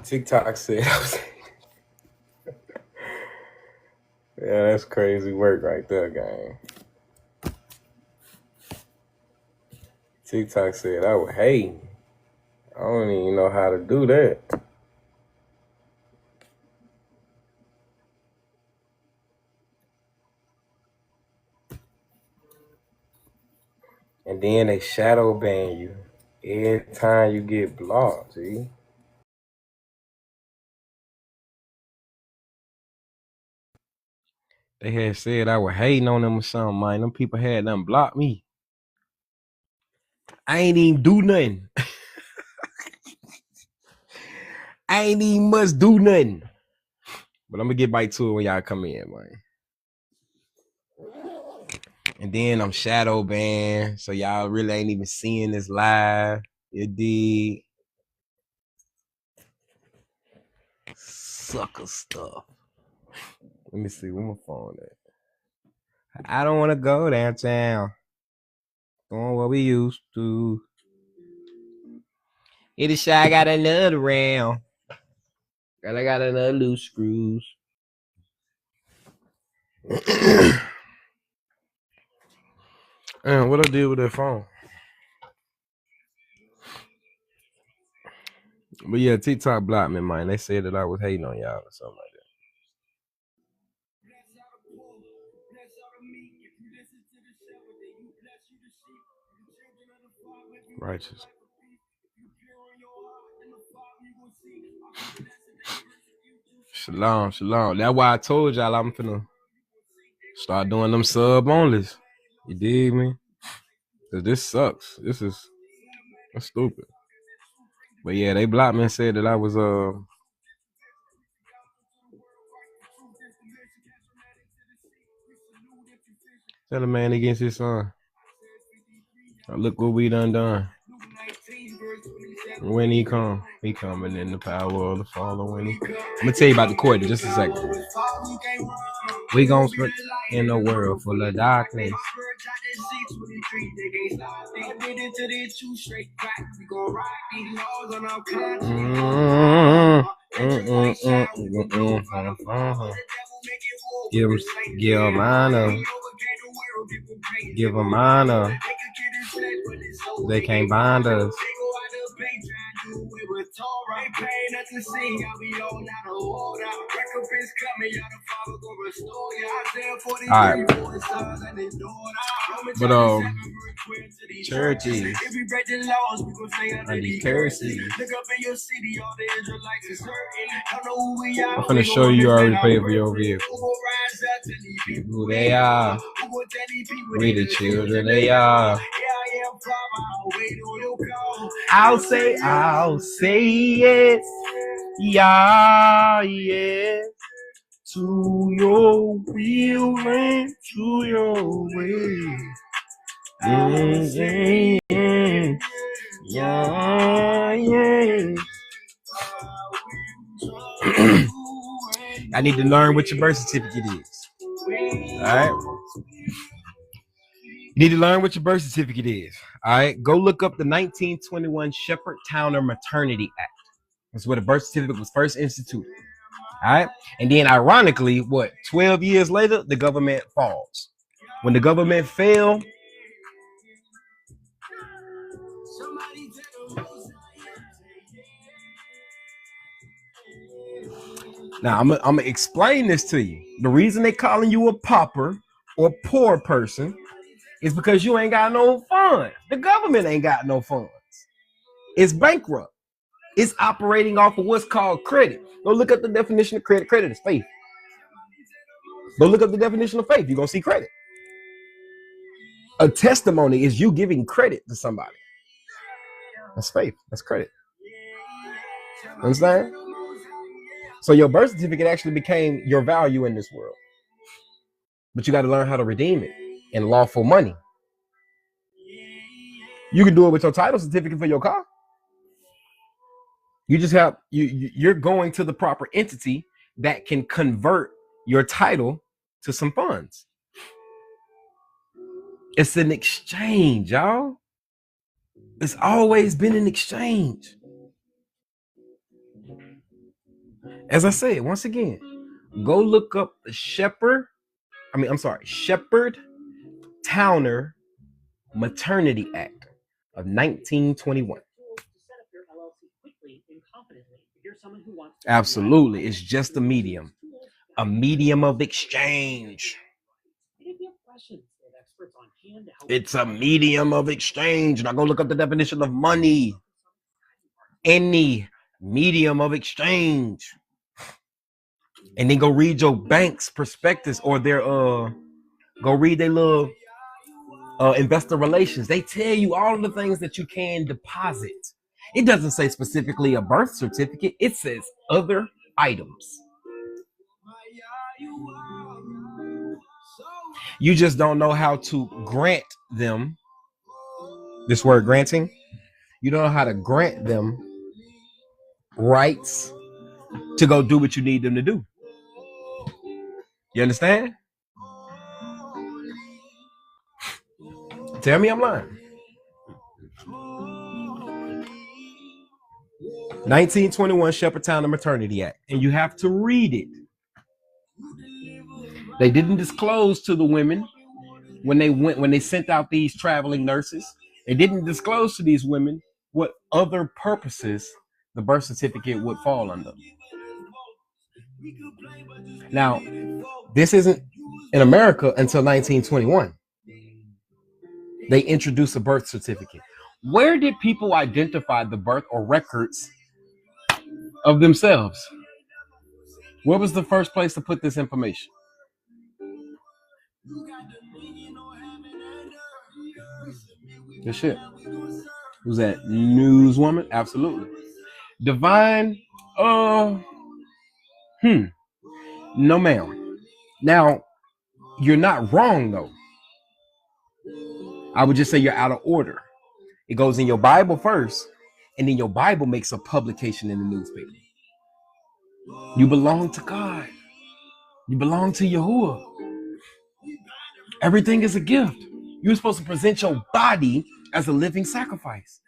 TikTok said, yeah, that's crazy work right there, gang. TikTok said I was hating. I don't even know how to do that. And then they shadow ban you every time you get blocked, see? They had said I was hating on them or something, man. Them people had them block me. I ain't even do nothing. I ain't even must do nothing. But I'm gonna get back to it when y'all come in, man. And then I'm shadow banned, so y'all really ain't even seeing this live. You dig? Sucker stuff. Let me see where my phone at. I don't want to go downtown. Doing what we used to. It is shy. I got another round. And I got another loose screws. And what I did with that phone? But yeah, TikTok blocked me, man. They said that I was hating on y'all or something like that. Righteous. Shalom, shalom. That's why I told y'all I'm finna start doing them sub onlys. You dig me? Cause this sucks. That's stupid. But yeah, they blocked me and said that I was tell a man against his son. Look what we done. When he coming in the power of the Father. When he, I'm gonna tell you about the court in just a second. We gonna spend in a world full of darkness. Give him honor. Give them honor. They can't bind us. Alright. But churches and these curses. I'm finna show you already paid for your vehicle. Who they are. We the children they are. I'll say yes. Yeah, yes. To your will and to your way. Yeah, yeah. I need to learn what your birth certificate is. Alright. You need to learn what your birth certificate is. Alright. Go look up the 1921 Shepherd Towner Maternity Act. That's where the birth certificate was first instituted. Alright. And then ironically, 12 years later, the government falls. When the government fell, now I'm gonna explain this to you. The reason they calling you a pauper or poor person is because you ain't got no funds. The government ain't got no funds. It's bankrupt. It's operating off of what's called credit. Go look up the definition of credit. Credit is faith. Go look up the definition of faith. You're gonna see credit. A testimony is you giving credit to somebody. That's faith. That's credit. Understand? So your birth certificate actually became your value in this world. But you got to learn how to redeem it in lawful money. You can do it with your title certificate for your car. You just have you're going to the proper entity that can convert your title to some funds. It's an exchange, y'all. It's always been an exchange. As I said, once again, go look up the Shepherd Towner Maternity Act of 1921. Absolutely. It's just a medium of exchange. It's a medium of exchange. Now go look up the definition of money. Any medium of exchange. And then go read your bank's prospectus or their go read their little investor relations. They tell you all of the things that you can deposit. It doesn't say specifically a birth certificate. It says other items. You just don't know how to grant them. This word granting. You don't know how to grant them rights to go do what you need them to do. You understand? Tell me I'm lying. 1921 Shepherd-Towner Maternity Act. And you have to read it. They didn't disclose to the women when they sent out these traveling nurses. They didn't disclose to these women what other purposes the birth certificate would fall under. Now, this isn't in America until 1921. They introduced a birth certificate. Where did people identify the birth or records of themselves? Where was the first place to put this information? Good shit. Who's that? Newswoman? Absolutely. Divine? No, ma'am. Now, you're not wrong, though. I would just say you're out of order. It goes in your Bible first, and then your Bible makes a publication in the newspaper. You belong to God. You belong to Yahuwah. Everything is a gift. You're supposed to present your body as a living sacrifice.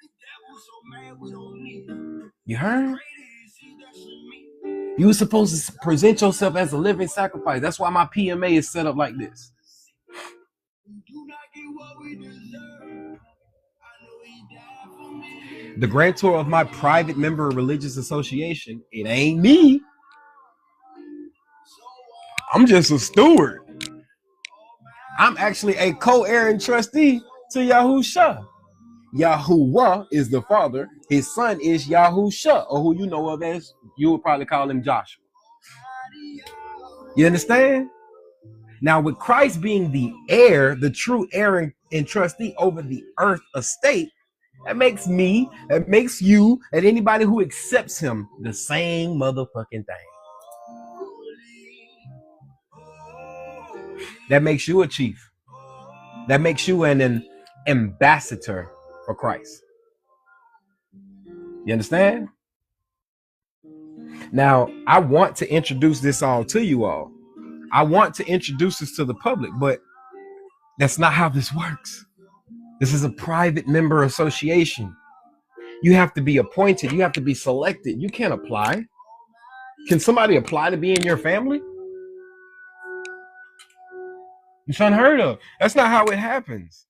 You heard? You were supposed to present yourself as a living sacrifice. That's why my PMA is set up like this. The grantor of my private member of religious association, it ain't me. I'm just a steward. I'm actually a co-heir and trustee to Yahusha. Yahuwah is the father. His son is Yahusha, or who you know of as, you would probably call him Joshua. You understand? Now, with Christ being the heir, the true heir and trustee over the earth estate, that makes me, that makes you, and anybody who accepts him the same motherfucking thing. That makes you a chief. That makes you an ambassador for Christ. You understand? Now, I want to introduce this all to you all. I want to introduce this to the public, but that's not how this works. This is a private member association. You have to be appointed. You have to be selected. You can't apply. Can somebody apply to be in your family? It's unheard of. That's not how it happens.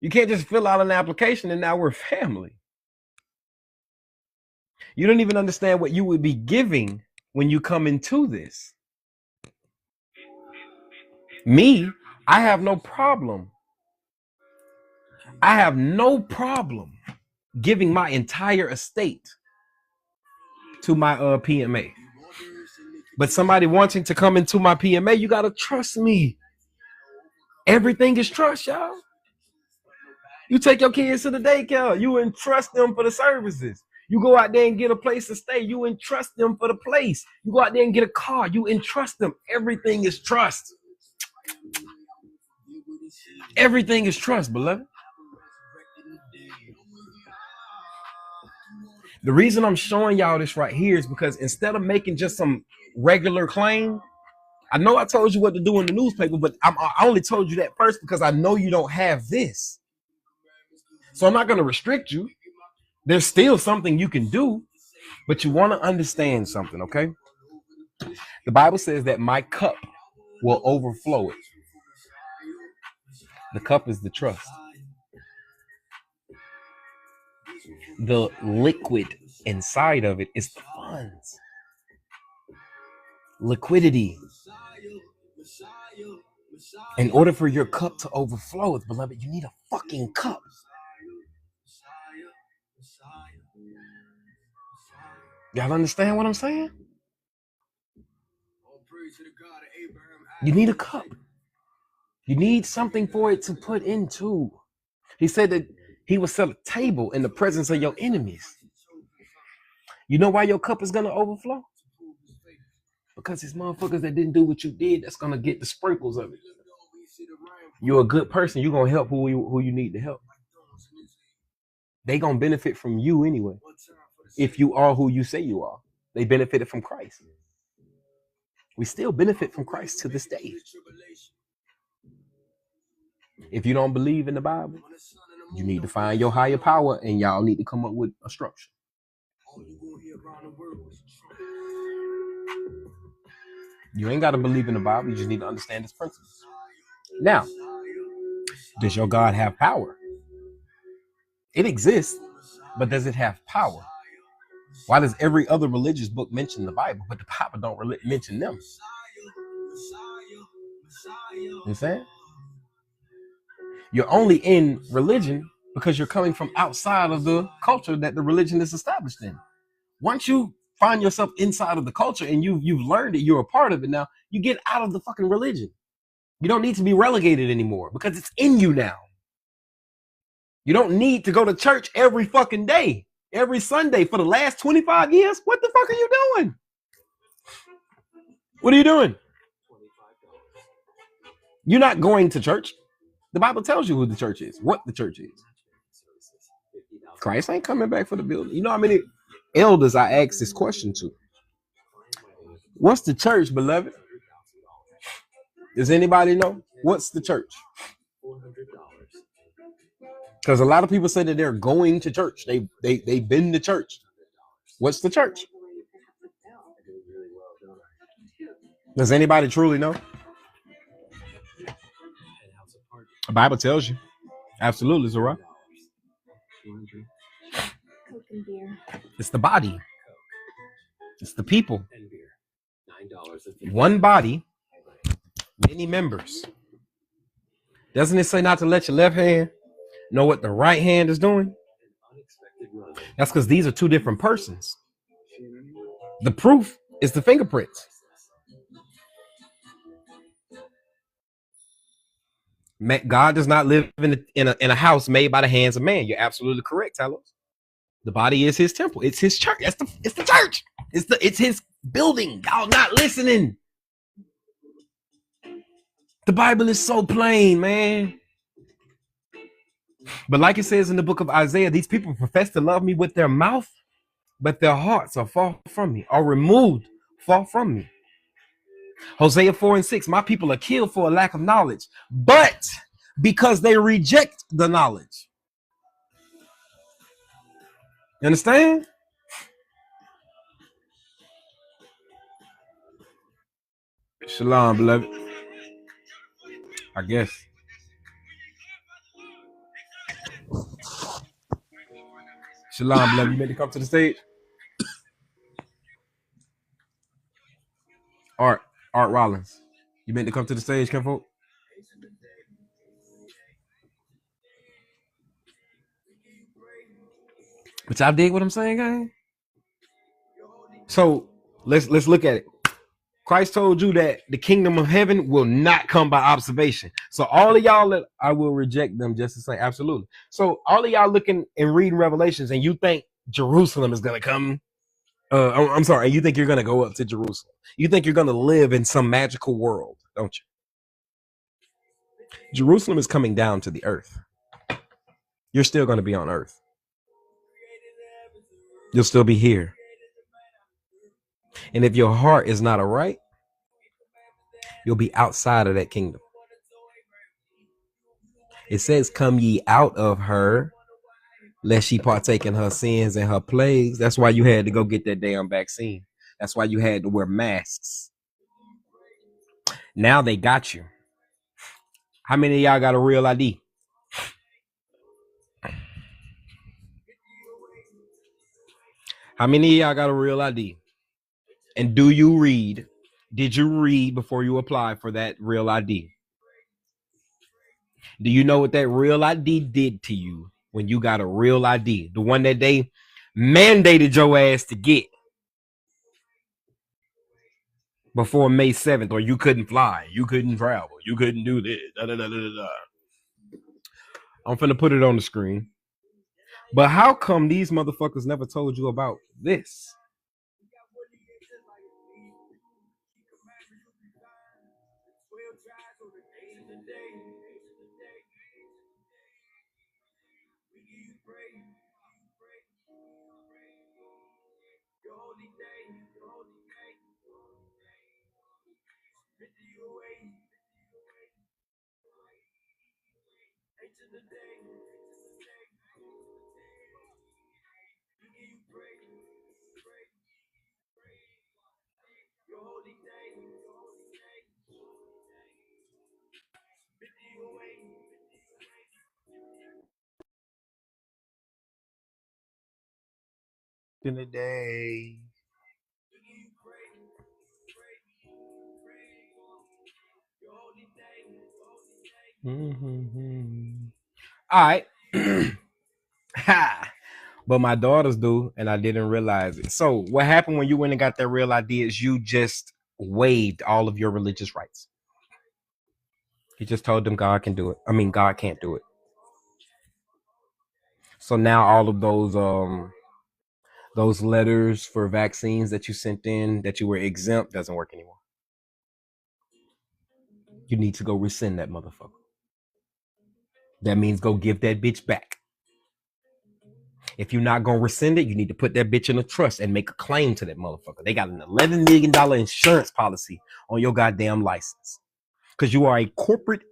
You can't just fill out an application and now we're family. You don't even understand what you would be giving when you come into this. Me, I have no problem. I have no problem giving my entire estate to my PMA. But somebody wanting to come into my PMA, you got to trust me. Everything is trust, y'all. You take your kids to the daycare, you entrust them for the services. You go out there and get a place to stay, you entrust them for the place. You go out there and get a car, you entrust them. Everything is trust. Everything is trust, beloved. The reason I'm showing y'all this right here is because instead of making just some regular claim, I know I told you what to do in the newspaper, but I only told you that first because I know you don't have this. So I'm not going to restrict you. There's still something you can do. But you want to understand something, okay? The Bible says that my cup will overflow it. The cup is the trust. The liquid inside of it is the funds. Liquidity. In order for your cup to overflow, beloved, you need a fucking cup. Y'all understand what I'm saying? You need a cup. You need something for it to put into. He said that he will set a table in the presence of your enemies. You know why your cup is going to overflow? Because it's motherfuckers that didn't do what you did that's going to get the sprinkles of it. You're a good person. You're going to help who you need to help. They going to benefit from you anyway. If you are who you say you are. They benefited from Christ. We still benefit from Christ to this day. If you don't believe in the Bible, you need to find your higher power, and y'all need to come up with a structure. You ain't got to believe in the Bible. You just need to understand its principles. Now, does your God have power? It exists, but does it have power? Why does every other religious book mention the Bible, but the Bible don't mention them? You understand? You're only in religion because you're coming from outside of the culture that the religion is established in. Once you find yourself inside of the culture and you've learned it, you're a part of it now, you get out of the fucking religion. You don't need to be relegated anymore because it's in you now. You don't need to go to church every fucking day, every Sunday for the last 25 years. What the fuck are you doing? What are you doing? You're not going to church. The Bible tells you who the church is, what the church is. Christ ain't coming back for the building. You know how many elders I asked this question to? What's the church, beloved? Does anybody know? What's the church? Because a lot of people say that they're going to church. They've been to church. What's the church? Does anybody truly know? The Bible tells you. Absolutely, Zora. It's the body. It's the people. One body, many members. Doesn't it say not to let your left hand know what the right hand is doing? That's because these are two different persons. The proof is the fingerprints. God does not live in a house made by the hands of man. You're absolutely correct, Talos. The body is his temple. It's his church. It's the church. It's his building. Y'all not listening. The Bible is so plain, man. But like it says in the book of Isaiah, these people profess to love me with their mouth, but their hearts are far from me, are removed far from me. Hosea 4:6, my people are killed for a lack of knowledge, but because they reject the knowledge. You understand? Shalom, beloved. I guess. Shalom, beloved. You meant to come to the stage? Art Rollins. You meant to come to the stage, Kenfolk? But y'all dig what I'm saying, guys? So let's look at it. Christ told you that the kingdom of heaven will not come by observation. So all of y'all that I will reject them just to say absolutely. So all of y'all looking and reading Revelations and you think Jerusalem is gonna come. I'm sorry, you think you're gonna go up to Jerusalem. You think you're gonna live in some magical world, don't you? Jerusalem is coming down to the earth. You're still gonna be on earth. You'll still be here. And if your heart is not right, you'll be outside of that kingdom. It says, come ye out of her, lest she partake in her sins and her plagues. That's why you had to go get that damn vaccine. That's why you had to wear masks. Now they got you. How many of y'all got a real ID? How many of y'all got a real ID? And do you read? Did you read before you applied for that real ID? Do you know what that real ID did to you when you got a real ID? The one that they mandated your ass to get before May 7th, or you couldn't fly, you couldn't travel, you couldn't do this. Da, da, da, da, da. I'm finna put it on the screen. But how come these motherfuckers never told you about this? In the day. Mm-hmm. All right. Ha. But my daughters do, and I didn't realize it. So what happened when you went and got that real ID is you just waived all of your religious rights. You just told them God can do it. I mean, God can't do it. So now all of those letters for vaccines that you sent in that you were exempt doesn't work anymore. You need to go rescind that motherfucker. That means go give that bitch back. If you're not gonna rescind it, you need to put that bitch in a trust and make a claim to that motherfucker. They got an $11 million insurance policy on your goddamn license because you are a corporate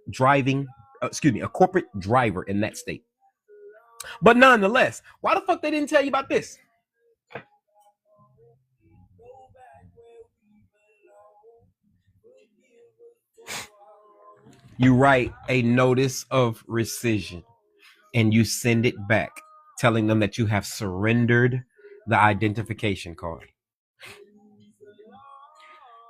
a corporate driver in that state. But nonetheless, why the fuck they didn't tell you about this? You write a notice of rescission and you send it back, telling them that you have surrendered the identification card.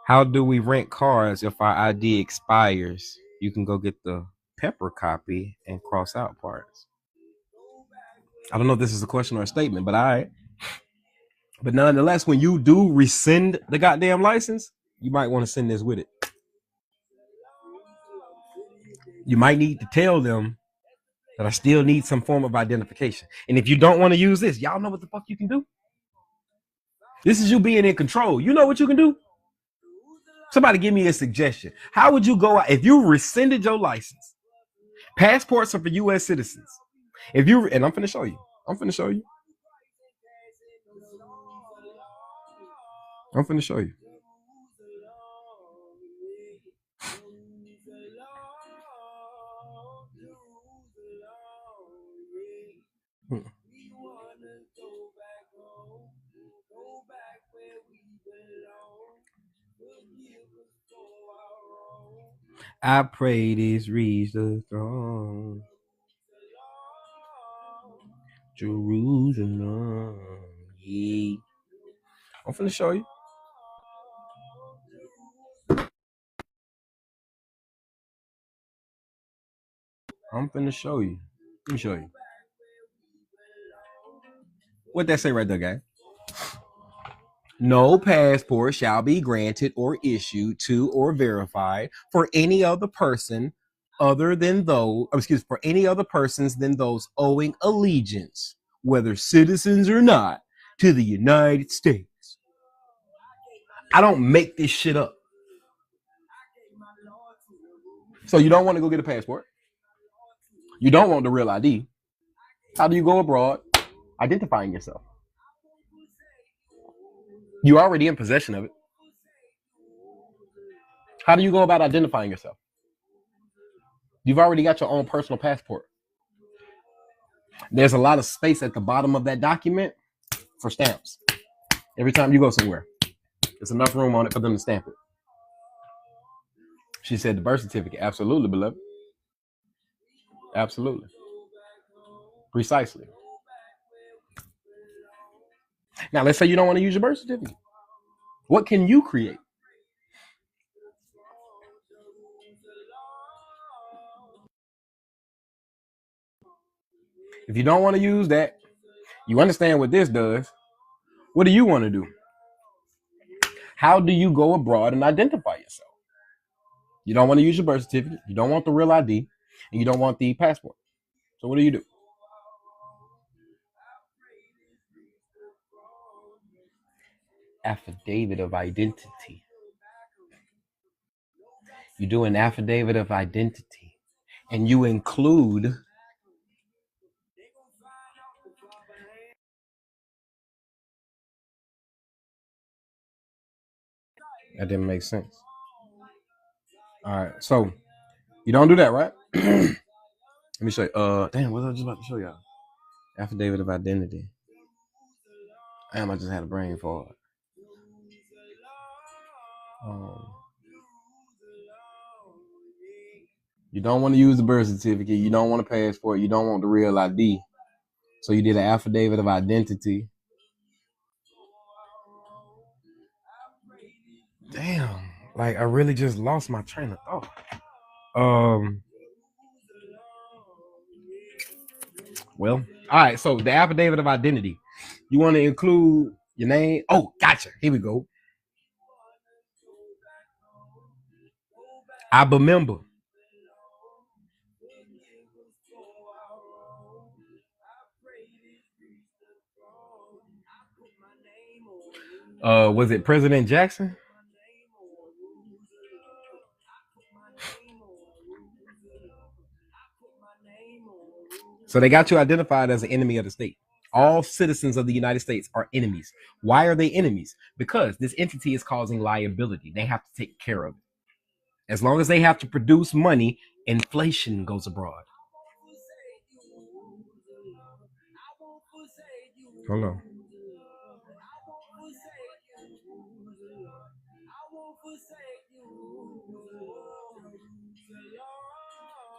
How do we rent cars if our ID expires? You can go get the Pepper copy and cross out parts. I don't know if this is a question or a statement, but all right. But nonetheless, when you do rescind the goddamn license, you might want to send this with it. You might need to tell them that I still need some form of identification. And if you don't want to use this, y'all know what the fuck you can do? This is you being in control. You know what you can do? Somebody give me a suggestion. How would you go out if you rescinded your license? Passports are for U.S. citizens. If you and I'm finna show you. I'm finna show you. I pray this reach the throne. Jerusalem. Yeah. I'm finna show you. I'm finna show you. Let me show you. What that say right there, guy? No passport shall be granted or issued to or verified for any other person other than for any other persons than those owing allegiance, whether citizens or not, to the United States. I don't make this shit up. So you don't want to go get a passport. You don't want the real ID. How do you go abroad identifying yourself? You're already in possession of it. How do you go about identifying yourself? You've already got your own personal passport. There's a lot of space at the bottom of that document for stamps. Every time you go somewhere, there's enough room on it for them to stamp it. She said the birth certificate. Absolutely, beloved. Absolutely. Precisely. Now, let's say you don't want to use your birth certificate. What can you create? If you don't want to use that, you understand what this does. What do you want to do? How do you go abroad and identify yourself? You don't want to use your birth certificate. You don't want the real ID. And you don't want the passport. So what do? Affidavit of identity. You do an affidavit of identity. And you include that didn't make sense. All right. So you don't do that, right? Let me show you. Damn, what was I just about to show y'all? Affidavit of identity. Damn, I just had a brain fart. You don't want to use the birth certificate. You don't want a passport. You don't want the real ID. So you did an affidavit of identity. Damn, like I really just lost my train of thought. Well, all right. So the affidavit of identity, you want to include your name. Oh, gotcha. Here we go. ABBA member. Was it President Jackson? So they got you identified as an enemy of the state. All citizens of the United States are enemies. Why are they enemies? Because this entity is causing liability. They have to take care of it. As long as they have to produce money, inflation goes abroad. Hold on.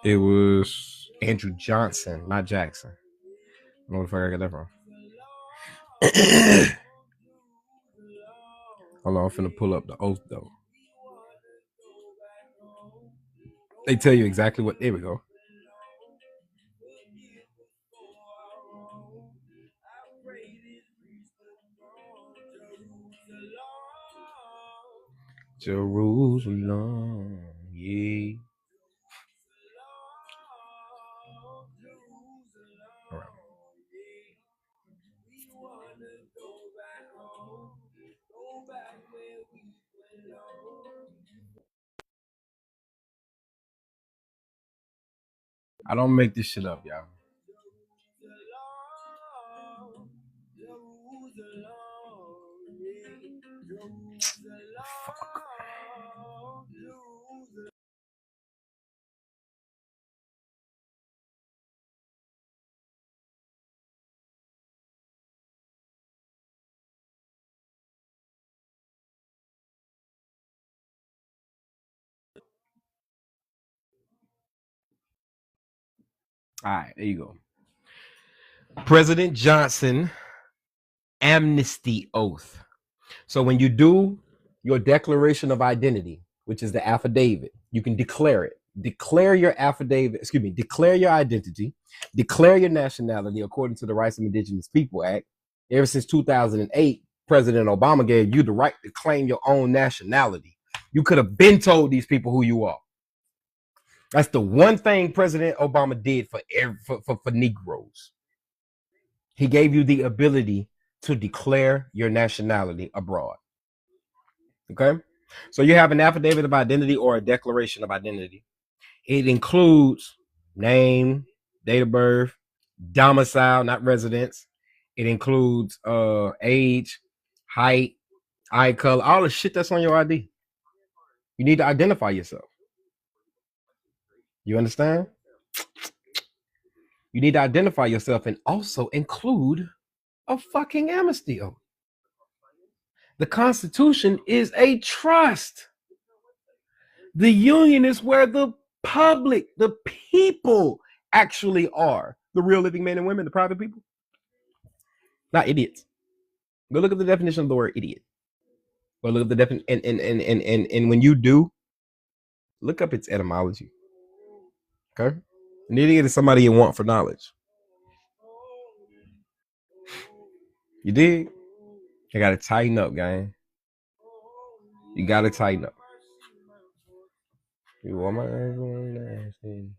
It was Andrew Johnson, not Jackson. I don't know if I got that from. Hold on, I'm finna pull up the oath though. They tell you exactly what. There we go. Jerusalem, yeah. All right. I don't make this shit up, y'all. Fuck. All right, there you go. President Johnson amnesty oath. So when you do your declaration of identity, which is the affidavit, you can declare it. Declare your affidavit, declare your identity, declare your nationality according to the Rights of Indigenous People Act. Ever since 2008, President Obama gave you the right to claim your own nationality. You could have been told these people who you are. That's the one thing President Obama did for Negroes. He gave you the ability to declare your nationality abroad. Okay? So you have an affidavit of identity or a declaration of identity. It includes name, date of birth, domicile, not residence. It includes age, height, eye color, all the shit that's on your ID. You need to identify yourself. You understand? You need to identify yourself and also include a fucking amnesty oath. The Constitution is a trust. The union is where the public, the people actually are. The real living men and women, the private people. Not idiots. Go look at the definition of the word idiot. Go look at the definition. And when you do, look up its etymology. Okay? An idiot is somebody you want for knowledge. You dig? You gotta tighten up, gang. You gotta tighten up. You want my nasty.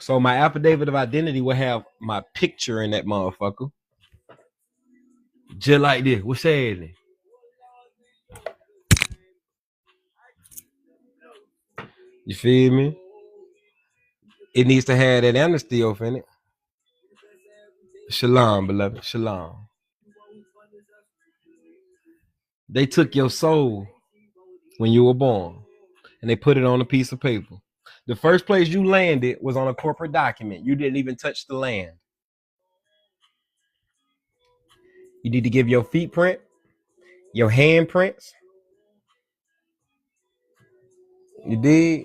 So my affidavit of identity will have my picture in that motherfucker. Just like this. What's happening? You feel me? It needs to have that amnesty oath in it. Shalom, beloved. Shalom. They took your soul when you were born and they put it on a piece of paper. The first place you landed was on a corporate document. You didn't even touch the land. You need to give your feet print, your hand prints. You did.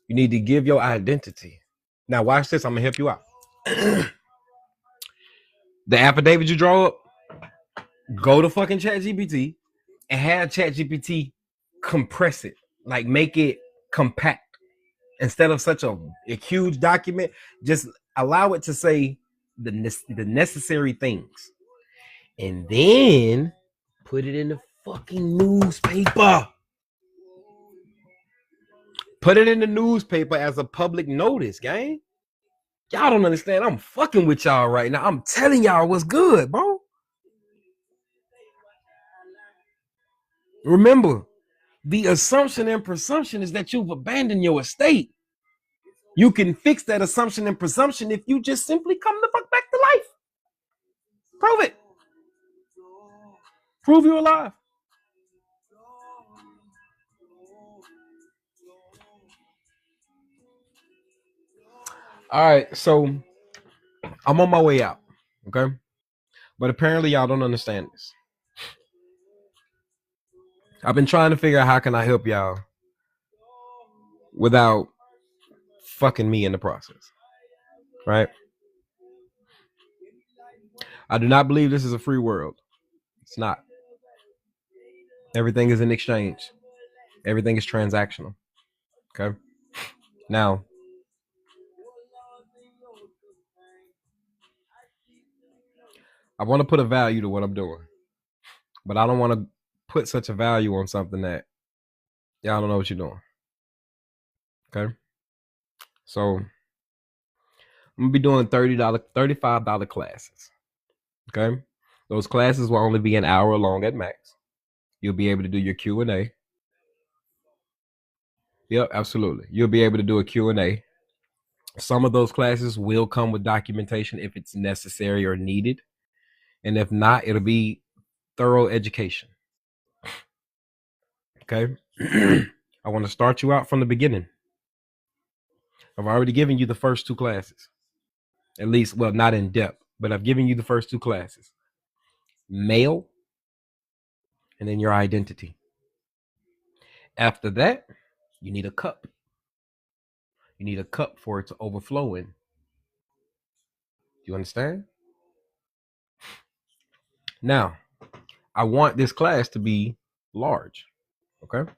You need to give your identity. Now watch this. I'm gonna help you out. The affidavit you draw up, go to fucking ChatGPT and have ChatGPT compress it, like make it compact. Instead of such a huge document, just allow it to say the necessary things. And then put it in the fucking newspaper. Put it in the newspaper as a public notice, gang. Y'all don't understand. I'm fucking with y'all right now. I'm telling y'all what's good, bro. Remember, the assumption and presumption is that you've abandoned your estate. You can fix that assumption and presumption if you just simply come the fuck back to life. Prove it. Prove you're alive. All right, so I'm on my way out, okay? But apparently y'all don't understand this. I've been trying to figure out how can I help y'all without fucking me in the process, right? I do not believe this is a free world. It's not. Everything is in exchange. Everything is transactional, okay? Now, I want to put a value to what I'm doing, but I don't want to put such a value on something that y'all don't know what you're doing. Okay. So I'm gonna be doing $30, $35 classes. Okay. Those classes will only be an hour long at max. You'll be able to do your Q&A. Yep, absolutely. You'll be able to do a Q&A. Some of those classes will come with documentation if it's necessary or needed. And if not, it'll be thorough education. Okay. I want to start you out from the beginning. I've already given you the first two classes. At least, well, not in depth, but I've given you the first two classes. Male, and then your identity. After that, you need a cup. You need a cup for it to overflow in. Do you understand? Now, I want this class to be large. Okay?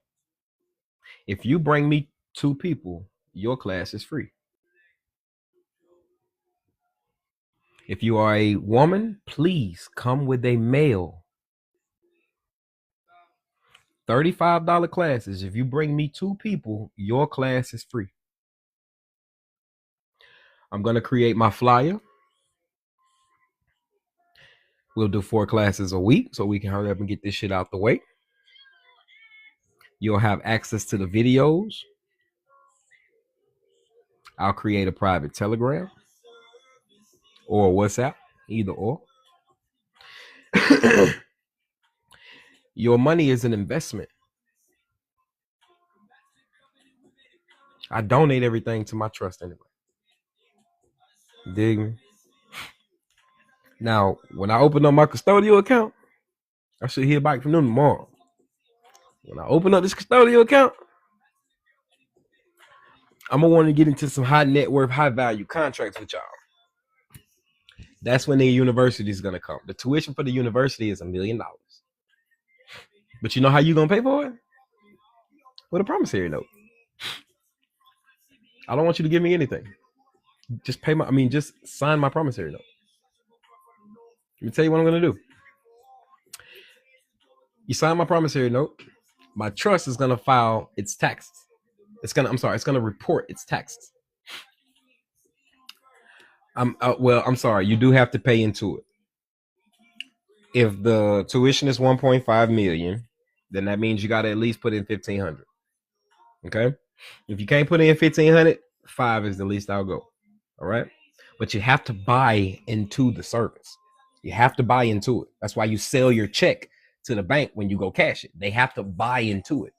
If you bring me 2 people, your class is free. If you are a woman, please come with a male. $35 classes. If you bring me 2 people, your class is free. I'm going to create my flyer. We'll do 4 classes a week so we can hurry up and get this shit out the way. You'll have access to the videos. I'll create a private Telegram or WhatsApp, either or. Your money is an investment. I donate everything to my trust anyway. Dig me? Now, when I open up my custodial account, I should hear back from them tomorrow. When I open up this custodial account, I'm gonna want to get into some high net worth, high value contracts with y'all. That's when the university is gonna come. The tuition for the university is $1 million. But you know how you gonna pay for it? With a promissory note. I don't want you to give me anything. Just just sign my promissory note. Let me tell you what I'm gonna do. You sign my promissory note. My trust is gonna file its taxes. It's gonna report its taxes. I'm sorry, you do have to pay into it. If the tuition is 1.5 million, then that means you gotta at least put in 1,500. Okay? If you can't put in 1,500, 5 is the least I'll go. All right? But you have to buy into the service. You have to buy into it. That's why you sell your check to the bank when you go cash it. They have to buy into it.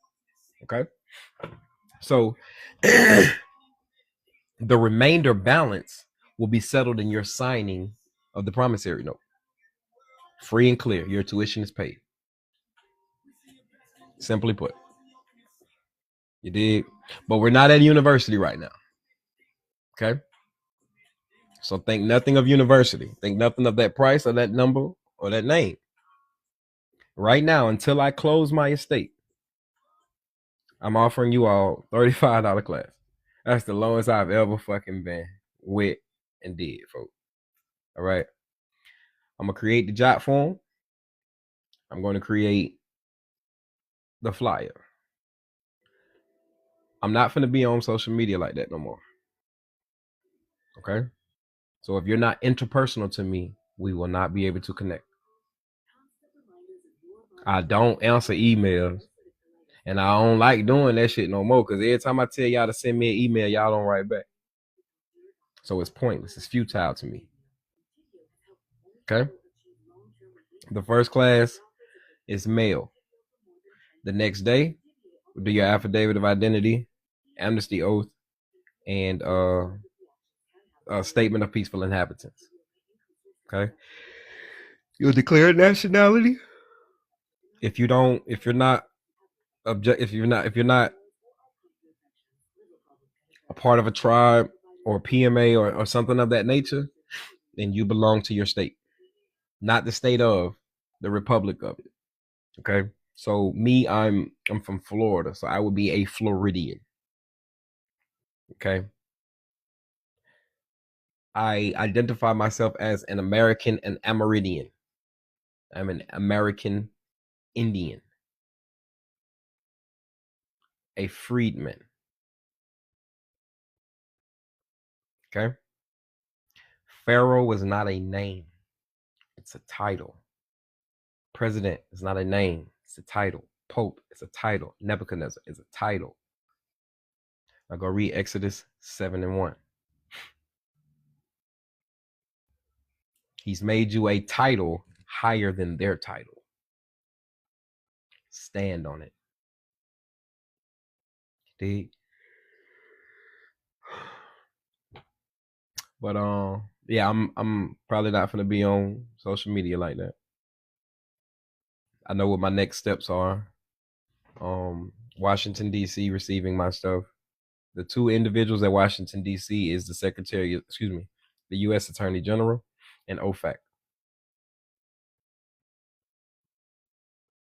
Okay? So the remainder balance will be settled in your signing of the promissory note. Free and clear. Your tuition is paid. Simply put. You did. But we're not at a university right now. Okay? So think nothing of university. Think nothing of that price or that number or that name. Right now, until I close my estate, I'm offering you all $35 class. That's the lowest I've ever fucking been with and did, folks. All right. I'm going to create the job form. I'm going to create the flyer. I'm not going to be on social media like that no more. Okay. So if you're not interpersonal to me, we will not be able to connect. I don't answer emails. And I don't like doing that shit no more because every time I tell y'all to send me an email, y'all don't write back. So it's pointless. It's futile to me. Okay? The first class is mail. The next day, we'll do your affidavit of identity, amnesty oath, and a statement of peaceful inhabitants. Okay? You'll declare nationality. If you're not a part of a tribe or PMA or something of that nature, then you belong to your state, not the state of, the republic of it. Okay. So me, I'm from Florida, so I would be a Floridian. Okay. I identify myself as an American and Amerindian. I'm an American Indian, a freedman. Okay. Pharaoh is not a name. It's a title. President is not a name. It's a title. Pope is a title. Nebuchadnezzar is a title. Now go read Exodus 7:1. He's made you a title higher than their title. Stand on it. Dig? But yeah, I'm probably not gonna be on social media like that. I know what my next steps are. Washington D.C. receiving my stuff. The two individuals at Washington D.C. is the U.S. Attorney General and OFAC.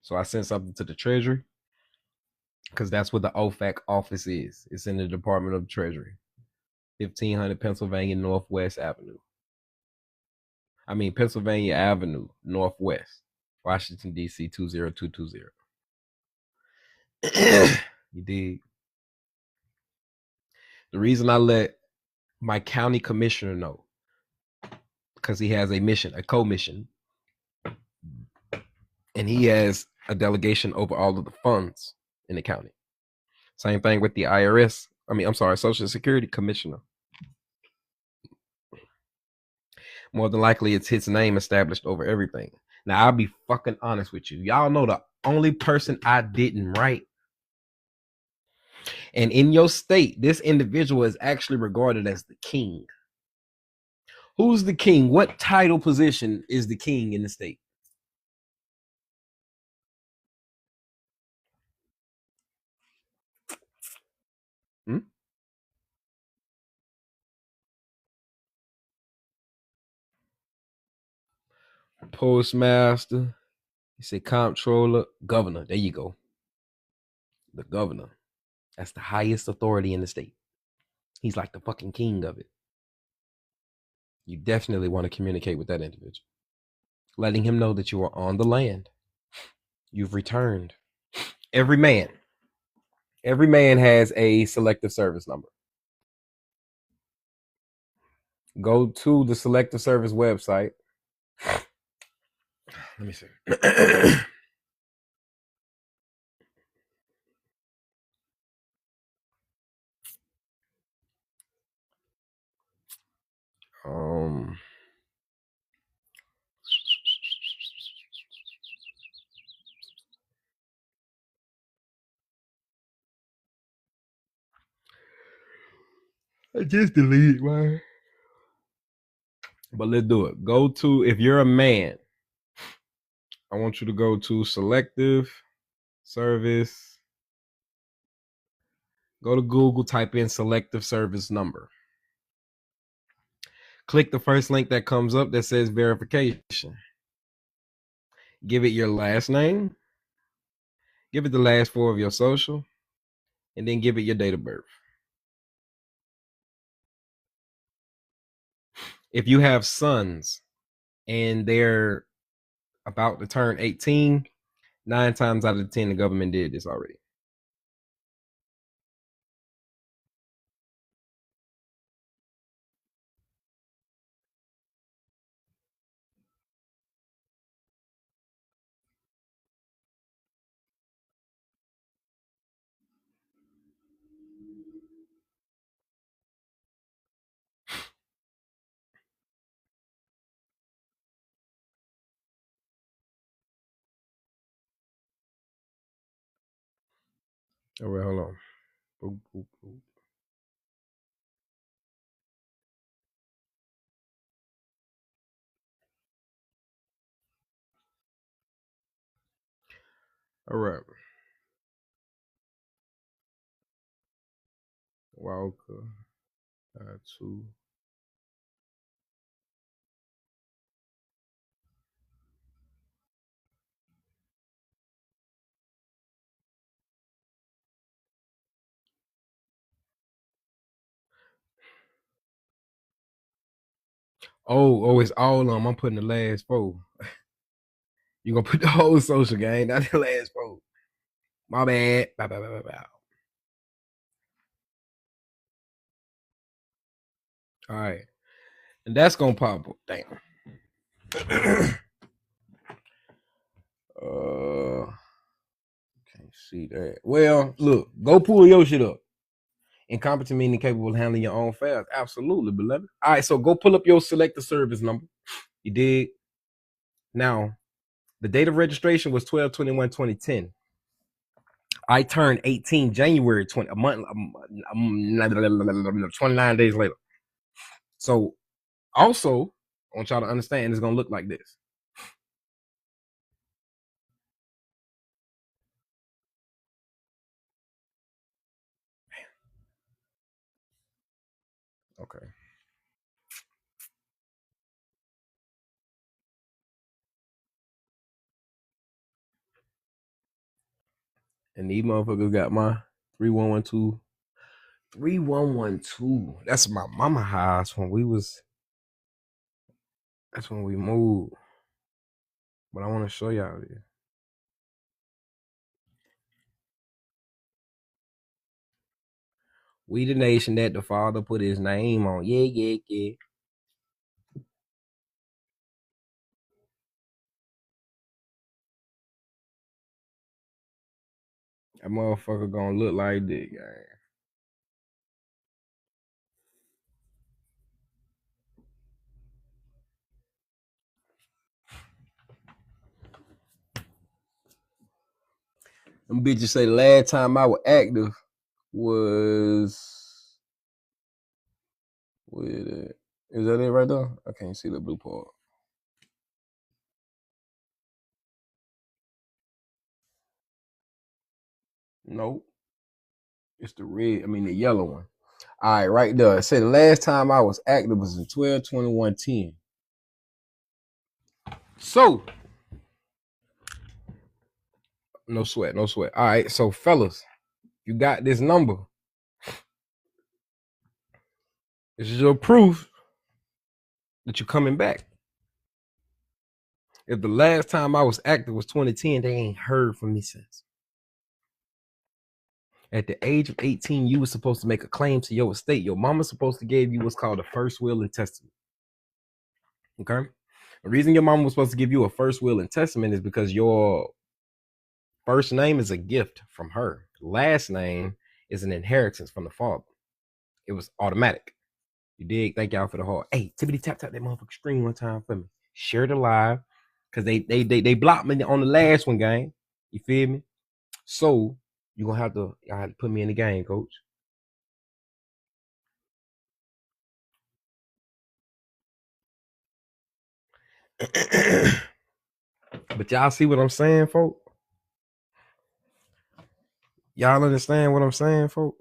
So I sent something to the Treasury because that's what the OFAC office is. It's in the Department of Treasury, 1500 Pennsylvania Northwest Avenue. Pennsylvania Avenue Northwest, Washington D.C. 20220. You dig? The reason I let my county commissioner know, because he has a mission, a co-mission, and he has a delegation over all of the funds in the county. Same thing with the IRS. Social Security Commissioner. More than likely, it's his name established over everything. Now, I'll be fucking honest with you. Y'all know the only person I didn't write And in your state, this individual is actually regarded as the king. Who's the king? What title position is the king in the state? Hmm? Postmaster. You say comptroller, governor. There you go. The governor. That's the highest authority in the state. He's like the fucking king of it. You definitely want to communicate with that individual, letting him know that you are on the land. You've returned. Every man has a selective service number. Go to the selective service website. Let me see. um I just deleted mine. But let's do it. Go to, if you're a man, I want you to go to selective service. Go to Google, type in selective service number. Click the first link that comes up that says verification. Give it your last name. Give it the last four of your social. And then give it your date of birth. If you have sons and they're about to turn 18, 9 times out of 10, the government did this already. All right, hold on. Boop, boop, boop. All right. Walker. Two. Oh, it's all of them. I'm putting the last four. You gonna put the whole social game, not the last four. My bad. Bow, bow, bow, bow, bow. All right. And that's gonna pop up. Damn. Can't see that. Well, look, go pull your shit up. Incompetent meaning capable of handling your own affairs. Absolutely, beloved. All right, so go pull up your selected service number. You did. Now, the date of registration was 12/21/2010. I turned 18 January 20, a month, 29 days later. So, also, I want y'all to understand it's gonna look like this. Okay. And these motherfuckers got my 3112. 3112. That's my mama house when we was. That's when we moved. But I want to show y'all this. We the nation that the Father put his name on. Yeah, yeah, yeah. That motherfucker gonna look like this, guy. Them bitches say the last time I was active was with it. Is that it right there? I can't see the blue part. Nope. It's the red. I mean the yellow one. All right, right there. It said the last time I was active was in 12/21/10. So no sweat, no sweat. All right, so fellas, you got this number. This is your proof that you're coming back. If the last time I was active was 2010, they ain't heard from me since. At the age of 18, you were supposed to make a claim to your estate. Your mama's supposed to give you what's called a first will and testament. Okay? The reason your mama was supposed to give you a first will and testament is because your first name is a gift from her. Last name is an inheritance from the father. It was automatic. You dig? Thank y'all for the heart. Hey, tippity tap that motherfucking screen one time for me. Share the live. Cause they blocked me on the last one, gang. You feel me? So you're gonna have to put me in the game, coach. But y'all see what I'm saying, folk? Y'all understand what I'm saying, folk?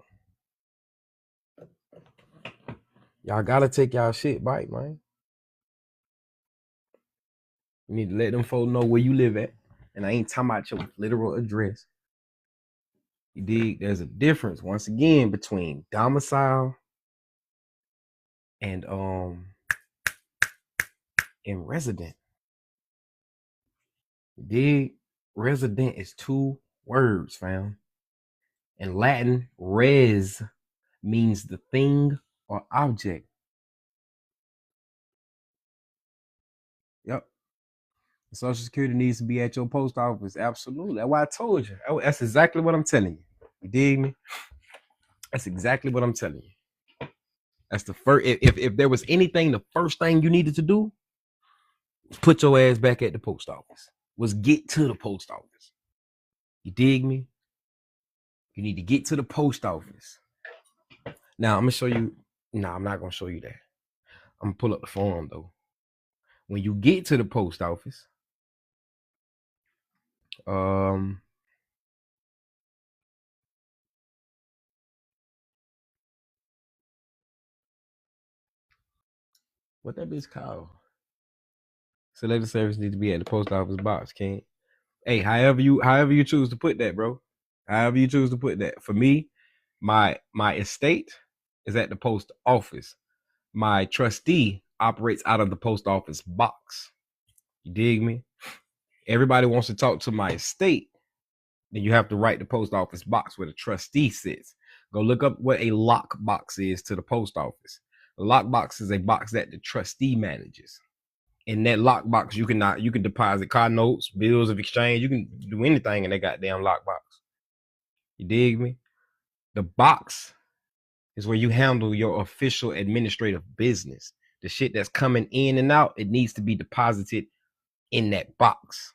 Y'all gotta take y'all shit bite, man. You need to let them folk know where you live at. And I ain't talking about your literal address. You dig? There's a difference, once again, between domicile and resident. You dig? Resident is 2 words, fam. In Latin, res means the thing or object. Yep. Social Security needs to be at your post office. Absolutely. That's why I told you. That's exactly what I'm telling you. You dig me? That's exactly what I'm telling you. That's the first. If there was anything, the first thing you needed to do was put your ass back at the post office. Was get to the post office. You dig me? You need to get to the post office. Now I'm gonna show you. No, I'm not gonna show you that. I'm gonna pull up the form though. When you get to the post office, what that bitch called? Selected service needs to be at the post office box, King. Hey, however you choose to put that, bro. However you choose to put that. For me, my estate is at the post office. My trustee operates out of the post office box. You dig me? Everybody wants to talk to my estate. Then you have to write the post office box where the trustee sits. Go look up what a lock box is to the post office. A lock box is a box that the trustee manages. In that lockbox, you can deposit car notes, bills of exchange. You can do anything in that goddamn lockbox. You dig me? The box is where you handle your official administrative business. The shit that's coming in and out, it needs to be deposited in that box.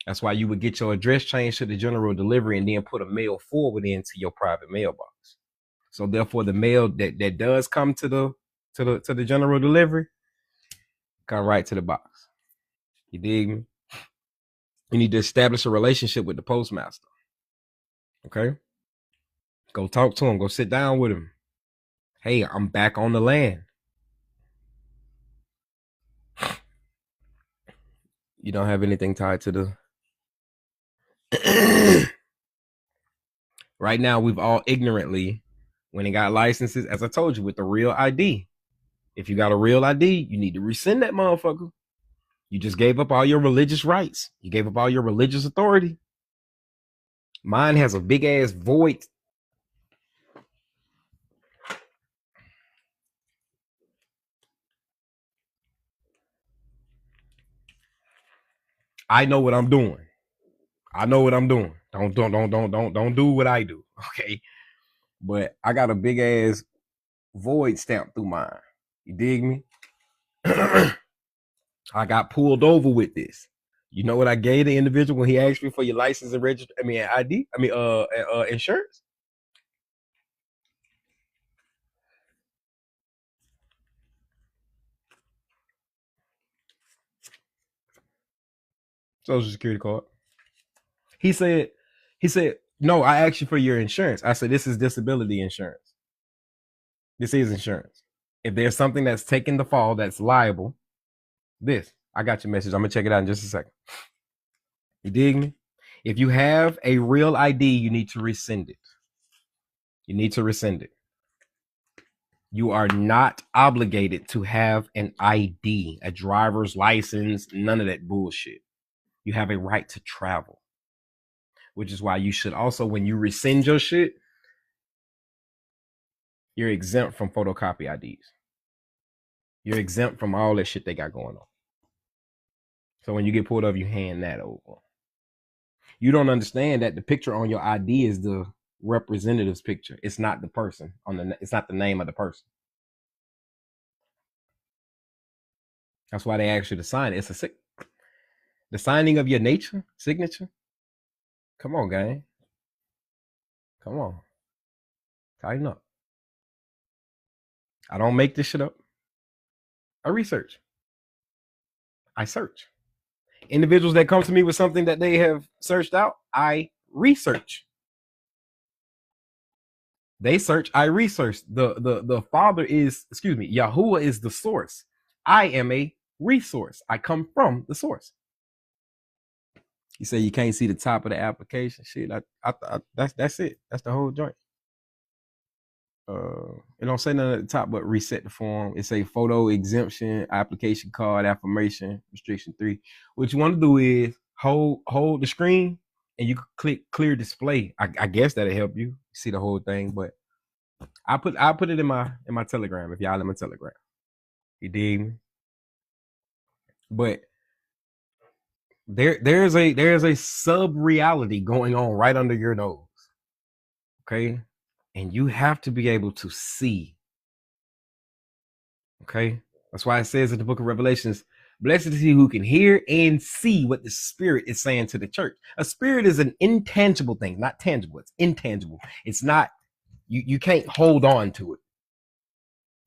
That's why you would get your address changed to the general delivery and then put a mail forward into your private mailbox. So therefore, the mail that does come to the general delivery, come right to the box. You dig me? You need to establish a relationship with the postmaster. Okay? Go talk to him. Go sit down with him. Hey, I'm back on the land. You don't have anything tied to the... Right now, we've all ignorantly, when they got licenses, as I told you, with the real ID. If you got a real ID, you need to rescind that motherfucker. You just gave up all your religious rights. You gave up all your religious authority. Mine has a big ass void. I know what I'm doing. I know what I'm doing. Don't do what I do. Okay. But I got a big ass void stamped through mine. You dig me? I got pulled over with this. You know what I gave the individual when he asked me for your license and register? ID? Insurance? Social Security card. He said, no, I asked you for your insurance. I said, this is disability insurance. This is insurance. If there's something that's taking the fall that's liable, I got your message. I'm gonna check it out in just a second. You dig me? If you have a real ID, you need to rescind it. You need to rescind it. You are not obligated to have an ID, a driver's license, none of that bullshit. You have a right to travel, which is why you should also, when you rescind your shit, you're exempt from photocopy IDs. You're exempt from all that shit they got going on. So when you get pulled over, you hand that over. You don't understand that the picture on your ID is the representative's picture. It's not the person it's not the name of the person. That's why they ask you to sign it. It's the signing of your signature. Come on, gang. Come on. Tighten up. I don't make this shit up. I research. I search. Individuals that come to me with something that they have searched out, I research. They search, I research. The Father is, Yahuwah is the source. I am a resource. I come from the source. You say you can't see the top of the application. Shit, that's it. That's the whole joint. It don't say nothing at the top but reset the form. It say photo exemption, application card, affirmation, restriction 3. What you want to do is hold the screen and you can click clear display. I guess that'll help you see the whole thing, but I'll put it in my Telegram if y'all in my Telegram. You dig me? But there's a sub reality going on right under your nose. Okay? And you have to be able to see. Okay? That's why it says in the book of Revelations, blessed is he who can hear and see what the Spirit is saying to the church. A spirit is an intangible thing, not tangible. It's intangible. It's not, you can't hold on to it.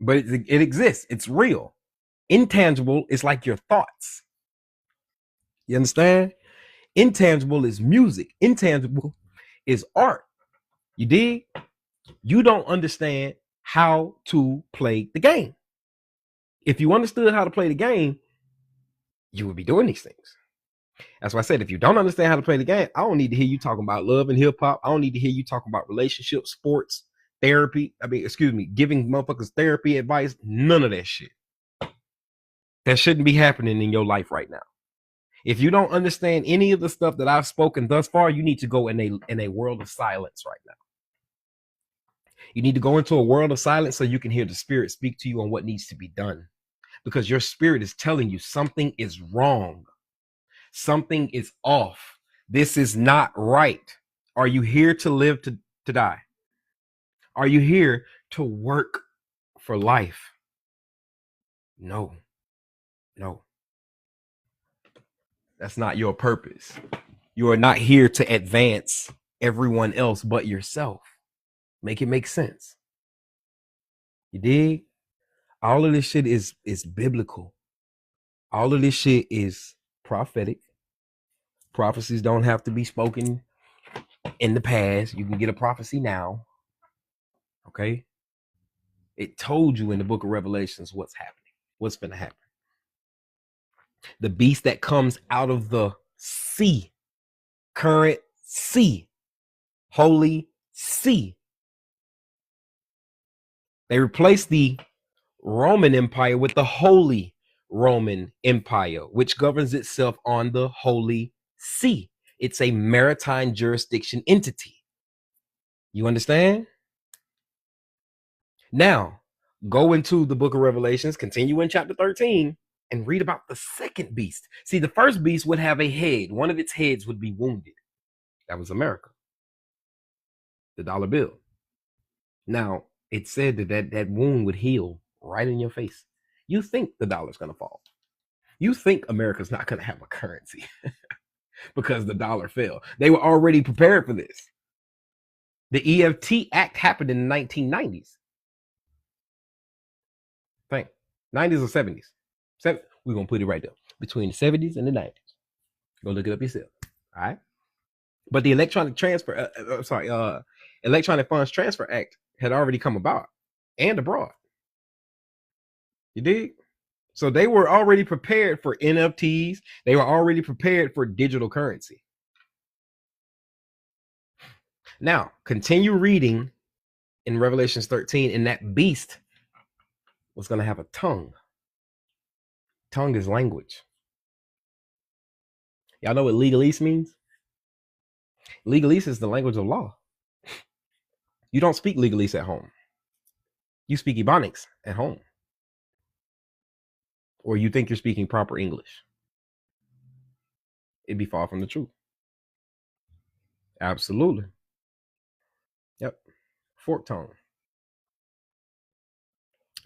But it exists. It's real. Intangible is like your thoughts. You understand? Intangible is music. Intangible is art. You dig? You don't understand how to play the game. If you understood how to play the game, you would be doing these things. That's why I said, if you don't understand how to play the game, I don't need to hear you talking about love and hip hop. I don't need to hear you talking about relationships, sports, therapy. Giving motherfuckers therapy advice. None of that shit. That shouldn't be happening in your life right now. If you don't understand any of the stuff that I've spoken thus far, you need to go in a world of silence right now. You need to go into a world of silence so you can hear the Spirit speak to you on what needs to be done. Because your spirit is telling you something is wrong. Something is off. This is not right. Are you here to live to die? Are you here to work for life? No. That's not your purpose. You are not here to advance everyone else but yourself. Make it make sense. You dig? All of this shit is biblical. All of this shit is prophetic. Prophecies don't have to be spoken in the past. You can get a prophecy now. Okay? It told you in the book of Revelations what's happening, what's going to happen. The beast that comes out of the sea, current sea, holy sea. They replaced the Roman Empire with the Holy Roman Empire, which governs itself on the Holy See. It's a maritime jurisdiction entity. You understand? Now, go into the book of Revelations, continue in chapter 13, and read about the second beast. See, the first beast would have a head. One of its heads would be wounded. That was America. The dollar bill. Now, it said that wound would heal right in your face. You think the dollar's going to fall. You think America's not going to have a currency because the dollar fell. They were already prepared for this. The EFT Act happened in the 1990s. Think 90s or 70s. We're going to put it right there. Between the 70s and the 90s. Go look it up yourself. All right. But the Electronic Funds Transfer Act had already come about and abroad. You dig? So they were already prepared for NFTs. They were already prepared for digital currency. Now, continue reading in Revelations 13, and that beast was going to have a tongue. Tongue is language. Y'all know what legalese means? Legalese is the language of law. You don't speak legalese at home. You speak Ebonics at home. Or you think you're speaking proper English. It'd be far from the truth. Absolutely. Yep. Fork tongue.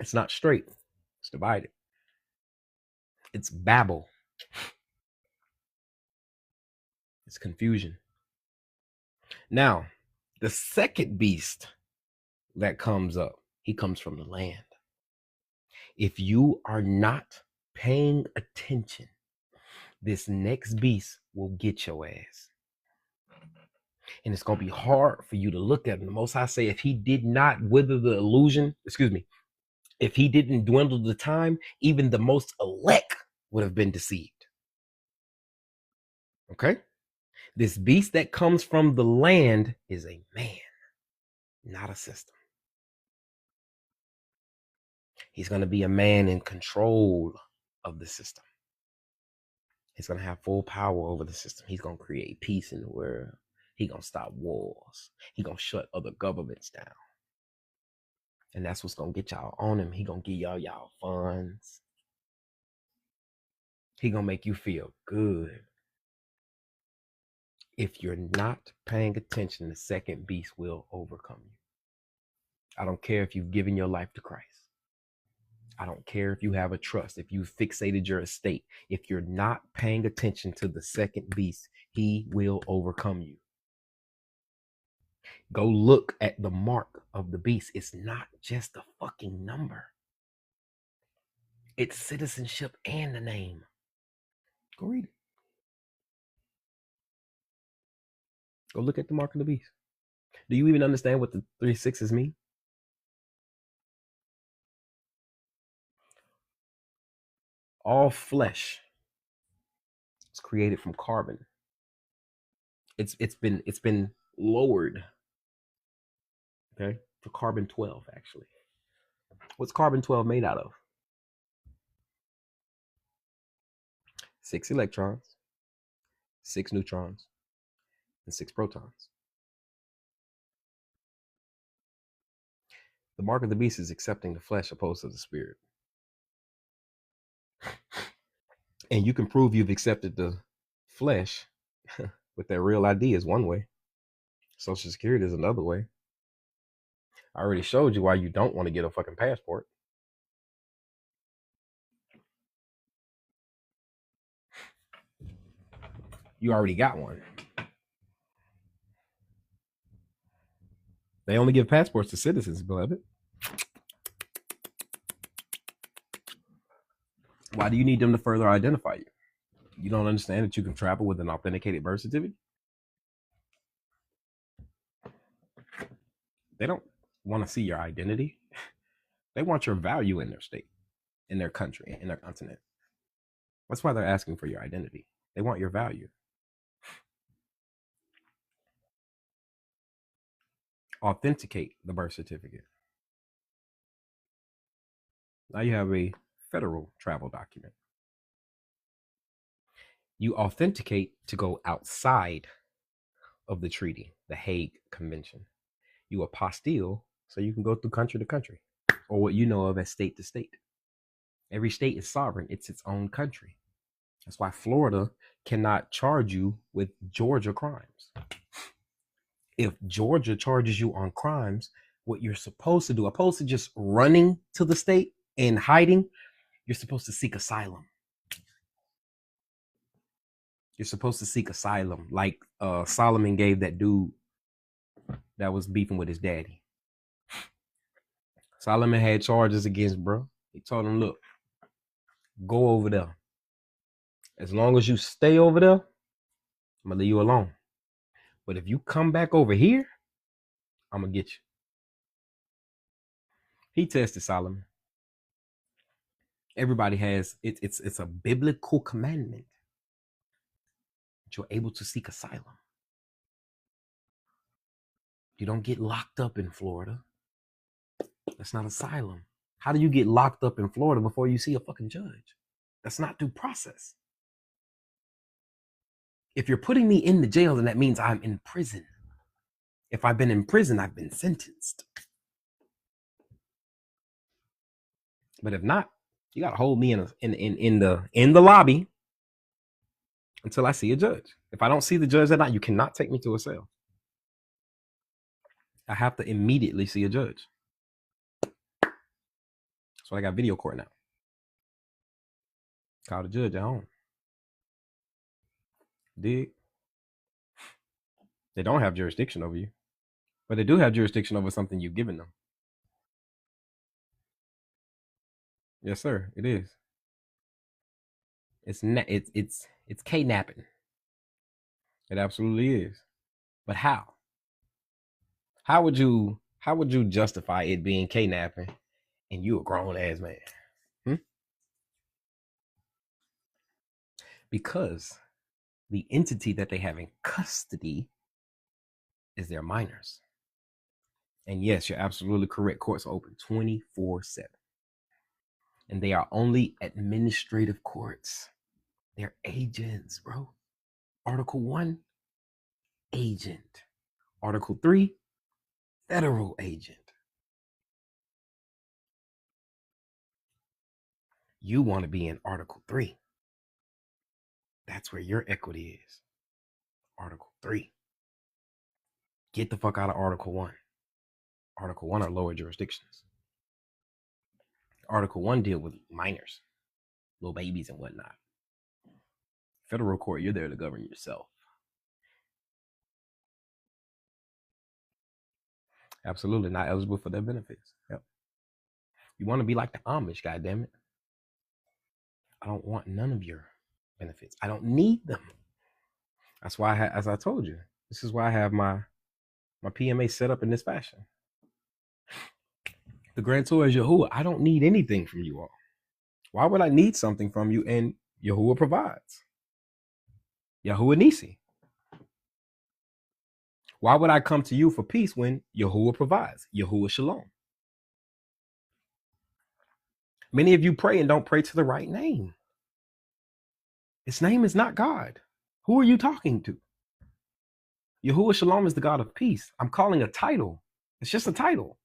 It's not straight. It's divided. It's babble. It's confusion. Now, the second beast that comes up, he comes from the land. If you are not paying attention, this next beast will get your ass. And it's going to be hard for you to look at him. The Most High say, if he did not wither the illusion, if he didn't dwindle the time, even the most elect would have been deceived. Okay? This beast that comes from the land is a man, not a system. He's going to be a man in control of the system. He's going to have full power over the system. He's going to create peace in the world. He's going to stop wars. He's going to shut other governments down. And that's what's going to get y'all on him. He's going to give y'all funds. He's going to make you feel good. If you're not paying attention, the second beast will overcome you. I don't care if you've given your life to Christ. I don't care if you have a trust, if you fixated your estate. If you're not paying attention to the second beast, he will overcome you. Go look at the mark of the beast. It's not just a fucking number. It's citizenship and the name. Go read it. Go look at the mark of the beast. Do you even understand what the 3 6s mean? All flesh is created from carbon. It's been lowered, okay, to carbon 12 actually. What's carbon 12 made out of? 6 electrons, 6 neutrons, and 6 protons. The mark of the beast is accepting the flesh opposed to the spirit. And you can prove you've accepted the flesh with that real ID is one way. Social Security is another way. I already showed you why you don't want to get a fucking passport. You already got one. They only give passports to citizens, beloved. Why do you need them to further identify you? You don't understand that you can travel with an authenticated birth certificate? They don't want to see your identity. They want your value in their state, in their country, in their continent. That's why they're asking for your identity. They want your value. Authenticate the birth certificate. Now you have a federal travel document. You authenticate to go outside of the treaty, the Hague Convention. You apostille so you can go through country to country, or what you know of as state to state. Every state is sovereign. It's its own country. That's why Florida cannot charge you with Georgia crimes. If Georgia charges you on crimes, what you're supposed to do, opposed to just running to the state and hiding, you're supposed to seek asylum. You're supposed to seek asylum, like Solomon gave that dude that was beefing with his daddy. Solomon had charges against bro. He told him, look, go over there. As long as you stay over there, I'm gonna leave you alone. But if you come back over here, I'm gonna get you. He tested Solomon. Everybody has it's a biblical commandment that you're able to seek asylum. You don't get locked up in Florida. That's not asylum. How do you get locked up in Florida before you see a fucking judge? That's not due process. If you're putting me in the jail, then that means I'm in prison. If I've been in prison, I've been sentenced. But if not, you gotta hold me in the lobby until I see a judge. If I don't see the judge that night, you cannot take me to a cell. I have to immediately see a judge. That's why I got video court now. Call the judge at home. Dig? They don't have jurisdiction over you, but they do have jurisdiction over something you've given them. Yes, sir. It is. It's kidnapping. It absolutely is. But how? How would you justify it being kidnapping and you a grown ass man? Because the entity that they have in custody is their minors. And yes, you're absolutely correct. Courts are open 24/7. And they are only administrative courts. They're agents, bro. Article 1, agent. Article 3, federal agent. You want to be in Article 3. That's where your equity is. Article 3. Get the fuck out of Article 1. Article 1 are lower jurisdictions. Article 1 deal with minors, little babies and whatnot. Federal court, you're there to govern yourself. Absolutely not eligible for their benefits. Yep. You want to be like the Amish, goddammit. I don't want none of your benefits. I don't need them. That's why, as I told you, this is why I have my PMA set up in this fashion. The grantor is Yahuwah. I don't need anything from you all. Why would I need something from you? And Yahuwah provides. Yahuwah Nisi. Why would I come to you for peace when Yahuwah provides? Yahuwah Shalom. Many of you pray and don't pray to the right name. His name is not God. Who are you talking to? Yahuwah Shalom is the God of peace. I'm calling a title. It's just a title.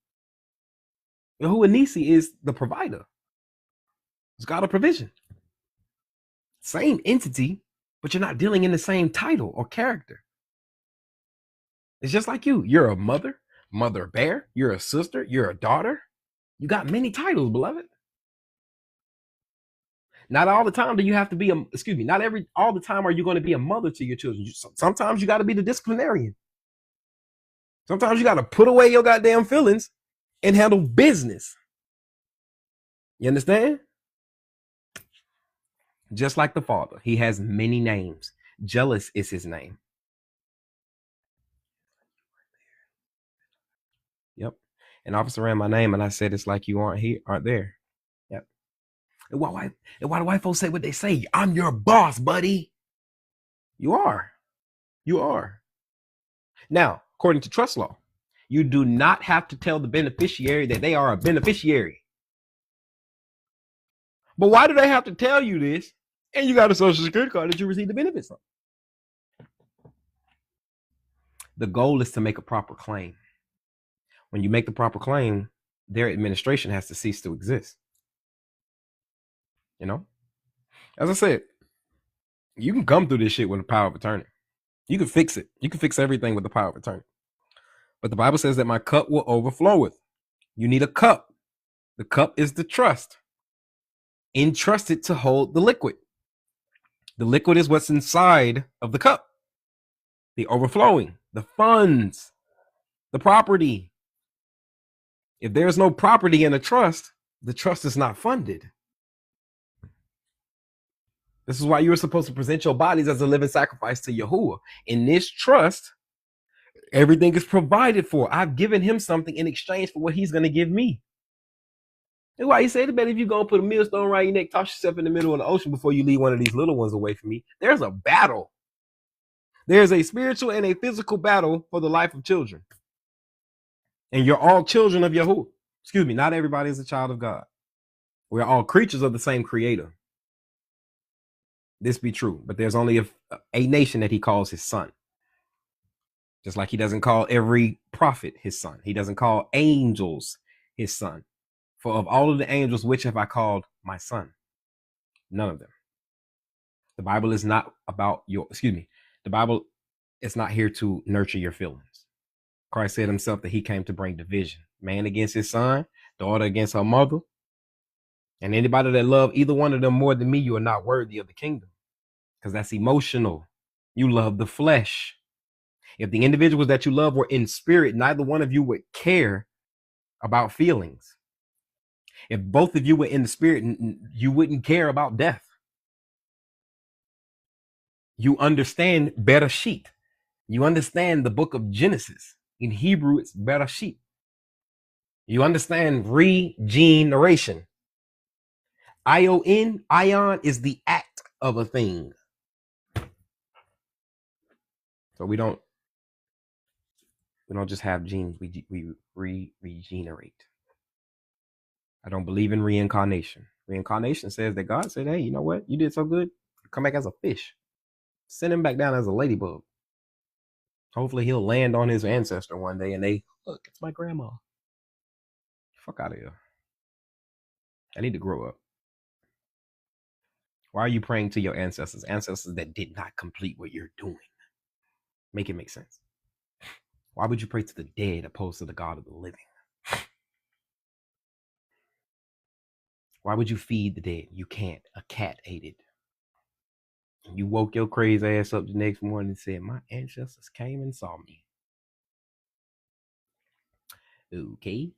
Yahuwah Nisi is the provider. It's God of provision. Same entity, but you're not dealing in the same title or character. It's just like you. You're a mother, mother bear. You're a sister. You're a daughter. You got many titles, beloved. Not all the time do you have to be all the time are you going to be a mother to your children. Sometimes you got to be the disciplinarian. Sometimes you got to put away your goddamn feelings and handle business. You understand? Just like the Father, he has many names. Jealous is his name. Yep. An officer ran my name and I said, it's like you aren't there. Yep. And why do white folks say what they say? I'm your boss, buddy. You are. You are. Now, according to trust law, you do not have to tell the beneficiary that they are a beneficiary. But why do they have to tell you this? And you got a social security card that you receive the benefits from. The goal is to make a proper claim. When you make the proper claim, their administration has to cease to exist. You know? As I said, you can come through this shit with the power of attorney. You can fix it. You can fix everything with the power of attorney. But the Bible says that my cup will overflow with. You need a cup. The cup is the trust. Entrusted to hold the liquid. The liquid is what's inside of the cup. The overflowing, the funds, the property. If there's no property in a trust, the trust is not funded. This is why you were supposed to present your bodies as a living sacrifice to Yahuwah. In this trust, everything is provided for. I've given him something in exchange for what he's going to give me. That's why he said, "Bet if you go and put a millstone around your neck, toss yourself in the middle of the ocean before you leave one of these little ones away from me." There's a battle. There's a spiritual and a physical battle for the life of children. And you're all children of Yahuwah. Excuse me, not everybody is a child of God. We're all creatures of the same creator. This be true, but there's only a nation that he calls his son. Just like he doesn't call every prophet his son. He doesn't call angels his son. For of all of the angels, which have I called my son? None of them. The Bible is not about the Bible is not here to nurture your feelings. Christ said himself that he came to bring division. Man against his son, daughter against her mother. And anybody that love either one of them more than me, you are not worthy of the kingdom. Because that's emotional. You love the flesh. If the individuals that you love were in spirit, neither one of you would care about feelings. If both of you were in the spirit, you wouldn't care about death. You understand Bereshit. You understand the book of Genesis. In Hebrew, it's Bereshit. You understand regeneration. Ion is the act of a thing. So we don't just have genes. We regenerate. I don't believe in reincarnation. Reincarnation says that God said, "Hey, you know what? You did so good. Come back as a fish. Send him back down as a ladybug. Hopefully he'll land on his ancestor one day and they, look, it's my grandma. Fuck out of here. I need to grow up." Why are you praying to your ancestors? Ancestors that did not complete what you're doing. Make it make sense. Why would you pray to the dead opposed to the God of the living? Why would you feed the dead? You can't. A cat ate it. You woke your crazy ass up the next morning and said, "My ancestors came and saw me." Okay.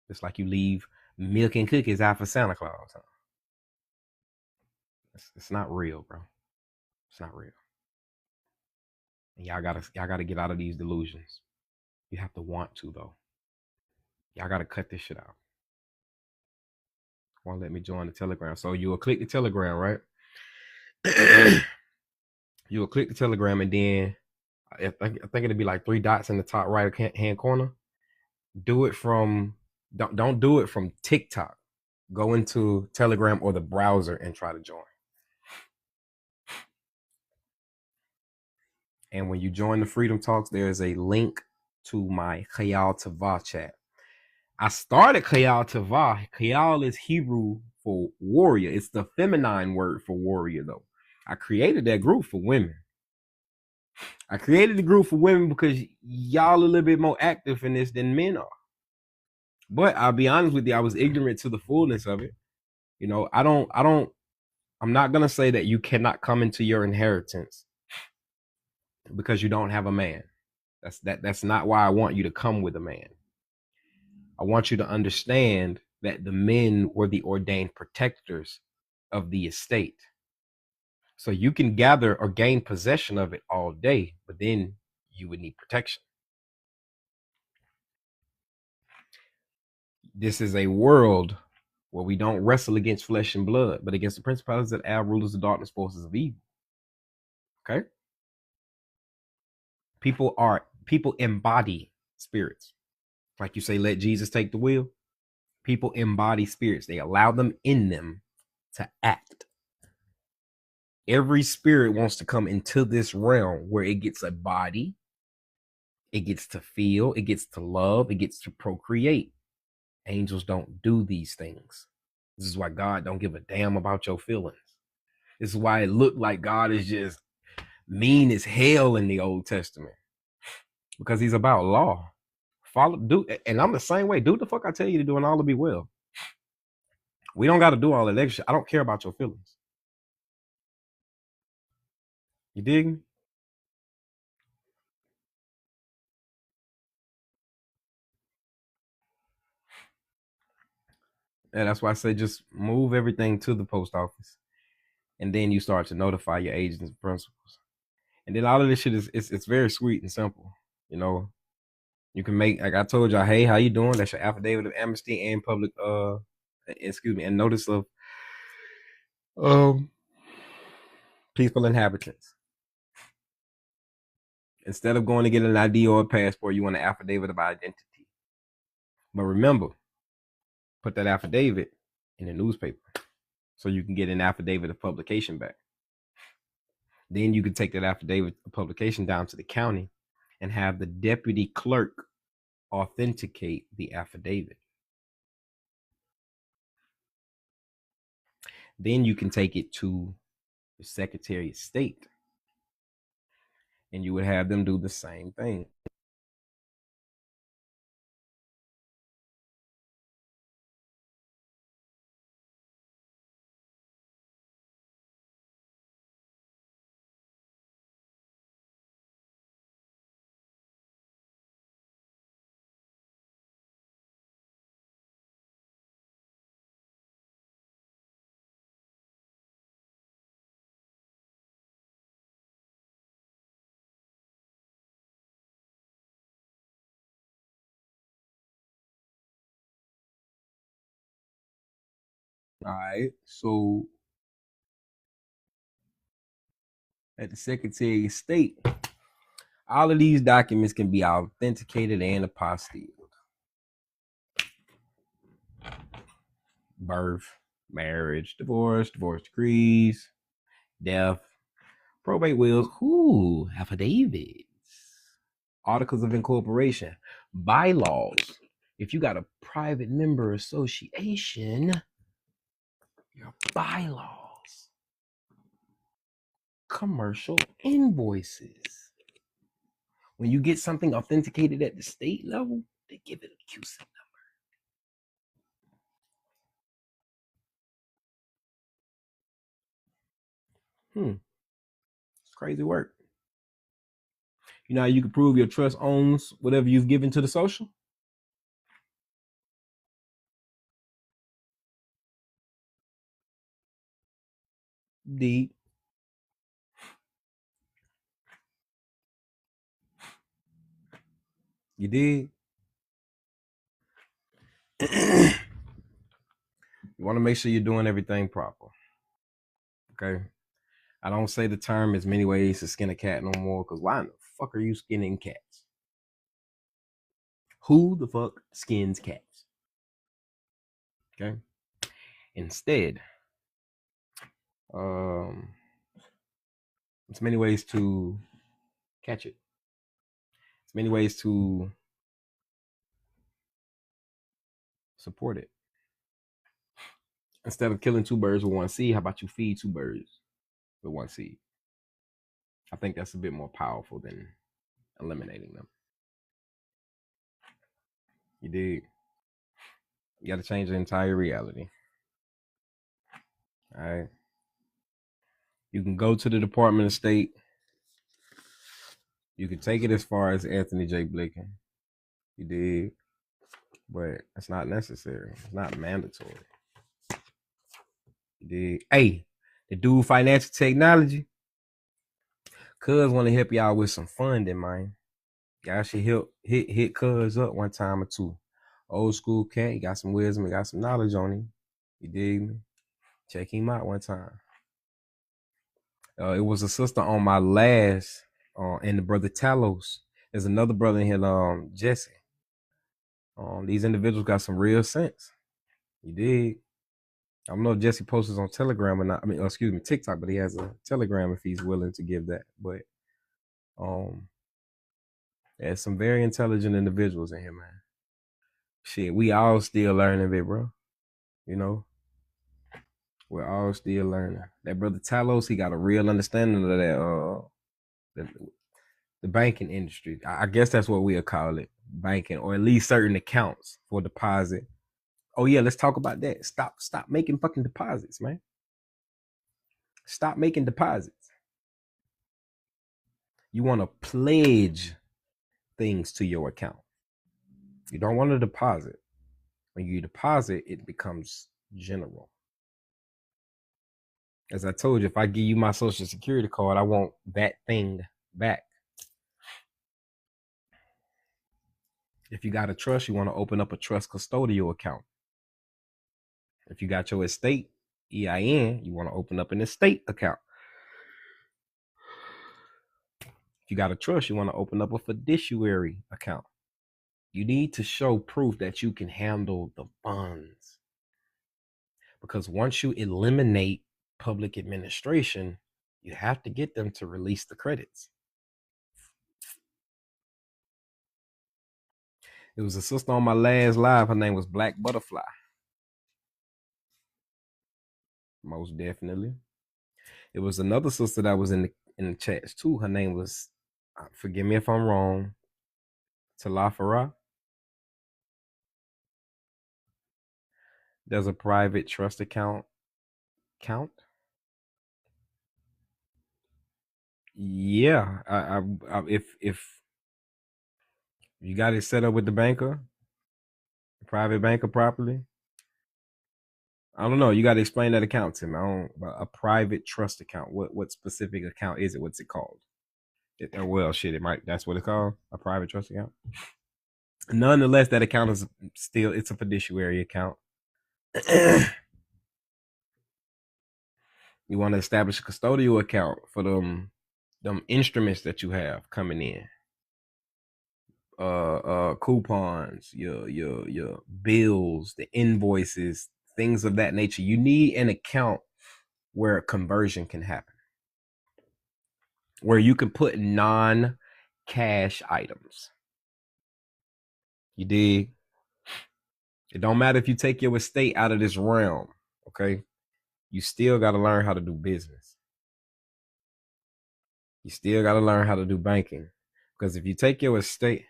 It's like you leave milk and cookies out for Santa Claus. Huh? It's not real, bro. It's not real. And y'all gotta get out of these delusions. You have to want to, though. Y'all gotta cut this shit out. Won't let me join the Telegram. So you will click the Telegram, right? You will click the Telegram, and then I think it'll be like 3 dots in the top right hand corner. Do it from don't do it from TikTok. Go into Telegram or the browser and try to join. And when you join the Freedom Talks, there is a link to my Khayal Tavah chat. I started Khayal Tavah. Khayal is Hebrew for warrior. It's the feminine word for warrior, though. I created that group for women. I created the group for women because y'all a little bit more active in this than men are. But I'll be honest with you, I was ignorant to the fullness of it. You know, I'm not gonna say that you cannot come into your inheritance because you don't have a man. That's not why I want you to come with a man. I want you to understand that the men were the ordained protectors of the estate. So you can gather or gain possession of it all day, but then you would need protection. This is a world where we don't wrestle against flesh and blood, but against the principalities that are rulers of darkness, forces of evil. Okay? People embody spirits. Like you say, let Jesus take the wheel. People embody spirits. They allow them in them to act. Every spirit wants to come into this realm where it gets a body, it gets to feel, it gets to love, it gets to procreate. Angels don't do these things. This is why God don't give a damn about your feelings. This is why it looked like God is just mean as hell in the Old Testament. Because he's about law. And I'm the same way. Do the fuck I tell you to do, and all will be well. We don't got to do all that extra. I don't care about your feelings. You dig me? Yeah, that's why I say just move everything to the post office. And then you start to notify your agents and principals. And then all of this shit is it's very sweet and simple. You know, you can make, like I told y'all, hey, how you doing? That's your affidavit of amnesty and public and notice of um peaceful inhabitants. Instead of going to get an ID or a passport, you want an affidavit of identity. But remember, put that affidavit in the newspaper so you can get an affidavit of publication back. Then you can take that affidavit of publication down to the county and have the deputy clerk authenticate the affidavit. Then you can take it to the Secretary of State and you would have them do the same thing. All right. So at the Secretary of State, all of these documents can be authenticated and apostilled. Birth, marriage, divorce decrees, death, probate wills, affidavits, articles of incorporation, bylaws. If you got a private member association, your bylaws, commercial invoices. When you get something authenticated at the state level, they give it a QC number. It's crazy work. You know how you can prove your trust owns whatever you've given to the social? Deed. You did. You want to make sure you're doing everything proper. Okay. I don't say the term as many ways to skin a cat no more, because why in the fuck are you skinning cats? Who the fuck skins cats? Okay. Instead, there's many ways to catch it. There's many ways to support it. Instead of killing two birds with one seed, how about you feed two birds with one seed? I think that's a bit more powerful than eliminating them. You dig? You got to change the entire reality. All right. You can go to the Department of State. You can take it as far as Anthony J. Blinken. You dig? But it's not necessary. It's not mandatory. You dig? Hey, the dude financial technology. Cuz want to help y'all with some funding, man. Y'all should hit Cuz up one time or two. Old school cat. He got some wisdom. He got some knowledge on him. You dig me? Check him out one time. It was a sister on my last, and the brother Talos. There's another brother in here, Jesse. These individuals got some real sense. You dig? I don't know if Jesse posts on Telegram or not. I mean, excuse me, TikTok, but he has a Telegram if he's willing to give that. But there's some very intelligent individuals in here, man. Shit, we all still learning, bit, bro. You know, we're all still learning. That brother Talos, he got a real understanding of that. The banking industry. I guess that's what we'll call it, banking, or at least certain accounts for deposit. Oh yeah, let's talk about that. Stop making fucking deposits, man. Stop making deposits. You want to pledge things to your account. You don't want to deposit. When you deposit, it becomes general. As I told you, if I give you my social security card, I want that thing back. If you got a trust, you want to open up a trust custodial account. If you got your estate EIN, you want to open up an estate account. If you got a trust, you want to open up a fiduciary account. You need to show proof that you can handle the funds. Because once you eliminate public administration, you have to get them to release the credits. It was a sister on my last live. Her name was Black Butterfly. Most definitely. It was another sister that was in the chats too. Her name was, forgive me if I'm wrong, Talafara. Does a private trust account count? Yeah. If you got it set up with the banker, private banker properly. I don't know. You got to explain that account to me. A private trust account. What specific account is it? What's it called? Well, shit. It might. That's what it's called. A private trust account. Nonetheless, that account is still. It's a fiduciary account. You want to establish a custodial account for them instruments that you have coming in. Coupons, your bills, the invoices, things of that nature. You need an account where a conversion can happen, where you can put non-cash items. You dig? It don't matter if you take your estate out of this realm, okay? You still got to learn how to do business. You still got to learn how to do banking. Because if you take your estate,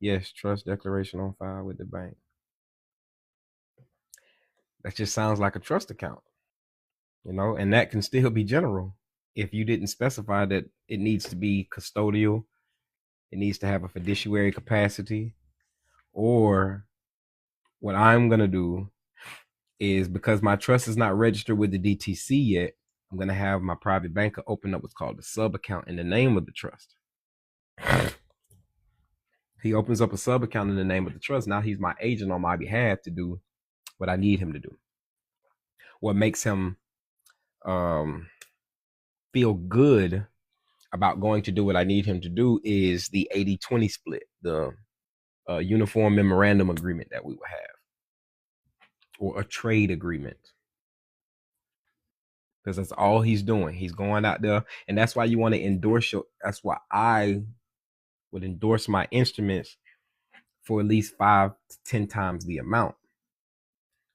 yes, trust declaration on file with the bank. That just sounds like a trust account, and that can still be general if you didn't specify that it needs to be custodial, it needs to have a fiduciary capacity, or what I'm going to do is, because my trust is not registered with the DTC yet, I'm going to have my private banker open up what's called a sub account in the name of the trust. He opens up a sub account in the name of the trust. Now he's my agent on my behalf to do what I need him to do. What makes him feel good about going to do what I need him to do is the 80-20 split, the uniform memorandum agreement that we will have, or a trade agreement. Because that's all he's doing. He's going out there, and that's why you want to endorse that's why I would endorse my instruments for at least 5 to 10 times the amount.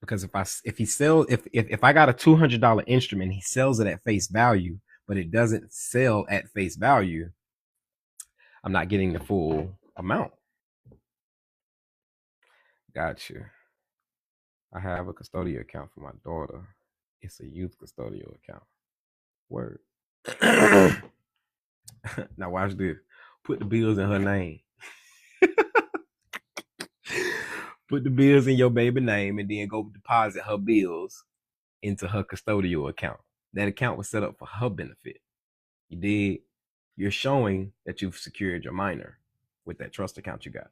Because if I got a $200 instrument, he sells it at face value, but it doesn't sell at face value, I'm not getting the full amount. Gotcha. I have a custodial account for my daughter. It's a youth custodial account. Word. Now watch this. Put the bills in her name. Put the bills in your baby name and then go deposit her bills into her custodial account. That account was set up for her benefit. You did. You're showing that you've secured your minor with that trust account you got.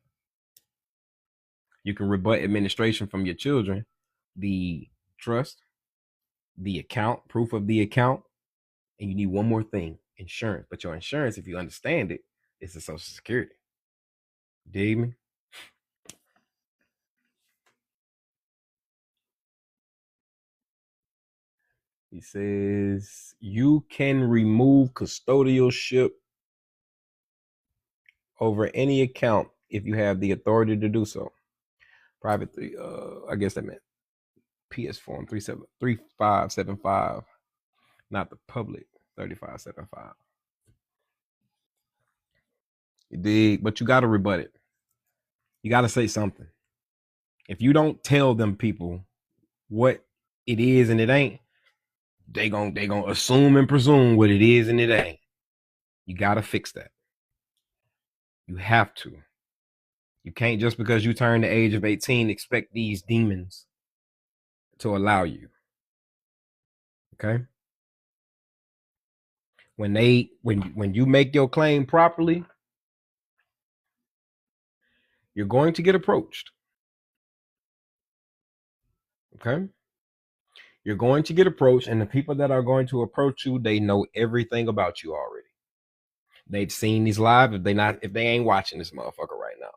You can rebut administration from your children, the trust, the account, proof of the account, and you need one more thing, insurance. But your insurance, if you understand it, is the Social Security. Dig me? He says you can remove custodialship over any account if you have the authority to do so. Privately, I guess that meant PS form 3575, not the public 3575. You dig? But you got to rebut it. You got to say something. If you don't tell them people what it is and it ain't, they gonna assume and presume what it is and it ain't. You got to fix that. You have to. You can't, just because you turn the age of 18, expect these demons to allow you. Okay? when you make your claim properly, you're going to get approached. Okay? You're going to get approached, and the people that are going to approach you, they know everything about you already. They've seen these live if they ain't watching this motherfucker right now.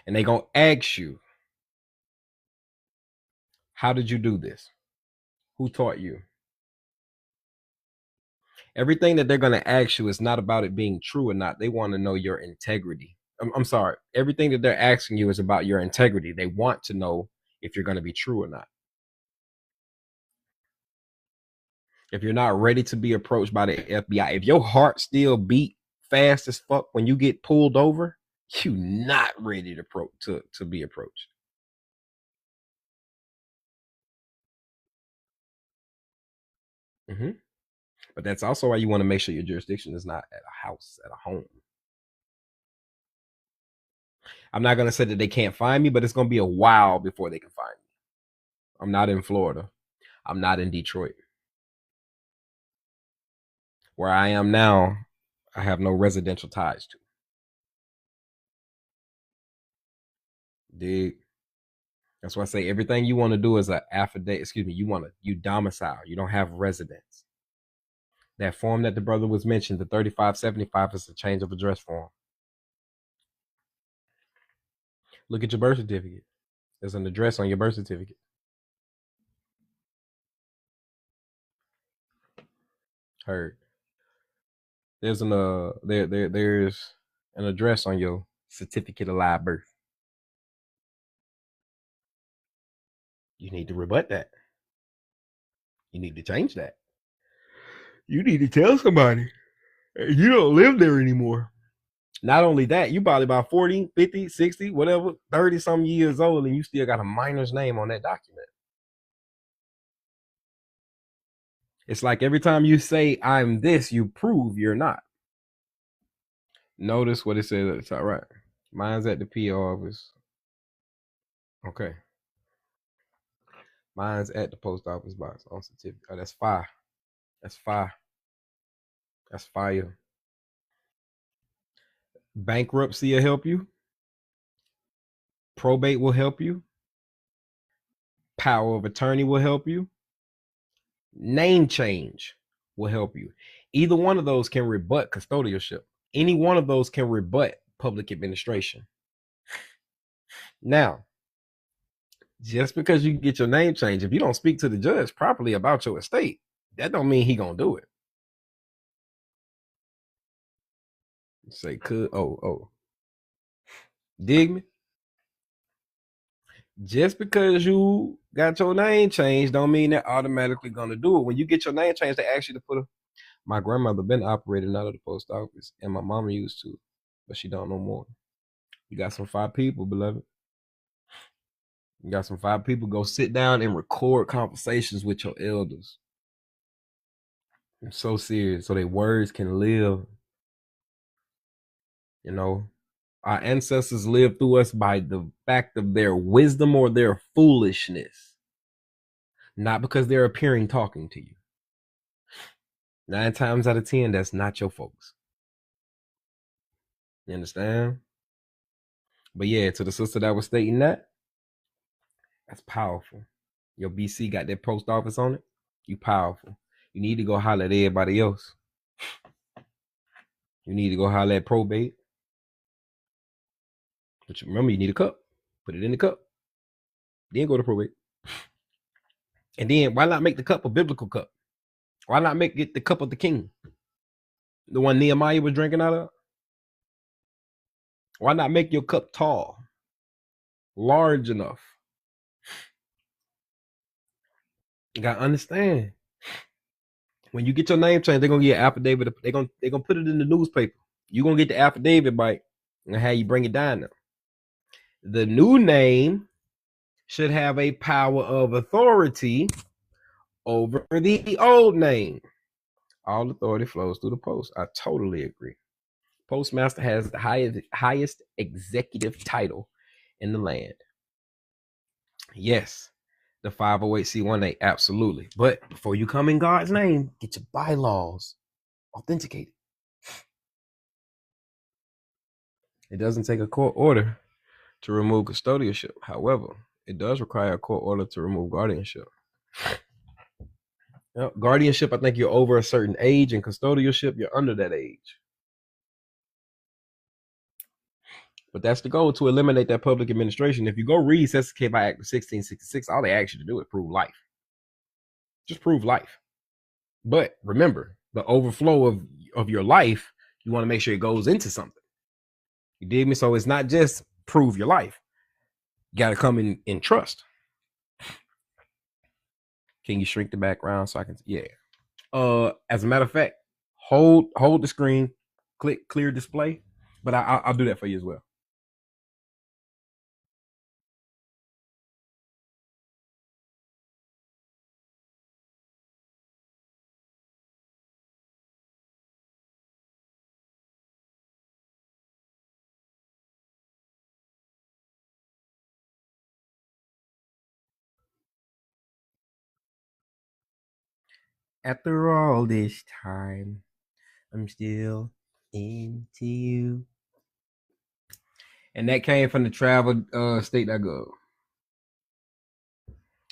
And they gonna ask you, how did you do this? Who taught you? Everything that they're gonna ask you is not about it being true or not. They want to know your integrity. I'm sorry. Everything that they're asking you is about your integrity. They want to know if you're gonna be true or not. If you're not ready to be approached by the FBI, if your heart still beat fast as fuck when you get pulled over, you're not ready to be approached. Mm-hmm. But that's also why you want to make sure your jurisdiction is not at a house, at a home. I'm not going to say that they can't find me, but it's going to be a while before they can find me. I'm not in Florida. I'm not in Detroit. Where I am now, I have no residential ties to. Dig? That's why I say everything you want to do is an affidavit. Excuse me. You domicile. You don't have residence. That form that the brother was mentioned, the 3575, is a change of address form. Look at your birth certificate. There's an address on your birth certificate. Heard. There's there's an address on your certificate of live birth. You need to rebut that. You need to change that. You need to tell somebody you don't live there anymore. Not only that, you probably about 40, 50, 60, whatever, 30 some years old, and you still got a minor's name on that document. It's like every time you say I'm this, you prove you're not. Notice what it says at the top right. Mine's at the PO office. Okay. Mine's at the post office box on certificate. Oh, that's fire. That's fire. That's fire. Bankruptcy will help you. Probate will help you. Power of attorney will help you. Name change will help you. Either one of those can rebut custodialship. Any one of those can rebut public administration. Now, just because you get your name changed, if you don't speak to the judge properly about your estate, that don't mean he gonna do it. Say could dig me? Just because you got your name changed don't mean they're automatically gonna do it. When you get your name changed, they ask you to put my grandmother been operating out of the post office, and my mama used to, but she don't no more. You got some 5 people, beloved. You got some 5 people. Go sit down and record conversations with your elders. I'm so serious, so their words can live. You know, our ancestors lived through us by the fact of their wisdom or their foolishness, not because they're appearing talking to you. 9 times out of 10, that's not your folks. You understand? But yeah, to the sister that was stating that, that's powerful. Your BC got that post office on it. You powerful. You need to go holler at everybody else. You need to go holler at probate. But remember, you need a cup. Put it in the cup. Then go to probate. And then why not make the cup a biblical cup? Why not make it the cup of the king? The one Nehemiah was drinking out of? Why not make your cup tall? Large enough? You gotta understand. When you get your name changed, they're gonna get an affidavit. They're gonna put it in the newspaper. You're gonna get the affidavit by and how you bring it down now. The new name should have a power of authority over the old name. All authority flows through the post. I totally agree. Postmaster has the highest executive title in the land. Yes, The 508c18, absolutely. But before you come in God's name, get your bylaws authenticated. It doesn't take a court order to remove custodialship. However, it does require a court order to remove guardianship. Yep. Guardianship, I think you're over a certain age, and custodialship, you're under that age. But that's the goal, to eliminate that public administration. If you go read Cestui Que by Act of 1666, all they ask you to do is prove life. Just prove life. But remember, the overflow of your life, you want to make sure it goes into something. You dig me? So it's not just prove your life. You got to come in trust. Can you shrink the background so I can? Yeah. As a matter of fact, hold the screen, click clear display, but I'll do that for you as well. After all this time, I'm still into you. And that came from the travel state.gov.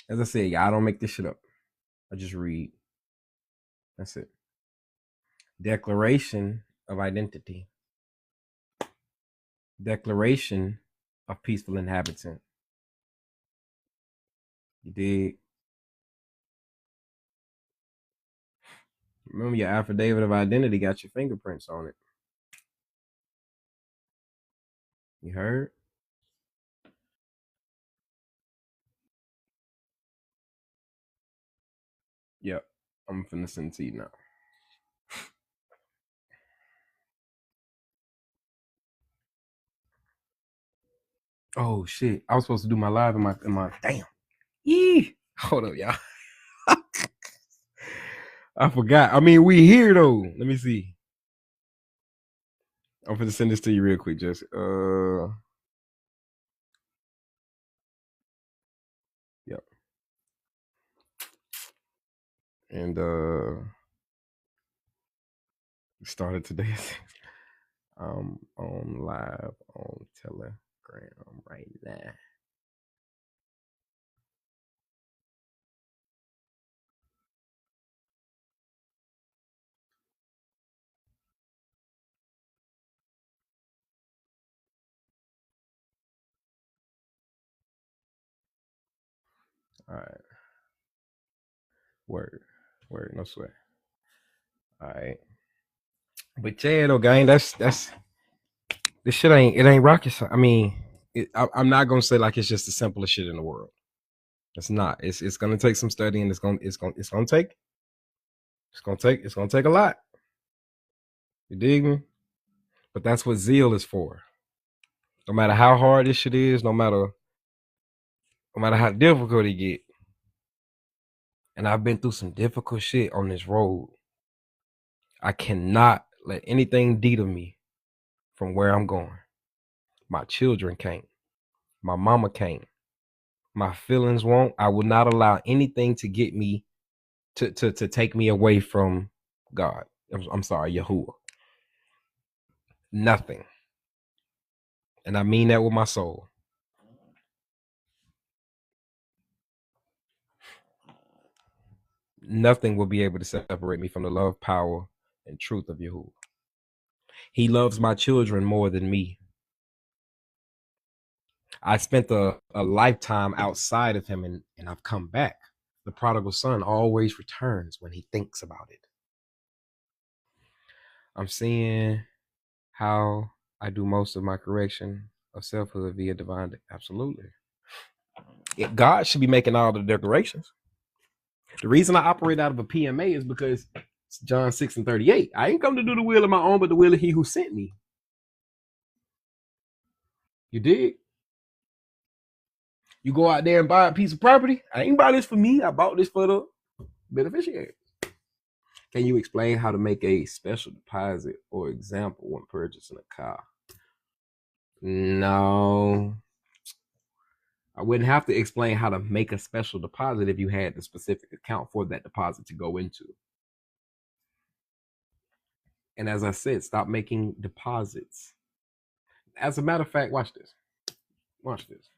As I said, y'all don't make this shit up. I just read. That's it. Declaration of Identity. Declaration of Peaceful Inhabitant. You dig? Remember, your affidavit of identity got your fingerprints on it. You heard? Yep. I'm finna send it to you now. Oh shit! I was supposed to do my live in my damn. Yee! Hold up, y'all. I forgot. I mean, we here though. Let me see. I'm finna send this to you real quick, Jesse. Yep. And started today. I'm on live on Telegram right now. All right. Word, no sweat. All right. But yeah, though, gang, that's this shit ain't rocket science. I mean, I'm not gonna say like it's just the simplest shit in the world. It's not. It's gonna take some studying. It's gonna take a lot. You dig me? But that's what zeal is for. No matter how hard this shit is, no matter how difficult it get. And I've been through some difficult shit on this road. I cannot let anything deter me from where I'm going. My children can't. My mama can't. My feelings won't. I will not allow anything to get me to take me away from God. I'm sorry, Yahuwah. Nothing. And I mean that with my soul. Nothing will be able to separate me from the love, power, and truth of Yahuwah. He loves my children more than me. I spent a lifetime outside of him, and I've come back. The prodigal son always returns when he thinks about it. I'm seeing how I do most of my correction of selfhood via divine. Absolutely. God should be making all the declarations. The reason I operate out of a PMA is because it's John 6:38. I ain't come to do the will of my own, but the will of he who sent me. You dig? You go out there and buy a piece of property. I ain't buy this for me. I bought this for the beneficiary. Can you explain how to make a special deposit or example when purchasing a car? No. I wouldn't have to explain how to make a special deposit if you had the specific account for that deposit to go into. And as I said, stop making deposits. As a matter of fact, watch this. Watch this.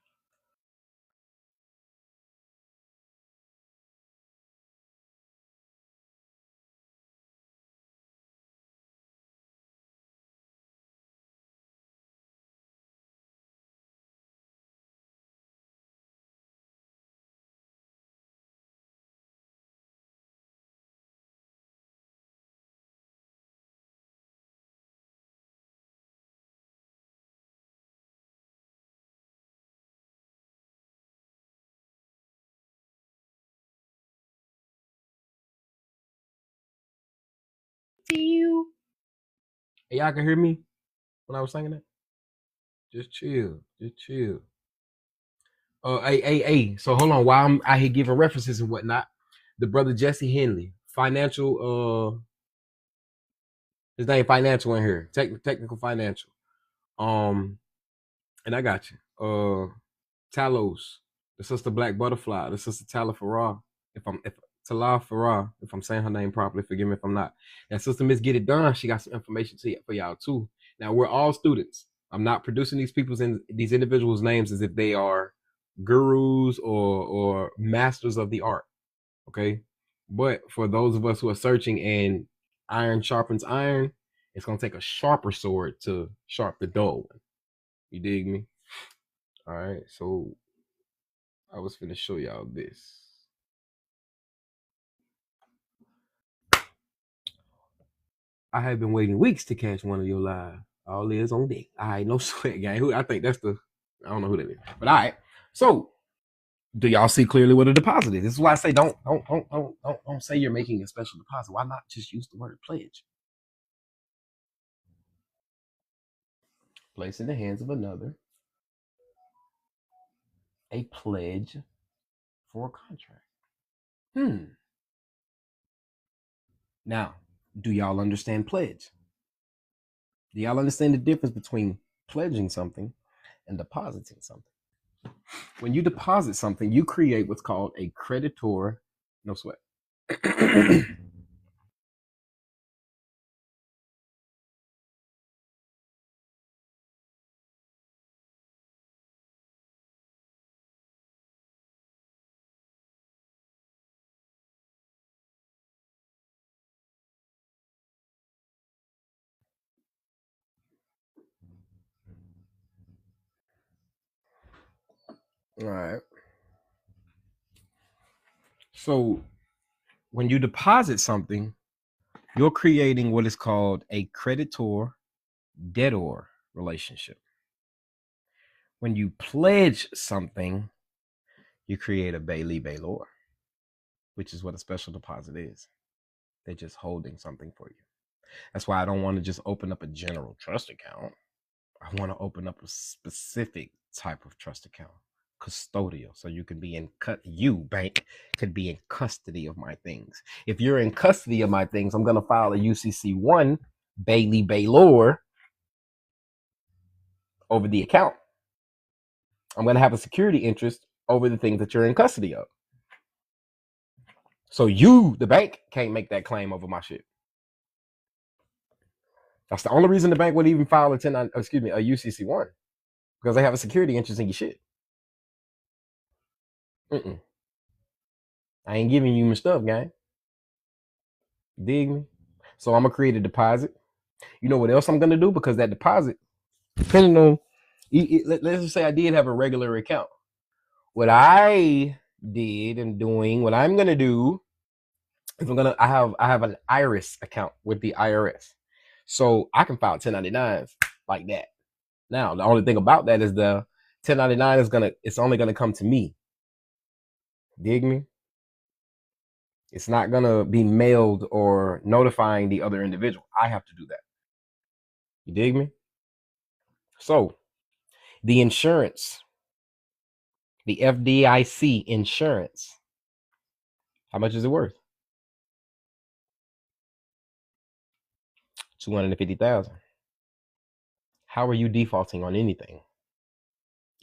Hey, y'all can hear me when I was saying that? Just chill. Just chill. Hey. So hold on. While I'm out here giving references and whatnot, the brother Jesse Henley, financial, his name financial in here, technical financial. And I got you. Talos, the sister Black Butterfly, the sister Tala Farah. If Tala Farah, if I'm saying her name properly, forgive me if I'm not. That sister Miss Get It Done, she got some information for y'all too. Now we're all students. I'm not producing these individuals' names as if they are gurus or masters of the art. Okay. But for those of us who are searching and iron sharpens iron, it's gonna take a sharper sword to sharp the dull one. You dig me? All right. So I was finna show y'all this. I have been waiting weeks to catch one of your live. All is on deck. All right, no sweat, gang. Who I think that's the I don't know who that is, but all right. So do y'all see clearly what a deposit is? This is why I say don't say you're making a special deposit. Why not just use the word pledge? Place in the hands of another a pledge for a contract. Now, do y'all understand pledge? Do y'all understand the difference between pledging something and depositing something? When you deposit something, you create what's called a creditor, no sweat. All right. So when you deposit something, you're creating what is called a creditor debtor relationship. When you pledge something, you create a Bailey Baylor, which is what a special deposit is. They're just holding something for you. That's why I don't want to just open up a general trust account. I want to open up a specific type of trust account, custodial, so you can be you bank could be in custody of my things. If you're in custody of my things, I'm gonna file a UCC1 Bailey Baylor over the account. I'm gonna have a security interest over the things that you're in custody of. So you, the bank, can't make that claim over my shit. That's the only reason the bank would even file a UCC1, because they have a security interest in your shit. Mm-mm. I ain't giving you my stuff, gang. Dig me? So I'm gonna create a deposit. You know what else I'm gonna do? Because that deposit, depending on, let's just say I did have a regular account. What I did and doing, what I'm gonna do is I have an IRS account with the IRS, so I can file 1099s like that. Now the only thing about that is the 1099 it's only gonna come to me. Dig me? It's not gonna be mailed or notifying the other individual. I have to do that. You dig me? So the insurance, the FDIC insurance, how much is it worth? 250,000. How are you defaulting on anything?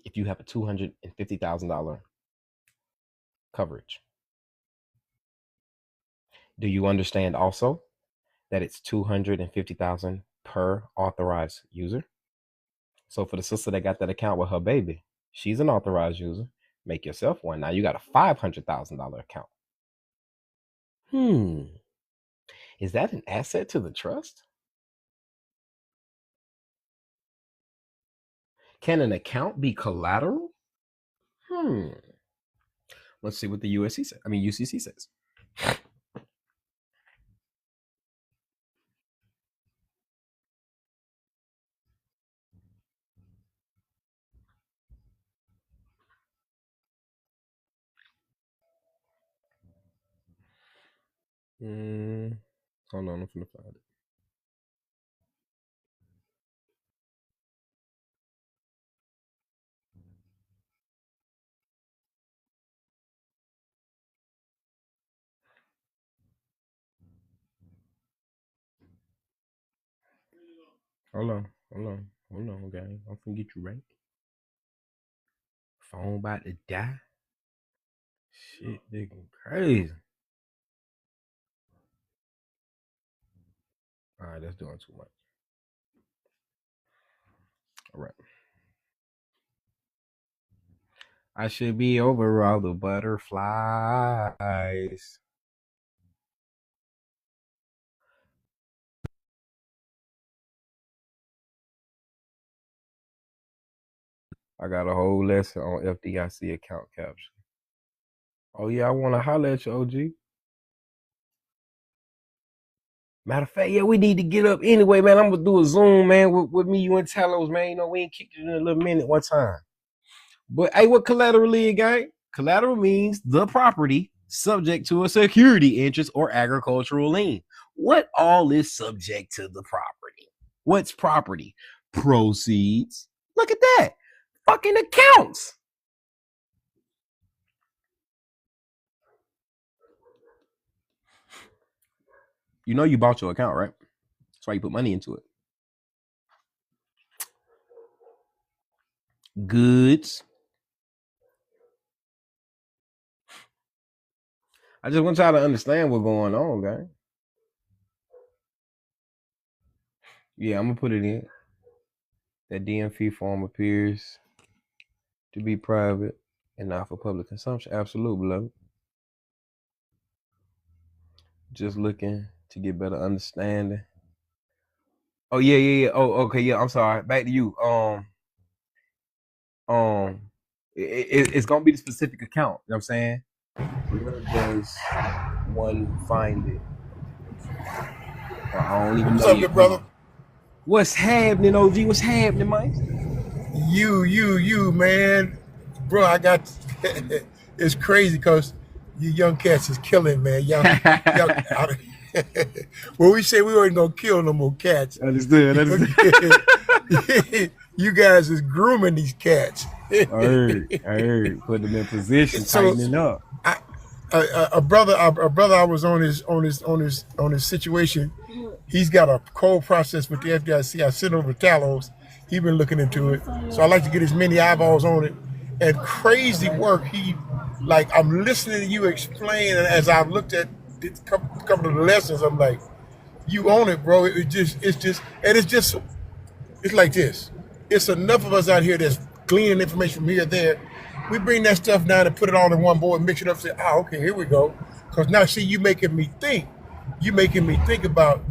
if you have a $250,000 coverage. Do you understand also that it's $250,000 per authorized user? So for the sister that got that account with her baby, she's an authorized user. Make yourself one. Now you got a $500,000 account. Is that an asset to the trust? Can an account be collateral? Let's see what the UCC says. Hold on, I'm gonna find it. Hold on, gang. I'm finna get you right. Phone about to die. Shit, nigga, crazy. All right, that's doing too much. All right. I should be over all the butterflies. I got a whole lesson on FDIC account capture. Oh yeah, I want to holler at you, OG. Matter of fact, yeah, we need to get up anyway, man. I'm gonna do a Zoom, man, with me, you, and Talos, man. You know, we ain't kicked it in a little minute one time. But hey, what collateral is, gang? Collateral means the property subject to a security interest or agricultural lien. What all is subject to the property? What's property? Proceeds. Look at that. Fucking accounts. You know you bought your account, right? That's why you put money into it. Goods. I just want y'all to understand what's going on, guys. Yeah, I'm gonna put it in. That DMV form appears to be private and not for public consumption. Absolutely, beloved. Just looking to get better understanding. Oh yeah. Oh, okay, yeah. I'm sorry. Back to you. It's gonna be the specific account. You know what I'm saying? Where does one find it? I don't even know. What's up, good brother? What's happening, OG? What's happening, Mike? You, man. Bro, I got it's crazy because you young cats is killing, man. Young well, we say we ain't gonna kill no more cats. Understood. You guys is grooming these cats. I heard. Put them in position, tightening up. A brother I was on his situation. He's got a cold process with the FDIC. I sent over to Talos. He's been looking into it. So I like to get as many eyeballs on it. And crazy work. I'm listening to you explain, and as I've looked at a couple of the lessons, I'm like, you own it, bro. It's like this. It's enough of us out here that's gleaning information from here and there. We bring that stuff down and put it all in one board and mix it up and say, okay, here we go. Because now, see, you making me think. You making me think about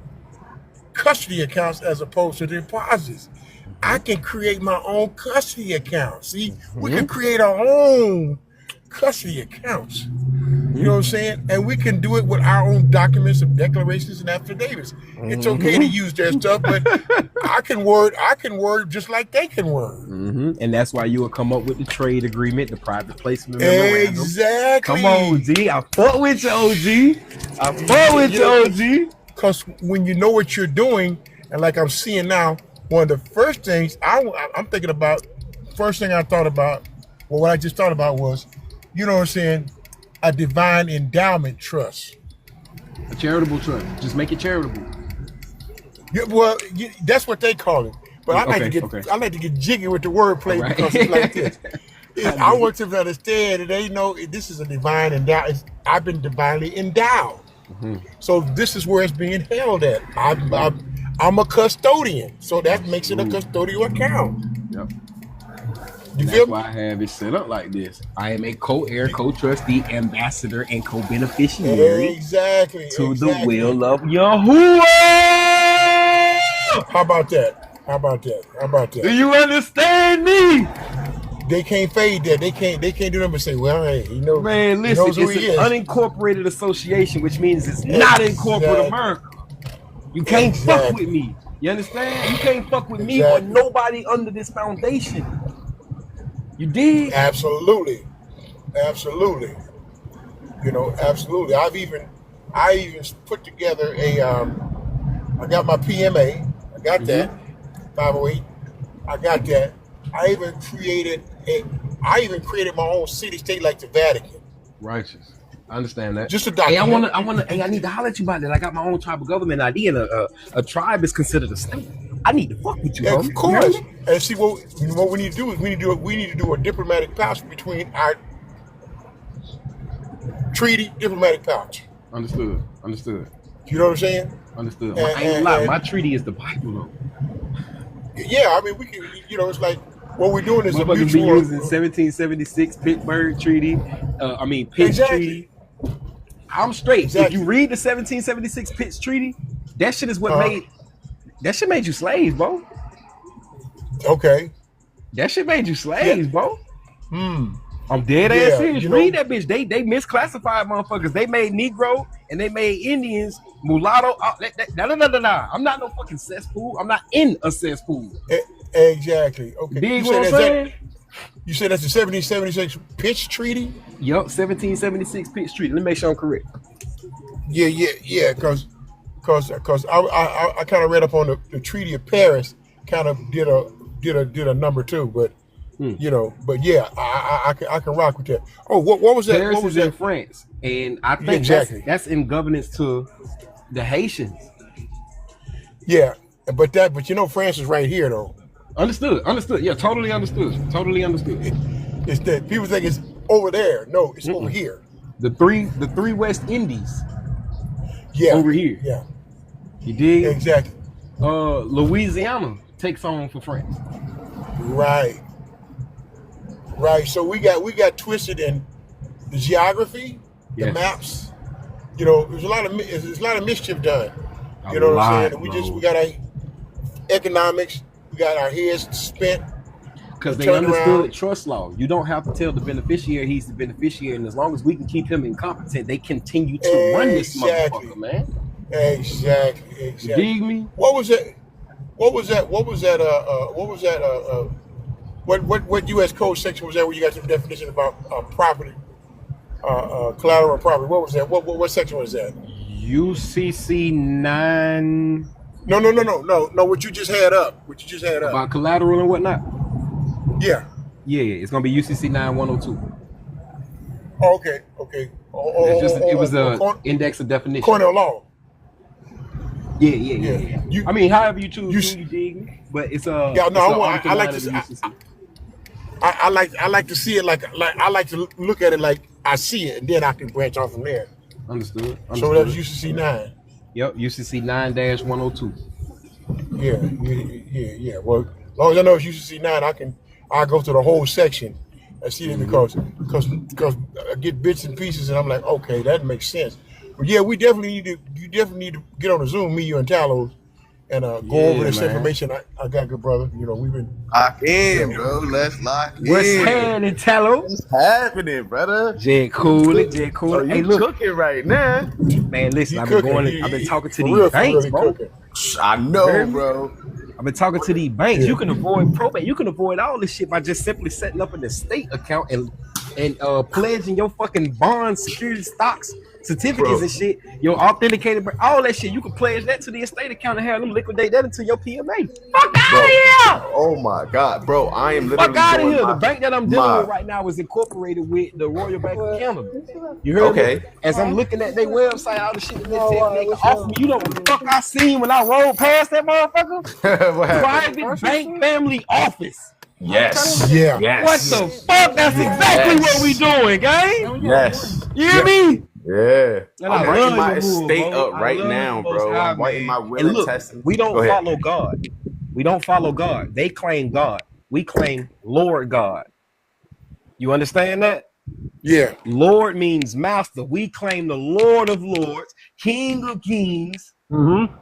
custody accounts as opposed to deposits. I can create my own custody account. See, we can create our own custody accounts. You know what I'm saying? And we can do it with our own documents and declarations and affidavits. It's okay to use their stuff, but I can word just like they can word. And that's why you will come up with the trade agreement, the private placement memorandum. Exactly. Come on, G. I fuck with you, OG. Because when you know what you're doing, and like I'm seeing now, one of the first things I'm thinking about, what I just thought about was, you know what I'm saying, a divine endowment trust. A charitable trust. Just make it charitable. Yeah, well, that's what they call it. But I like to get jiggy with the wordplay because it's like this. I want them to understand that they know this is a divine endowment. I've been divinely endowed. So this is where it's being held at. I'm a custodian, so that makes it a custodial account. Yep. You That's feel me? why I have it set up like this. I am a co-heir, co-trustee, ambassador, and co-beneficiary Exactly. to the will of Yahuwah. How about that? Do you understand me? They can't fade that. They can't do nothing but say, well, hey, Man, listen, it's an unincorporated association, which means it's not in corporate America. You can't fuck with me. You understand? You can't fuck with me or nobody under this foundation. You dig? Absolutely. Absolutely. I even put together I got my PMA. I got that. 508. I got that. I even created my own city state like the Vatican. Righteous. I understand that. Just a document. I need to holler at you about that. I got my own tribal government ID, and a tribe is considered a state. I need to fuck with you, homie. Of course. And see what we need to do is we need to do a diplomatic pouch between our diplomatic pouch. Understood. You know what I'm saying? Understood. I ain't gonna lie. My treaty is the Bible, though. Yeah, I mean, we can. It's like what we're doing is a mutual. Be using 1776 Pittsburgh Treaty. Pitts Treaty. I'm straight. Exactly. If you read the 1776 Pitts Treaty, that shit is what made. That shit made you slaves, bro. Okay. That shit made you slaves, bro. I'm dead ass serious. Read that bitch. They misclassified motherfuckers. They made Negro and they made Indians mulatto. Nah. I'm not no fucking cesspool. I'm not in a cesspool. Exactly. Okay. Dig what I'm saying? You said that's the 1776 Pitts Treaty? Yup, 1776 Pitts Treaty. Let me make sure I'm correct. Yeah. Because I kind of read up on the Treaty of Paris. Kind of did a number two, but. But yeah, I can rock with that. Oh, what was that? Paris what was is that? in France, and I think that's in governance to the Haitians. Yeah, but France is right here though. Understood. Yeah, totally understood. It's that people think it's over there. No, it's over here. The three West Indies. Yeah, over here. Yeah, you dig? Exactly. Louisiana takes on for France. Right, so we got twisted in the geography, the maps. There's a lot of mischief done. You know what I'm saying? We got our economics. We got our heads spent. Because they understood trust law. You don't have to tell the beneficiary he's the beneficiary, and as long as we can keep him incompetent, they continue to run this motherfucker, man. Exactly. You dig me? What was that? What U.S. code section was that where you got some definition about property, collateral property? What was that? What section was that? UCC 9. No. What you just had up. About collateral and whatnot. Yeah. It's gonna be UCC 9102. Okay. It was the index of definition. Cornell law. Yeah. However you choose, you dig me? But it's I like to see it like I like to look at it like I see it, and then I can branch off from there. Understood. So that was UCC 9. Yep, UCC 9-102. Yeah. Well, as long as I know it's UCC 9, I go to the whole section and see it because I get bits and pieces, and I'm like, okay, that makes sense. But yeah, you definitely need to get on a Zoom, me, you, and Talos, and go over this information. I got, good brother. We've been lock in, bro. Let's lock in. What's happening, Talos? What's happening, brother? J Cool. So you cooking right now? Man, listen, I've been talking to these banks, bro. I know, bro. I've been talking to these banks. You can avoid probate. You can avoid all this shit by just simply setting up an estate account and pledging your fucking bonds, security stocks certificates and shit, your authenticated, all that shit. You can pledge that to the estate account and have them liquidate that into your PMA. Fuck out of here! Oh my God, bro! I am literally fuck out of here. The bank that I'm dealing with right now is incorporated with the Royal Bank of Canada. You heard me? As I'm looking at their website, all the shit that they tell me they can offer me. You know what the fuck I seen when I rolled past that motherfucker? Private bank family office. Yes. Yeah. Yes. What the fuck? That's exactly what we doing, gang. Yes. You hear me? Yeah. And I'm I writing love my your move, estate bro. up right I love now, the Most bro. High, I'm writing my man. will And and look, testament. we don't follow God. We don't follow God. They claim God. We claim Lord God. You understand that? Yeah. Lord means master. We claim the Lord of Lords, King of Kings. Mm-hmm.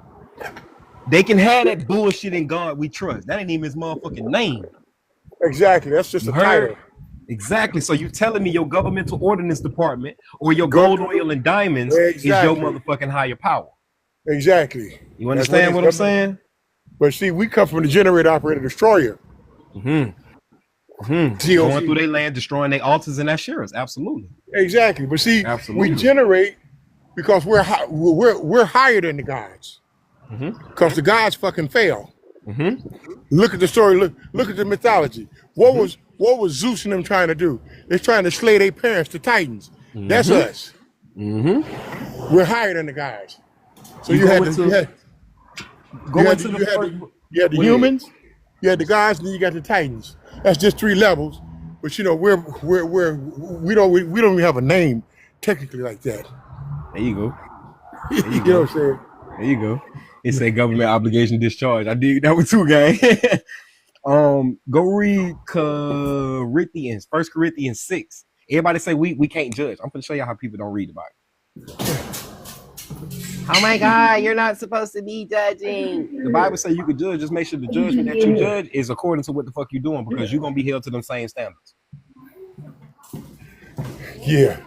They can have that bullshit in God we trust. That ain't even his motherfucking name. Exactly. That's just a title. Exactly. So you telling me your governmental ordinance department or your gold, oil, and diamonds is your motherfucking higher power. Exactly. You understand what I'm saying? But see, we come from the generator operator destroyer. Going through their land, destroying their altars and asherahs. Absolutely. Exactly. But see, we generate because we're higher than the gods. Because the gods fucking fail. Look at the story. Look at the mythology. What was Zeus and them trying to do? They're trying to slay their parents, the Titans. That's us. We're higher than the gods. So you had the humans, you had the gods, and then you got the Titans. That's just 3 levels. But you know, we don't even have a name technically like that. There you go. You know what I'm saying? There you go. It's a government obligation discharge. I did that with 2, gang. Go read Corinthians, 1 Corinthians 6. Everybody say we can't judge. I'm gonna show you how people don't read the Bible. Oh my God, you're not supposed to be judging. The Bible says you could judge. Just make sure the judgment that you judge is according to what the fuck you're doing, because you're gonna be held to them same standards. Yeah.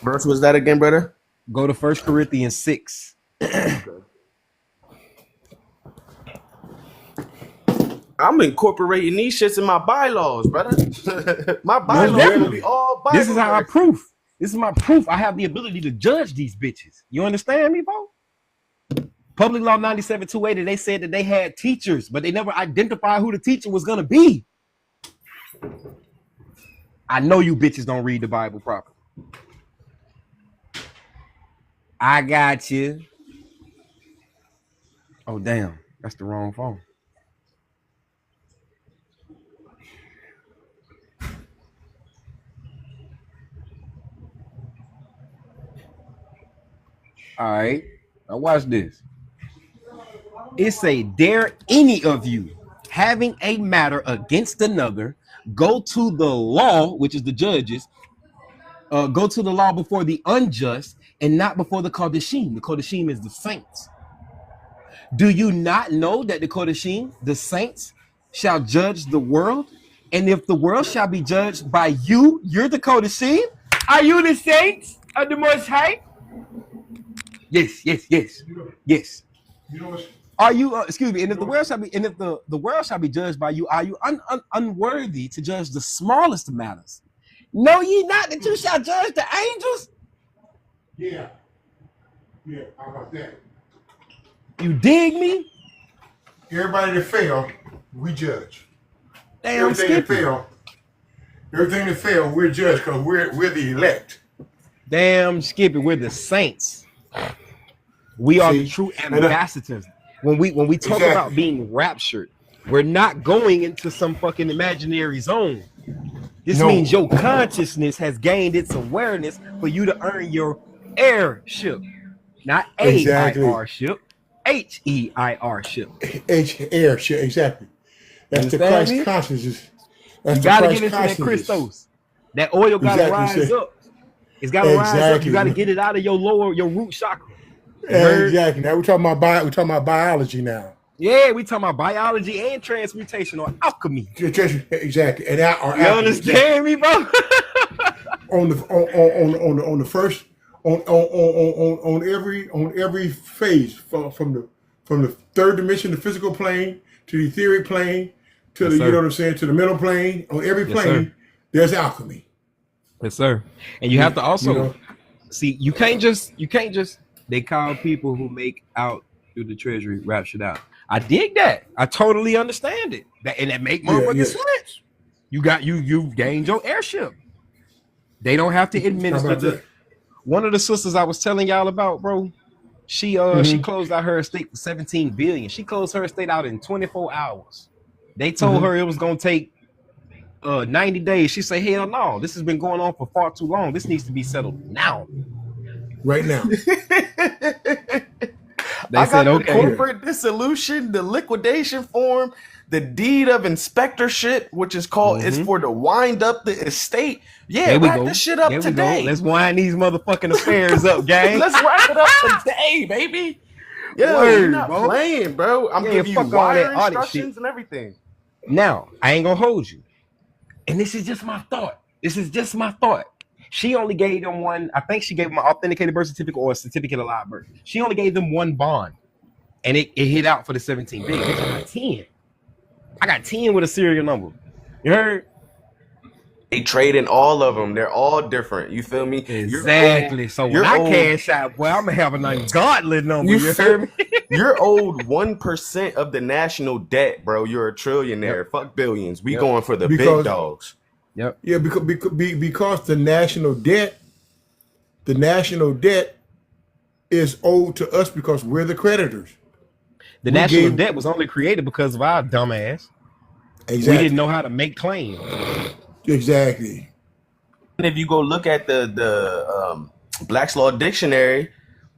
Verse was that again, brother? Go to 1 Corinthians 6. I'm incorporating these shits in my bylaws, brother. My bylaws will be all Bible. This is how I proof. This is my proof. I have the ability to judge these bitches. You understand me, bro? Public Law 97-280, they said that they had teachers, but they never identified who the teacher was gonna be. I know you bitches don't read the Bible properly. I got you. Oh, damn. That's the wrong phone. All right. Now watch this. It say, dare any of you having a matter against another, go to the law, which is the judges, go to the law before the unjust and not before the Kodeshim. The Kodeshim is the saints. Do you not know that the Kodeshim, the saints, shall judge the world? And if the world shall be judged by you, you're the Kodeshim? Are you the saints of the Most High? Yes. Are you excuse me? And if the world shall be, and if the world shall be judged by you, are you unworthy to judge the smallest matters? Know ye not that you shall judge the angels? Yeah. How about that? You dig me? Everybody that fail, we judge. Damn, everything that fail, we're judged because we're the elect. Damn, Skippy, we're the saints. We are the true ambassadors. When we talk about being raptured, we're not going into some fucking imaginary zone. This means your consciousness has gained its awareness for you to earn your airship. Not A-I-R ship, H-E-I-R ship. Airship, exactly. That's the Christ consciousness. You gotta get into that Christos. That oil gotta rise up. It's gotta rise up. You gotta get it out of your root chakra. Exactly. Now we're talking about biology now. Yeah, we talking about biology and transmutation or alchemy. Exactly. And you understand me, bro? on every phase from the third dimension, the physical plane, to the etheric plane, to you know what I'm saying, to the mental plane. On every plane, there's alchemy. Yes, sir. And you have to also See, you can't just. They call people who make out through the treasury rap shit out. I dig that. I totally understand it. And that make motherfucking sense. You gained your airship. They don't have to administer the. One of the sisters I was telling y'all about, bro. She closed out her estate for $17 billion. She closed her estate out in 24 hours. They told her it was gonna take 90 days. She said, hell no, this has been going on for far too long. This needs to be settled now. Right now. They said, the corporate dissolution, the liquidation form, the deed of inspectorship, which is called, is for to wind up the estate. Yeah, wrap this shit up today. Let's wind these motherfucking affairs up, gang. Let's wrap it up today, baby. Yeah, you're not playing, bro. I'm giving you wire instructions and everything. Now, I ain't gonna hold you. And this is just my thought. She only gave them one. I think she gave them an authenticated birth certificate or a certificate of live birth. She only gave them one bond, and it hit out for the 17 billion. I got 10. I got 10 with a serial number. You heard? They trade in all of them. They're all different. You feel me? Exactly. So when I cash out, boy, I'm gonna have an ungodly number. You heard me? You're owed 1% of the national debt, bro. You're a trillionaire. Yep. Fuck billions. We going for the big dogs. Yep. Yeah, because the national debt is owed to us because we're the creditors. The national debt was only created because of our dumb ass. Exactly. We didn't know how to make claims. Exactly. And if you go look at the Black's Law Dictionary,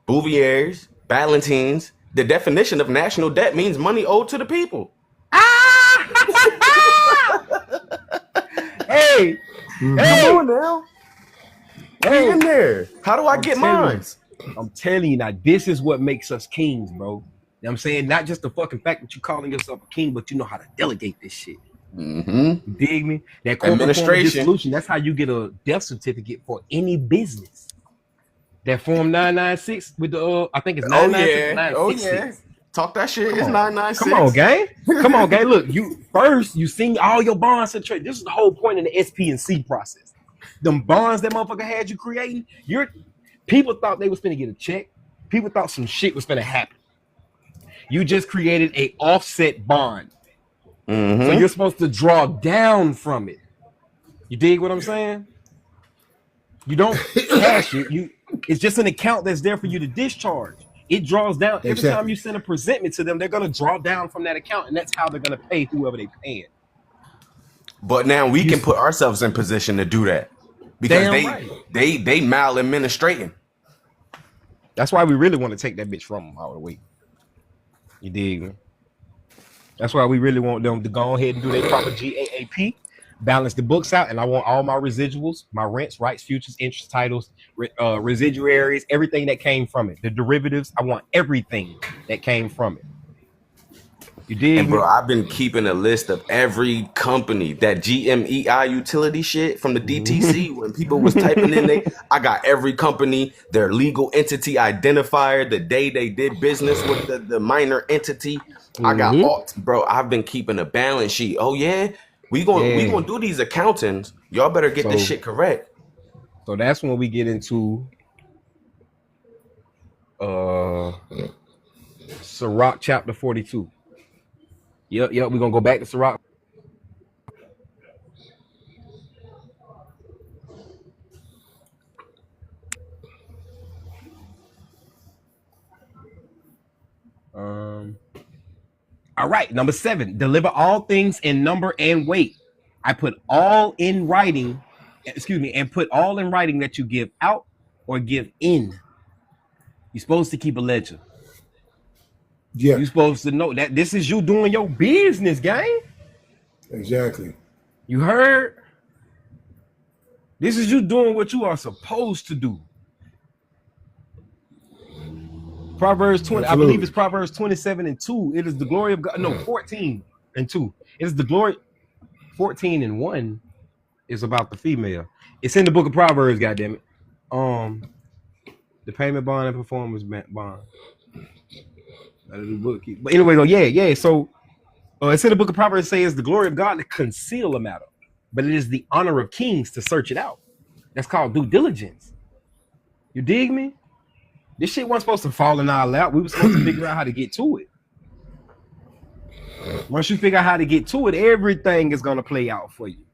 Bouvier's, Ballantines, the definition of national debt means money owed to the people. Hey, come on now. Hey, in there. How do I get mine? I'm telling you now, this is what makes us kings, bro. You know what I'm saying? Not just the fucking fact that you calling yourself a king, but you know how to delegate this shit. You dig me? That corporate administration solution. That's how you get a death certificate for any business. That form 996 with the I think it's 996. Oh yeah. Talk that shit. It's 996. Come on, gang. Look, you seen all your bonds to trade. This is the whole point in the SP&C process. Them bonds that motherfucker had you creating. People thought they was finna get a check. People thought some shit was finna happen. You just created a offset bond. So you're supposed to draw down from it. You dig what I'm saying? You don't cash it. It's just an account that's there for you to discharge. It draws down every time you send a presentment to them. They're gonna draw down from that account, and that's how they're gonna pay whoever they paying. But now we can put ourselves in position to do that because they maladministrating. That's why we really want to take that bitch from them all the way. You dig me? That's why we really want them to go ahead and do their proper GAAP, balance the books out, and I want all my residuals, my rents, rights, futures, interest, titles, residuaries, everything that came from it. The derivatives, I want everything that came from it. You dig? And bro, I've been keeping a list of every company, that GMEI utility shit from the DTC. When people was typing in, I got every company, their legal entity identifier, the day they did business with the minor entity. I got all, bro. I've been keeping a balance sheet. Oh yeah, we gonna do these accountings. Y'all better get this shit correct. So that's when we get into Sirach chapter 42. Yep. We're gonna go back to Sirach. All right, number 7. Deliver all things in number and weight. I put all in writing. And put all in writing that you give out or give in. You're supposed to keep a ledger. Yeah. You're supposed to know that this is you doing your business, gang. Exactly. You heard? This is you doing what you are supposed to do. Proverbs 20, I believe it's Proverbs 27:2. It is the glory of God. No, 14:2. It is the glory. 14:1 is about the female. It's in the book of Proverbs, goddammit. The payment bond and performance bond. But anyway, so it's in the book of Proverbs. It says the glory of God to conceal a matter, but it is the honor of kings to search it out. That's called due diligence. You dig me? This shit wasn't supposed to fall in our lap. We were supposed to figure out how to get to it. Once you figure out how to get to it, everything is gonna play out for you.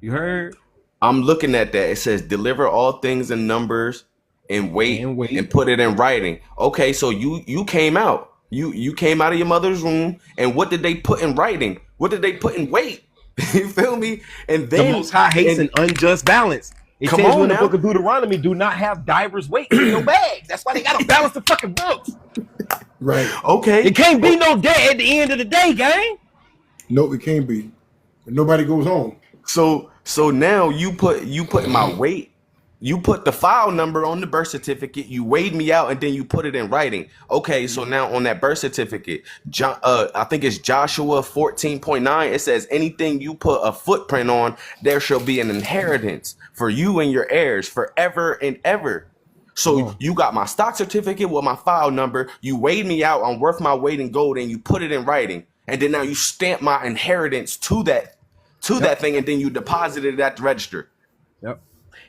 You heard? I'm looking at that. It says deliver all things in numbers and wait and put it in writing. Okay, so you came out. You came out of your mother's room, and what did they put in writing? What did they put in wait? You feel me? And then the Most High hates an unjust balance. It says in the book of Deuteronomy, do not have divers weights in your bags. That's why they gotta balance the fucking books. Right. Okay. It can't be no debt at the end of the day, gang. No, it can't be. Nobody goes home. So now you put my weight, you put the file number on the birth certificate, you weighed me out, and then you put it in writing. Okay, so now on that birth certificate, I think it's Joshua 14.9. It says anything you put a footprint on, there shall be an inheritance for you and your heirs forever and ever. So you got my stock certificate with my file number, you weighed me out, I'm worth my weight in gold, and you put it in writing. And then now you stamp my inheritance to that thing, and then you deposited it at the register. Yep.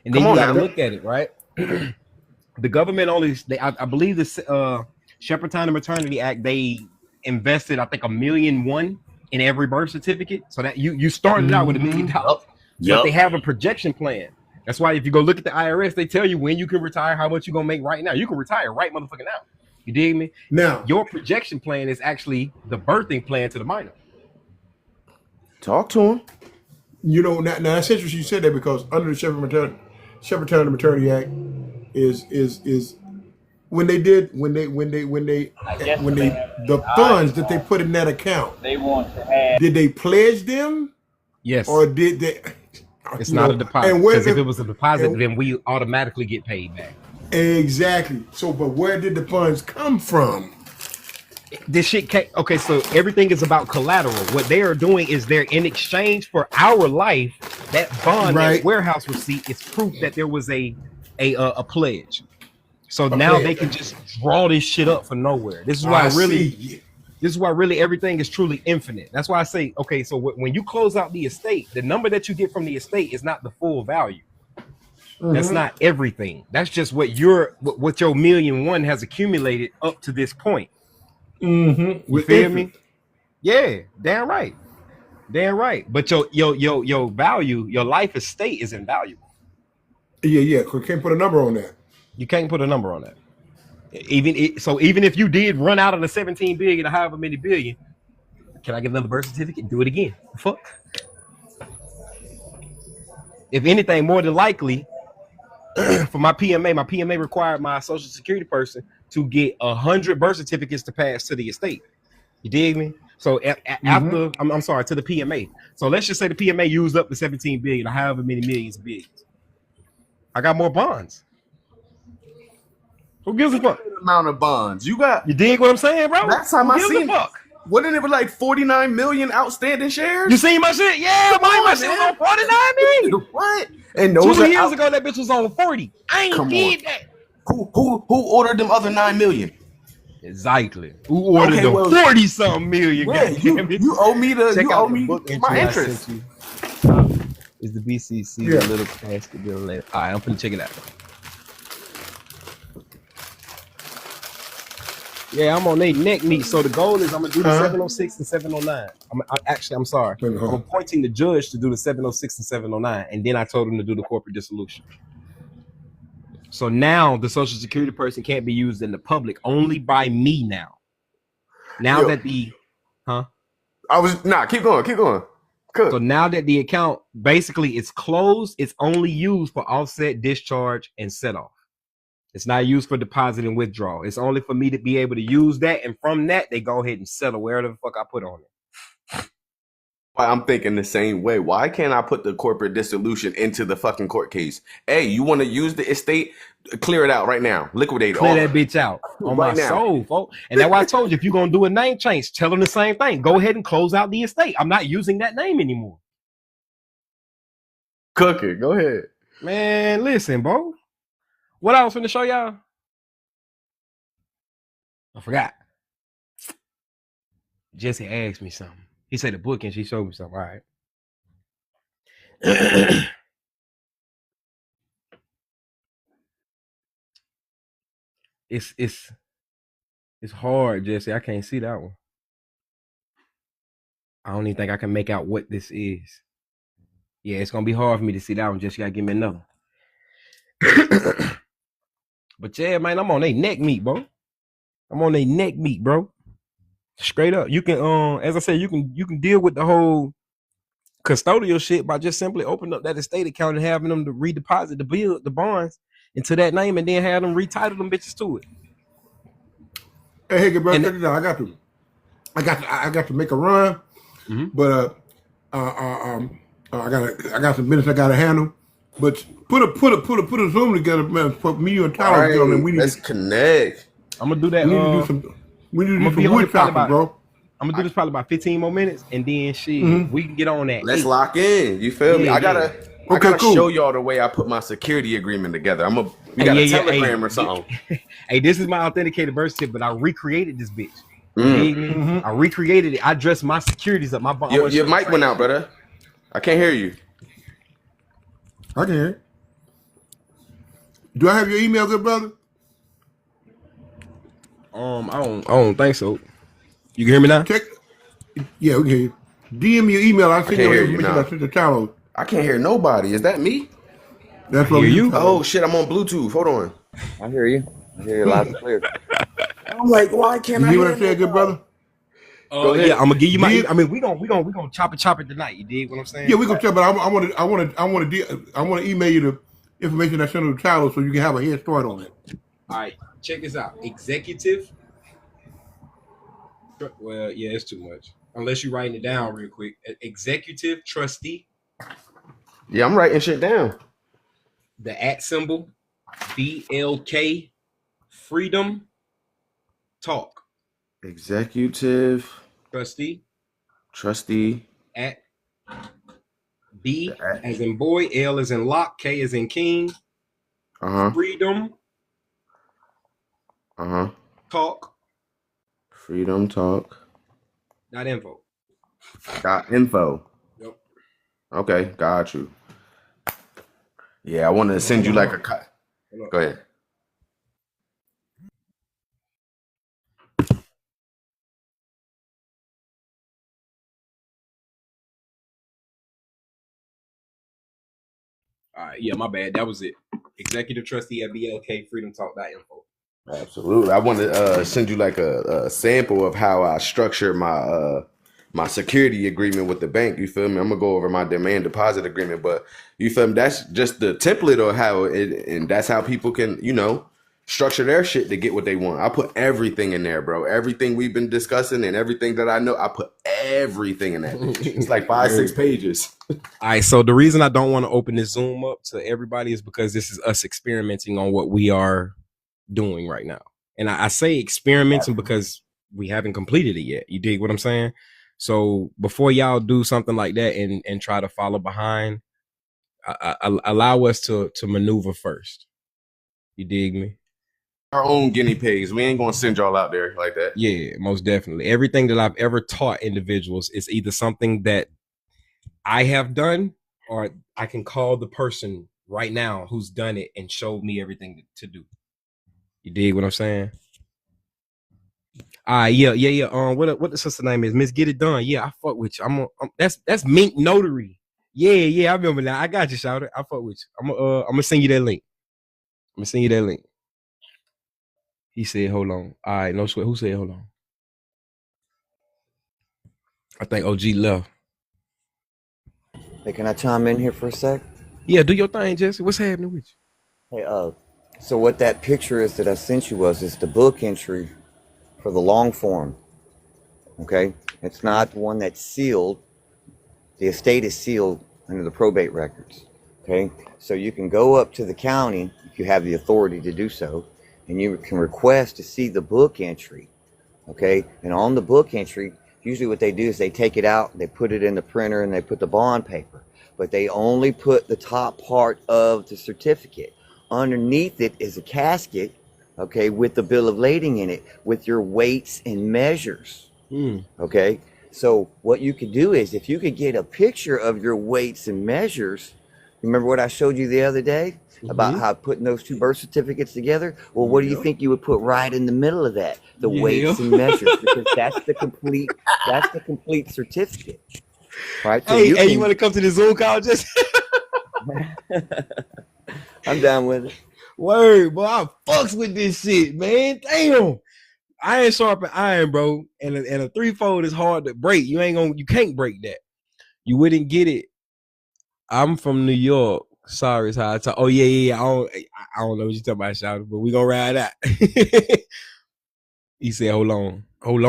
And then you gotta look at it, right? The government only, I believe the Shepherd and Maternity Act, they invested, I think, $1.1 million in every birth certificate. So that you started out with $1 million. But they have a projection plan. That's why if you go look at the IRS, they tell you when you can retire, how much you're gonna make right now. You can retire right motherfucking now. You dig me? Now your projection plan is actually the birthing plan to the minor. Talk to him. You know, now that's interesting you said that, because under the Shepherd and Maternity Act is when the funds that they put in that account, they want to have. Did they pledge them? Yes. Or did they? It's not a deposit. Because if it was a deposit, then we automatically get paid back. Exactly. So, but where did the funds come from? This shit can't. Okay, so everything is about collateral. What they are doing is they're in exchange for our life. That bond, that warehouse receipt, is proof that there was a pledge. So now they can just draw this shit up from nowhere. This is why This is why really everything is truly infinite. That's why I say, okay, so when you close out the estate, the number that you get from the estate is not the full value. That's not everything. That's just what your $1.1 million has accumulated up to this point. You feel me? Yeah, damn right. But your value, your life estate is invaluable. Yeah. You can't put a number on that. You can't put a number on that. Even if you did run out of the 17 billion or however many billion, can I get another birth certificate and do it again? Fuck. If anything, more than likely, for my PMA required my social security person to get 100 birth certificates to pass to the estate. You dig me? So after I'm sorry, to the PMA. So let's just say the PMA used up the 17 billion or however many millions of billions. I got more bonds. Who gives a fuck? Amount of bonds you got. You dig what I'm saying, bro? Last time I seen, wasn't it like 49 million outstanding shares? You seen my shit? Yeah, my shit was on 49 million. What? And those 2 years ago, that bitch was on 40. I ain't did that. Who ordered them other 9 million? Exactly. Who ordered the 40-something million? Yeah, you owe me my interest. Is the BCC a little past the bill later? All right, I'm finna check it out. Yeah, I'm on their neck meat. So the goal is I'm gonna do the 706 and 709. I'm sorry. I'm appointing the judge to do the 706 and 709, and then I told him to do the corporate dissolution. So now the social security person can't be used in the public, only by me now. Now that the keep going. Cool. So now that the account basically is closed, it's only used for offset, discharge, and set off. It's not used for deposit and withdrawal. It's only for me to be able to use that, and from that they go ahead and settle wherever the fuck I put on it. I'm thinking the same way. Why can't I put the corporate dissolution into the fucking court case? Hey, you want to use the estate? Clear it out right now. Liquidate it. Clear that bitch out on my soul, folks. And that's why I told you, if you're gonna do a name change, tell them the same thing. Go ahead and close out the estate. I'm not using that name anymore. Cook it. Go ahead. Man, listen, bro. What I was finna show y'all? I forgot. Jesse asked me something. He said the book and she showed me something. All right. it's hard, Jesse. I can't see that one. I don't even think I can make out what this is. Yeah, it's gonna be hard for me to see that one. Just you gotta give me another. But yeah, man, I'm on they neck meat, bro. I'm on they neck meat, bro. Straight up. You can as I said, you can deal with the whole custodial shit by just simply opening up that estate account and having them to redeposit the bonds into that name and then have them retitle them bitches to it. Hey, good brother, And- check this out. I got to make a run, but I got some business I gotta handle. But put a Zoom together, man. For me, you and Tyler, together, and we need let's to connect. I'm gonna do that. We need to I'ma do be some on wood it probably chopping, bro. I'm gonna do this probably about 15 more minutes, and then shit, we can get on that. Let's lock in. You feel me? Yeah, I gotta cool. show y'all the way I put my security agreement together. We got a Telegram or something. Hey, this is my authenticated birth certificate, but I recreated this bitch. You dig me? I recreated it. I dressed my securities up. Your mic went out, brother. I can't hear you. I can hear it. Do I have your email, good brother? I don't think so. You can hear me now? Check. Yeah, we can hear you. DM me your email. I'll send you can't hear you information now. I sent to Tyler. I can't hear nobody. Is that me? That's what hear you. Oh shit, I'm on Bluetooth. Hold on. I hear you. I hear you loud and clear. I'm like, why can't You I hear what hear I said, good brother? Go ahead. Yeah, I'm gonna give you my. Did- I mean, we gonna chop it tonight. You dig what I'm saying? Yeah, we gonna check, but I want to email you the information I sent to Tyler so you can have a head start on it. All right, check this out. Executive. Well, yeah, it's too much. Unless you're writing it down real quick. Executive trustee. Yeah, I'm writing shit down. The @ symbol. BLK. Freedom. Talk. Executive Trustee. trustee. @ B The at. as in boy. L as in lock. K as in king. Freedom. Talk. Freedom Talk. .info. .info. Yep. Okay, got you. Yeah, I want to send you like a Go ahead. All right, yeah, my bad. That was it. Executive trustee at BLK Freedom Talk.info. Absolutely. I want to send you like a sample of how I structure my my security agreement with the bank. You feel me? I'm gonna go over my demand deposit agreement, but you feel me? That's just the template of how it, and that's how people can, structure their shit to get what they want. I put everything in there, bro. Everything we've been discussing and everything that I know, I put everything in that. It's like 5-6 pages. All right, so the reason I don't want to open this Zoom up to everybody is because this is us experimenting on what we are doing right now. And I say experimenting because we haven't completed it yet. You dig what I'm saying? So before y'all do something like that and try to follow behind, allow us to maneuver first. You dig me? Our own guinea pigs. We ain't gonna send y'all out there like that. Yeah, most definitely. Everything that I've ever taught individuals is either something that I have done or I can call the person right now who's done it and showed me everything to do. You dig what I'm saying? Yeah. What the sister name is? Miss Get It Done. Yeah, I fuck with you. That's Mink Notary. Yeah, I remember now. I got you, shouted. I fuck with you. I'm gonna send you that link. He said, hold on. All right, no sweat. Who said hold on? I think OG left. Hey, can I chime in here for a sec? Yeah, do your thing, Jesse. What's happening with you? Hey, so what that picture is that I sent you is the book entry for the long form. Okay? It's not the one that's sealed. The estate is sealed under the probate records. Okay? So you can go up to the county if you have the authority to do so, and you can request to see the book entry. Okay? And on the book entry, usually what they do is they take it out, they put it in the printer, and they put the bond paper. But they only put the top part of the certificate. Underneath it is a casket, okay, with the bill of lading in it, with your weights and measures. Okay? So what you could do is, if you could get a picture of your weights and measures, remember what I showed you the other day? about how putting those two birth certificates together. Well, what do you think you would put right in the middle of that? The weights and measures, because that's the complete certificate. Right? So you want to come to the Zoom call? Just I'm down with it. Word, boy, I fucks with this shit, man. Damn. Iron sharpen iron, bro. And a 3-fold is hard to break. You can't break that. You wouldn't get it. I'm from New York. Sorry, is how I talk. Oh, yeah. I don't know what you're talking about, Shout, but we gonna ride out. He said, hold on. I'm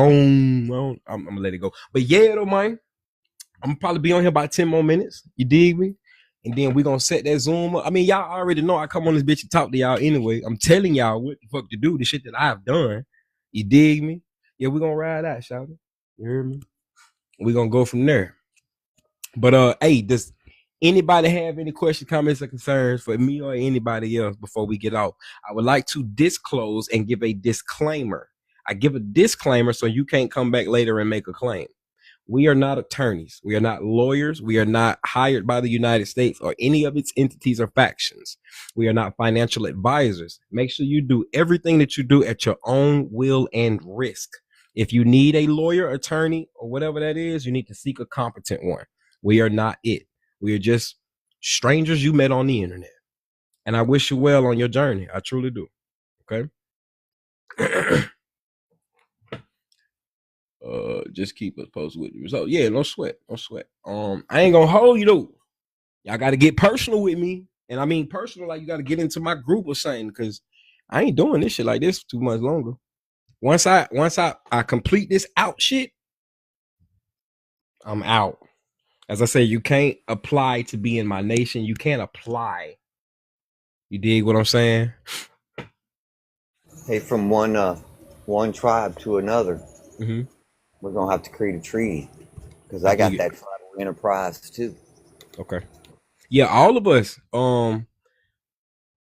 gonna let it go. But yeah, though, man. I'm probably be on here about 10 more minutes. You dig me? And then we gonna set that Zoom up. I mean, y'all already know I come on this bitch and talk to y'all anyway. I'm telling y'all what the fuck to do, the shit that I've done. You dig me? Yeah, we gonna ride out, Shout. You hear me? We gonna go from there. But hey, does anybody have any questions, comments, or concerns for me or anybody else before we get off? I would like to disclose and give a disclaimer. I give a disclaimer so you can't come back later and make a claim. We are not attorneys. We are not lawyers. We are not hired by the United States or any of its entities or factions. We are not financial advisors. Make sure you do everything that you do at your own will and risk. If you need a lawyer, attorney, or whatever that is, you need to seek a competent one. We are not it. We are just strangers you met on the internet. And I wish you well on your journey. I truly do. Okay. Just keep us posted with the result. Yeah, no sweat. I ain't gonna hold you though. Y'all gotta get personal with me. And I mean personal, like you gotta get into my group or something, because I ain't doing this shit like this too much longer. Once I complete this out shit, I'm out. As I say, you can't apply to be in my nation. You can't apply. You dig what I'm saying? Hey, from one tribe to another, we're gonna have to create a treaty, because I got that tribal enterprise too. Okay. Yeah, all of us.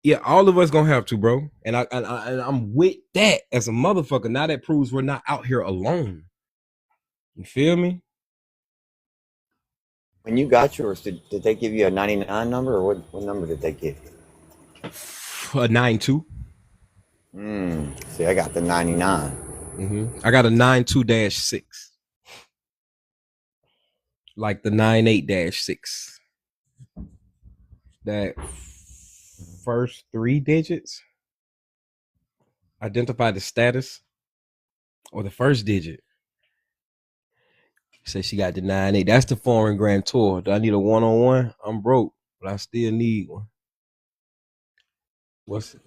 Yeah, all of us gonna have to, bro. And I'm with that as a motherfucker. Now that proves we're not out here alone. You feel me? When you got yours, did they give you a 99 number, or what number did they give you? A 92. See, I got the 99. I got a 92-6. Like the 98-6. That first 3 digits identify the status, or the first digit. Say she got the 98. That's the foreign grand tour. Do I need a one-on-one? I'm broke, but I still need one. What's it?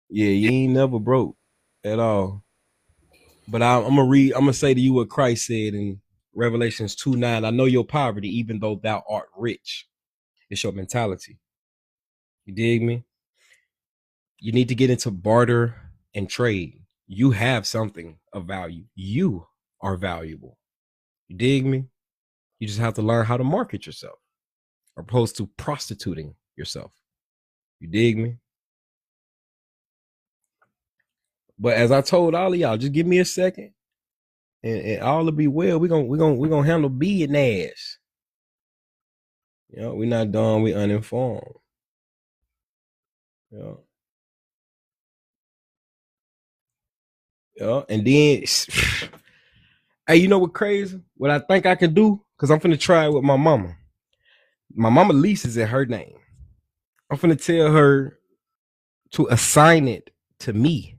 Yeah, you ain't never broke at all. But I'm gonna say to you what Christ said in Revelations 2:9. I know your poverty, even though thou art rich. It's your mentality. You dig me? You need to get into barter and trade. You have something of value. You are valuable. You dig me? You just have to learn how to market yourself, opposed to prostituting yourself. You dig me? But as I told all of y'all, just give me a second, and all will be well. We're gonna handle B and Nash. You know, we're not done. We uninformed. Yeah. Yeah. And then, hey, you know what crazy? What I think I can do? Because I'm finna try it with my mama. My mama lease is in her name. I'm finna tell her to assign it to me.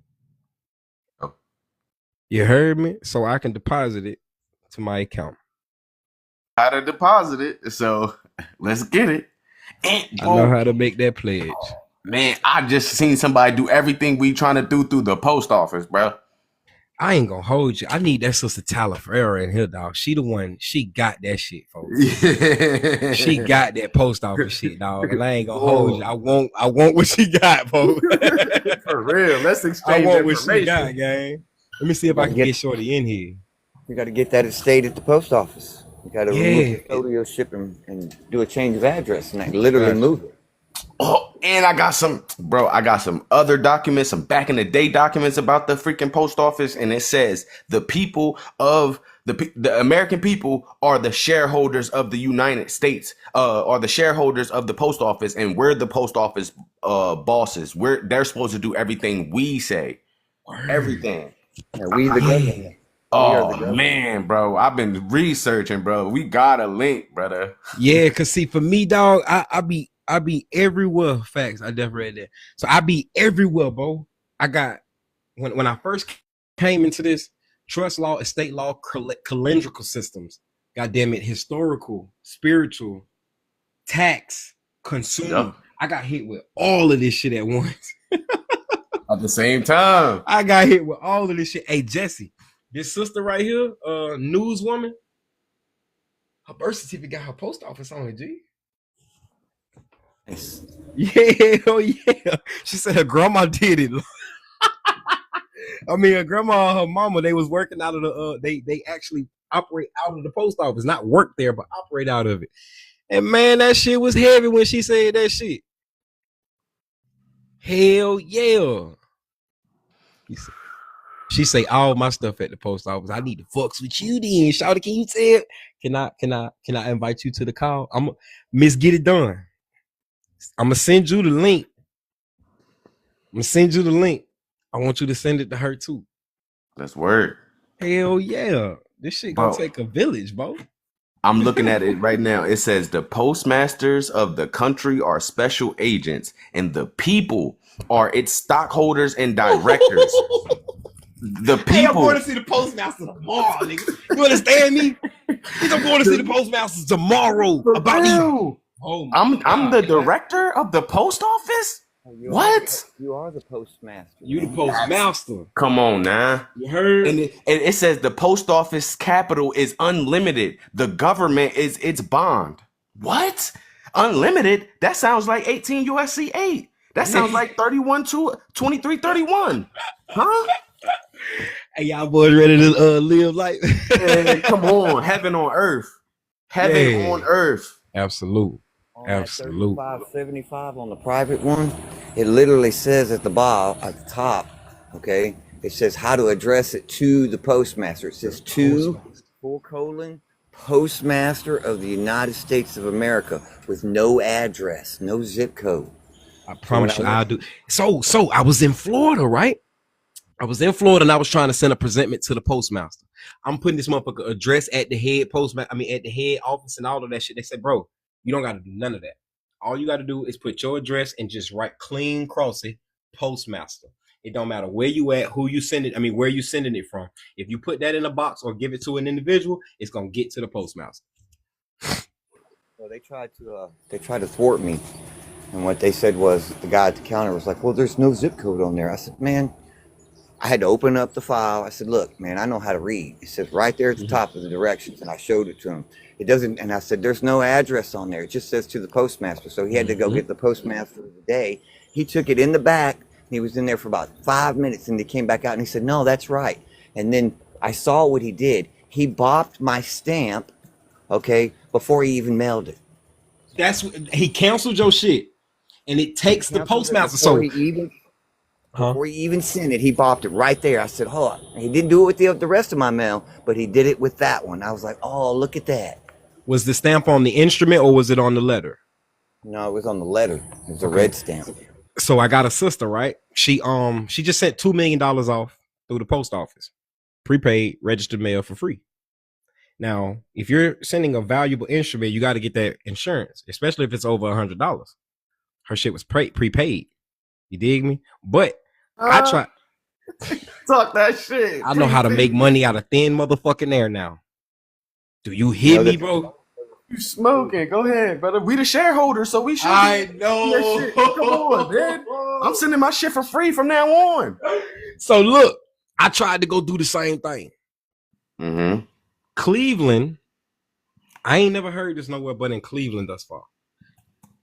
You heard me? So I can deposit it to my account. How to deposit it? So let's get it. I know how to make that pledge. Man, I just seen somebody do everything we trying to do through the post office, bro. I ain't gonna hold you. I need that sister Tyler Ferreira in here, dog. She the one. She got that shit, folks. Yeah. She got that post office shit, dog. And I ain't gonna hold you. I want what she got, folks. For real. Let's exchange I want information. what she got, gang. Let me see if I can get Shorty in here. You got to get that estate at the post office. You got to remove the custodialship and do a change of address, and like literally move it. Oh, and I got some other documents, some back in the day documents about the freaking post office. And it says the people of The American people are the shareholders of the United States, are the shareholders of the post office, and we're the post office bosses. They're supposed to do everything we say, everything. Yeah, we the government. We are the Oh government. man, bro, I've been researching, bro. We got a link, brother. Yeah, cause see, for me, dog, I be everywhere. Facts, I definitely read that. So I be everywhere, bro. I got when I first came into this trust law, estate law, calendrical systems. God damn it, historical, spiritual, tax, consumer. Yep. I got hit with all of this shit at once. At the same time. I got hit with all of this shit. Hey, Jesse, this sister right here, newswoman, her birth certificate got her post office on it, G. Nice. Yeah, oh yeah. She said her grandma did it. I mean, her grandma and her mama, they was working out of the they actually operate out of the post office, not work there, but operate out of it. And man, that shit was heavy when she said that shit. Hell yeah. She say all my stuff at the post office. I need to fucks with you then. Shawty, can you tell? Can I invite you to the call? I'm Miss Get It Done. I'm gonna send you the link. I want you to send it to her too. That's word. Hell yeah. This shit gonna Bro. take a village, bro. I'm looking at it right now. It says the postmasters of the country are special agents, and the people are its stockholders and directors. The Hey, I'm people. going to see the postmaster tomorrow, nigga. You understand me? Nigga, I'm going to see the postmaster tomorrow about you. Oh my I'm God. the director of the post office. What? You are the postmaster. You the postmaster. Come on now. You heard? And it says the post office capital is unlimited. The government is its bond. What? Unlimited? That sounds like 18 USC 8. That sounds like 31 to 2331. Huh? Hey, y'all boys ready to live life? Man, come on. Heaven on earth. Heaven Yeah. on earth. Absolute. On that Absolute. 3575 on the private one, it literally says at the bottom, at the top, okay, it says how to address it to the postmaster. It says to postmaster of the United States of America with no address, no zip code. I promise you, I'll do. So I was in Florida, right? I was in Florida and I was trying to send a presentment to the postmaster. I'm putting this motherfucker address at the head postmaster. I mean, at the head office and all of that shit. They said, bro, you don't got to do none of that. All you got to do is put your address and just write clean cross it, postmaster. It don't matter where you at, who you send it. I mean, where you sending it from. If you put that in a box or give it to an individual, it's gonna get to the postmaster. So they tried to thwart me, and what they said was the guy at the counter was like, "Well, there's no zip code on there." I said, "Man," I had to open up the file. I said, "Look, man, I know how to read." It says right there at the top of the directions, and I showed it to him. It doesn't, and I said, "There's no address on there. It just says to the postmaster." So he had to go get the postmaster of the day. He took it in the back. He was in there for about 5 minutes, and he came back out and he said, "No, that's right." And then I saw what he did. He bopped my stamp, okay, before he even mailed it. That's what he canceled your shit, and it takes the postmaster. Before So before he even sent it, he bopped it right there. I said, "Hold on." He didn't do it with the rest of my mail, but he did it with that one. I was like, "Oh, look at that." was the stamp on the instrument or was it on the letter? No, it was on the letter. It was a red stamp. So I got a sister, right? She just sent $2 million off through the post office, prepaid, registered mail for free. Now, if you're sending a valuable instrument, you got to get that insurance, especially if it's over $100. Her shit was prepaid. You dig me? But I try. Talk that shit. I know how to make money out of thin motherfucking air now. Do you hear me, bro? You smoking? Go ahead, brother. We the shareholders, so we should. know. That shit. Come on, man. I'm sending my shit for free from now on. So look, I tried to go do the same thing. Mm-hmm. Cleveland, I ain't never heard this nowhere but in Cleveland thus far.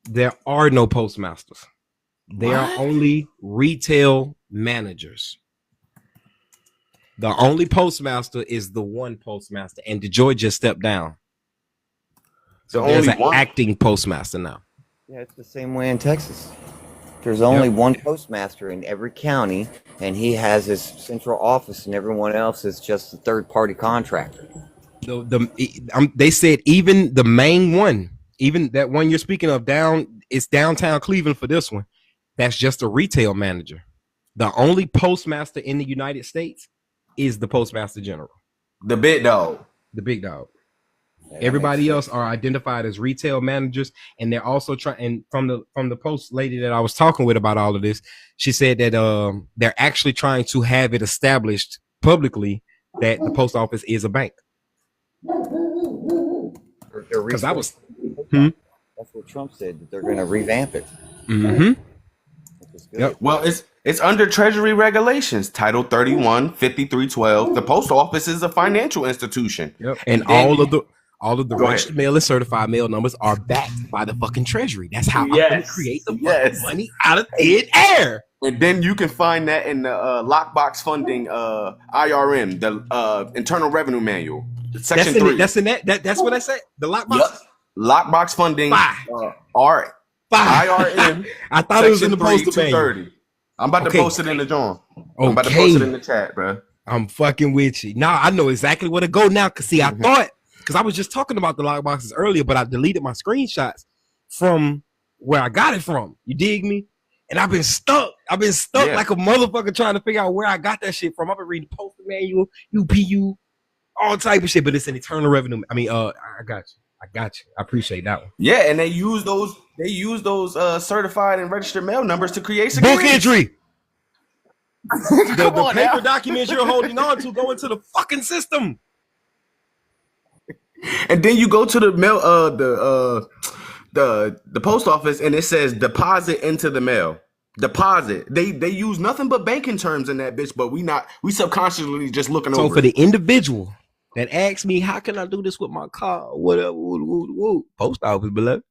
There are no postmasters. There are only retail managers. The only postmaster is the one postmaster, and Detroit just stepped down. So there's an acting postmaster now. Yeah, it's the same way in Texas. There's only one postmaster in every county, and he has his central office, and everyone else is just a third-party contractor. They said even the main one, even that one you're speaking of it's downtown Cleveland for this one. That's just a retail manager. The only postmaster in the United States is the postmaster general, The big dog. the big dog. Yeah, Everybody else are identified as retail managers, and they're also trying. And from the post lady that I was talking with about all of this, she said that they're actually trying to have it established publicly that the post office is a bank. Because I was, That's what Trump said, that they're going to revamp it. mm-hmm. Which is good. Yep. Well, it's under Treasury regulations, Title 31, 5312. The post office is a financial institution. Yep. And then- all of the Go ahead. registered mail and certified mail numbers are backed by the fucking Treasury. That's how I'm going to create the fucking money out of thin air. And then you can find that in the lockbox funding IRM, the Internal Revenue Manual, Section 3. That's in that. That's what I said. The lockbox. Yep. Lockbox funding Fine. IRM. I thought it was in Section the postal 3, manual. 230. I'm about to Okay. post it in the joint. I'm about to post it in the chat, bro. I'm fucking with you. Now I know exactly where to go now. Cause see, I thought, cause I was just talking about the lockboxes earlier, but I deleted my screenshots from where I got it from. You dig me? And I've been stuck. Yeah. Like a motherfucker trying to figure out where I got that shit from. I've been reading postal manual, UPU, all type of shit, but it's an internal revenue. I mean, I got you. I appreciate that one. Yeah, and they use those certified and registered mail numbers to create Book securities. entry. The on paper now. documents you're holding on to go into the fucking system. And then you go to the mail, the post office, and it says deposit into the mail. Deposit. They use nothing but banking terms in that bitch, but we subconsciously just looking So over. for it. the individual that asks me, how can I do this with my car? Whatever, post office, beloved.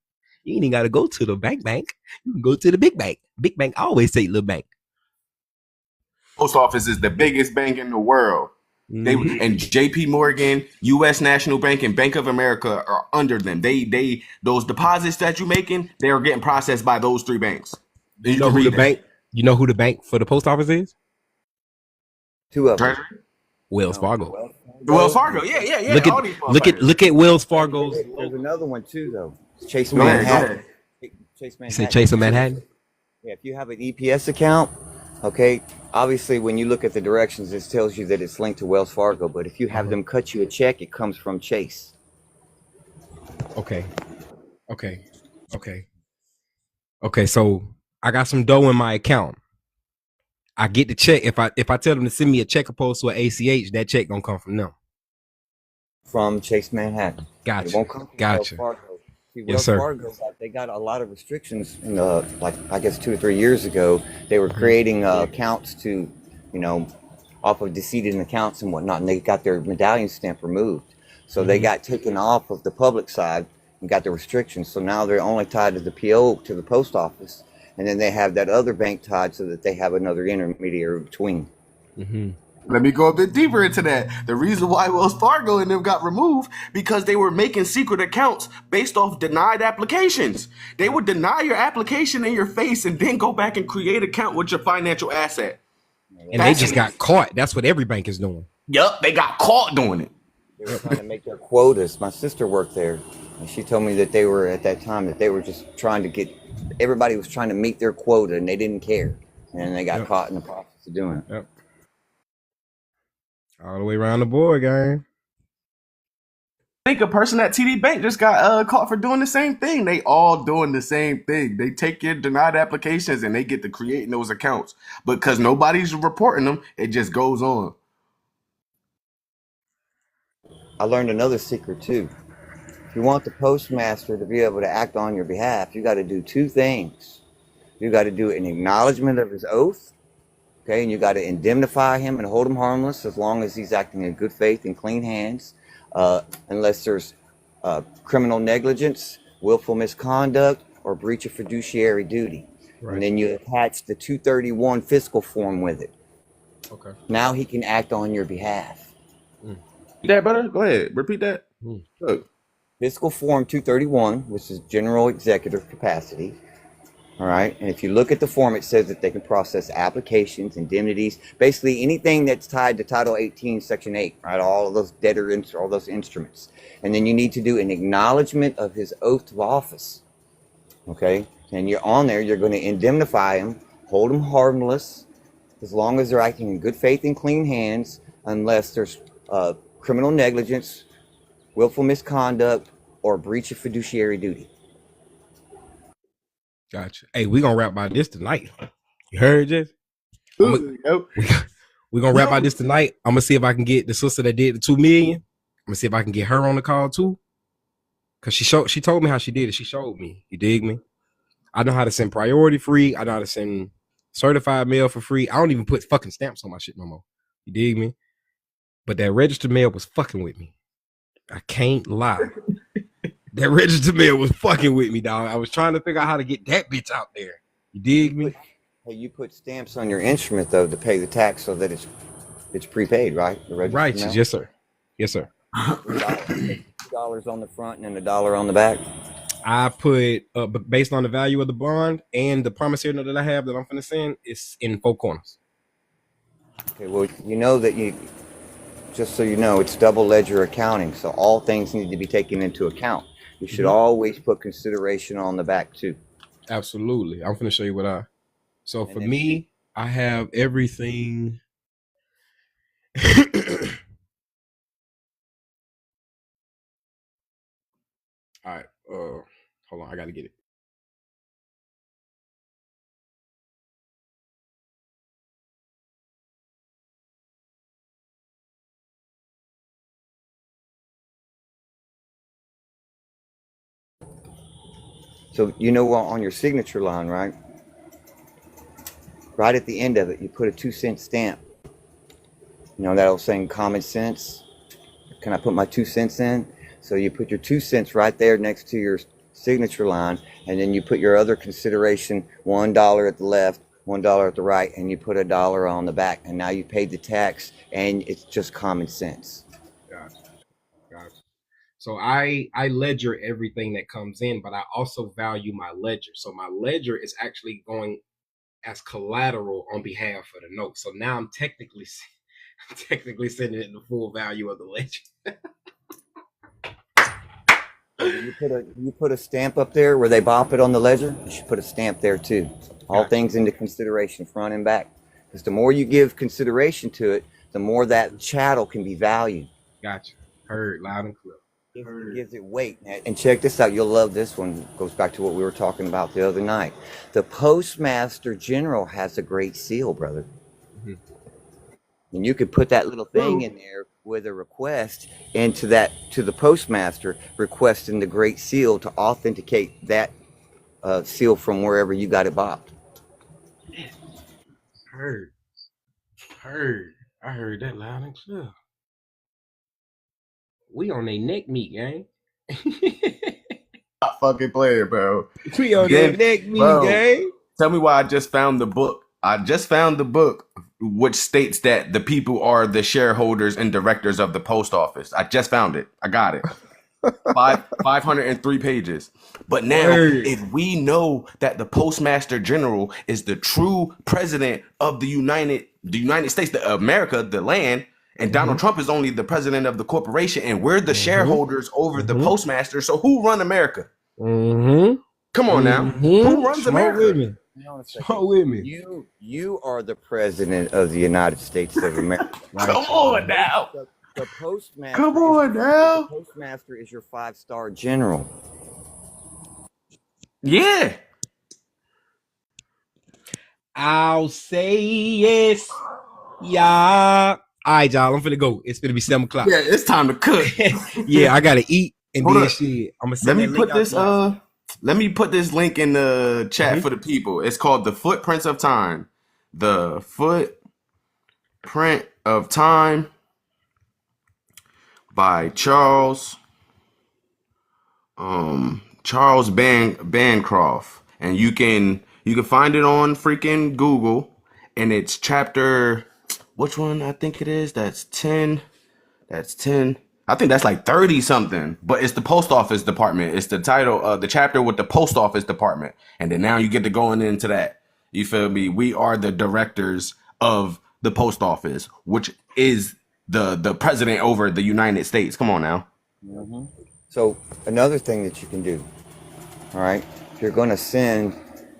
You ain't even got to go to the bank. You can go to the big bank. Big bank always say little bank. Post office is the biggest bank in the world. They Mhm. and J.P. Morgan, U.S. National Bank, and Bank of America are under them. They those deposits that you making, they are getting processed by those three banks. You know can who read the that. bank? You know who the bank for the post office is? Two of them. Treasury? Wells Fargo. Wells Fargo. Yeah. Look all these at look at Wells Fargo's. There's another one too, though. It's Chase Go ahead, Manhattan. go Chase You Manhattan. say Chase of Manhattan? Yeah, if you have an EPS account, okay, obviously when you look at the directions, it tells you that it's linked to Wells Fargo. But if you have them cut you a check, it comes from Chase. Okay. So I got some dough in my account. I get the check. If I tell them to send me a check opposed to an ACH, that check gonna come from them. From Chase Manhattan. It Gotcha. won't come from Gotcha. Wells Fargo. See, Yes, Wells sir. Fargo, they got a lot of restrictions in the, like, I guess 2 or 3 years ago. They were creating accounts to, off of decedent accounts and whatnot, and they got their medallion stamp removed. So they got taken off of the public side and got the restrictions. So now they're only tied to the PO, to the post office. And then they have that other bank tied so that they have another intermediary between. Let me go a bit deeper into that. The reason why Wells Fargo and them got removed because they were making secret accounts based off denied applications. They would deny your application in your face and then go back and create an account with your financial asset. And they just got caught. That's what every bank is doing. Yup, they got caught doing it. They were trying to make their quotas. My sister worked there, and she told me that they were, at that time, that they were just trying to get, everybody was trying to meet their quota, and they didn't care. And they got caught in the process of doing it. Yep. All the way around the board, gang. I think a person at TD Bank just got caught for doing the same thing. They all doing the same thing. They take your denied applications and they get to creating those accounts. But because nobody's reporting them, it just goes on. I learned another secret, too. If you want the postmaster to be able to act on your behalf, you got to do 2 things. You got to do an acknowledgement of his oath, okay, and you got to indemnify him and hold him harmless as long as he's acting in good faith and clean hands, unless there's criminal negligence, willful misconduct, or breach of fiduciary duty. Right. And then you attach the 231 fiscal form with it. Okay. Now he can act on your behalf. That better? Go ahead. Repeat that. Look. Fiscal Form 231, which is general executive capacity, All right. And if you look at the form, it says that they can process applications, indemnities, basically anything that's tied to Title 18, Section 8, right? All of those debtor, all those instruments. And then you need to do an acknowledgement of his oath of office. Okay. And you're on there, you're going to indemnify him, hold him harmless, as long as they're acting in good faith and clean hands, unless there's criminal negligence, willful misconduct, or breach of fiduciary duty. Gotcha. Hey, we gonna rap about this tonight. You heard, Jess? We gonna rap about this tonight. I'm gonna see if I can get the sister that did the 2 million. I'm gonna see if I can get her on the call too. Cause she told me how she did it. She showed me. You dig me? I know how to send priority free. I know how to send certified mail for free. I don't even put fucking stamps on my shit no more. You dig me? But that registered mail was fucking with me. I can't lie. That registered mail was fucking with me, dog. I was trying to figure out how to get that bitch out there. You dig me? Hey, you put stamps on your instrument though to pay the tax so that it's prepaid, right? The registered Right. mail? Yes, sir. Yes, sir. $2 on the front and then $1 on the back. I put based on the value of the bond and the promissory note that I have that I'm finna send, it's in 4 corners. Okay, well, you know that just so you know, it's double ledger accounting, so all things need to be taken into account. You should always put consideration on the back too. Absolutely. I'm finna show you what I. So And for then- me, I have everything. All right. Hold on. I gotta get it. So you know on your signature line, right? Right at the end of it, you put a 2-cent stamp. You know that old saying, common sense? Can I put my 2 cents in? So you put your 2 cents right there next to your signature line, and then you put your other consideration, $1 at the left, $1 at the right, and you put $1 on the back. And now you paid the tax, and it's just common sense. Gotcha. So I ledger everything that comes in, but I also value my ledger. So my ledger is actually going as collateral on behalf of the note. So now I'm technically sending it the full value of the ledger. You put a stamp up there where they bop it on the ledger. You should put a stamp there too. All Gotcha. things into consideration, front and back. Because the more you give consideration to it, the more that chattel can be valued. Gotcha. Heard loud and clear. It gives it weight. And check this out. You'll love this one. Goes back to what we were talking about the other night. The Postmaster General has a great seal, brother. Mhm. And you could put that little thing in there with a request to the postmaster, requesting the great seal to authenticate that seal from wherever you got it bopped. Heard. I heard that loud and clear. We on they neck meat, gang. Fucking player, bro. We on Yeah, their neck meat, bro. gang. Tell me why I just found the book. I just found the book which states that the people are the shareholders and directors of the post office. I just found it. I got it. 503 pages. But now, Word. if we know that the Postmaster General is the true president of the United States, America, the land, and Donald Trump is only the president of the corporation, and we're the shareholders over the postmaster. So who run America? Mm-hmm. Come on now. Who runs Smoke America? with me. Hang on a second. Smoke with me. You are the president of the United States of America. Come on now. The postmaster. Come on now. The postmaster is your 5-star general. Yeah. I'll say yes. Yeah. All right, y'all. I'm finna go. It's finna be 7 o'clock. Yeah, it's time to cook. Yeah, I gotta eat and Hold then up. shit. I'm gonna Let send me that put link this out to let me put this link in the chat Mhm. for the people. It's called The Footprints of Time. The Footprint of Time by Charles Bancroft. And you can find it on freaking Google, and it's chapter, which one I think it is? That's 10. I think that's like 30 something, but it's the post office department. It's the title, the chapter with the post office department. And then now you get to going into that. You feel me? We are the directors of the post office, which is the president over the United States. Come on now. Mm-hmm. So another thing that you can do, all right, if you're going to send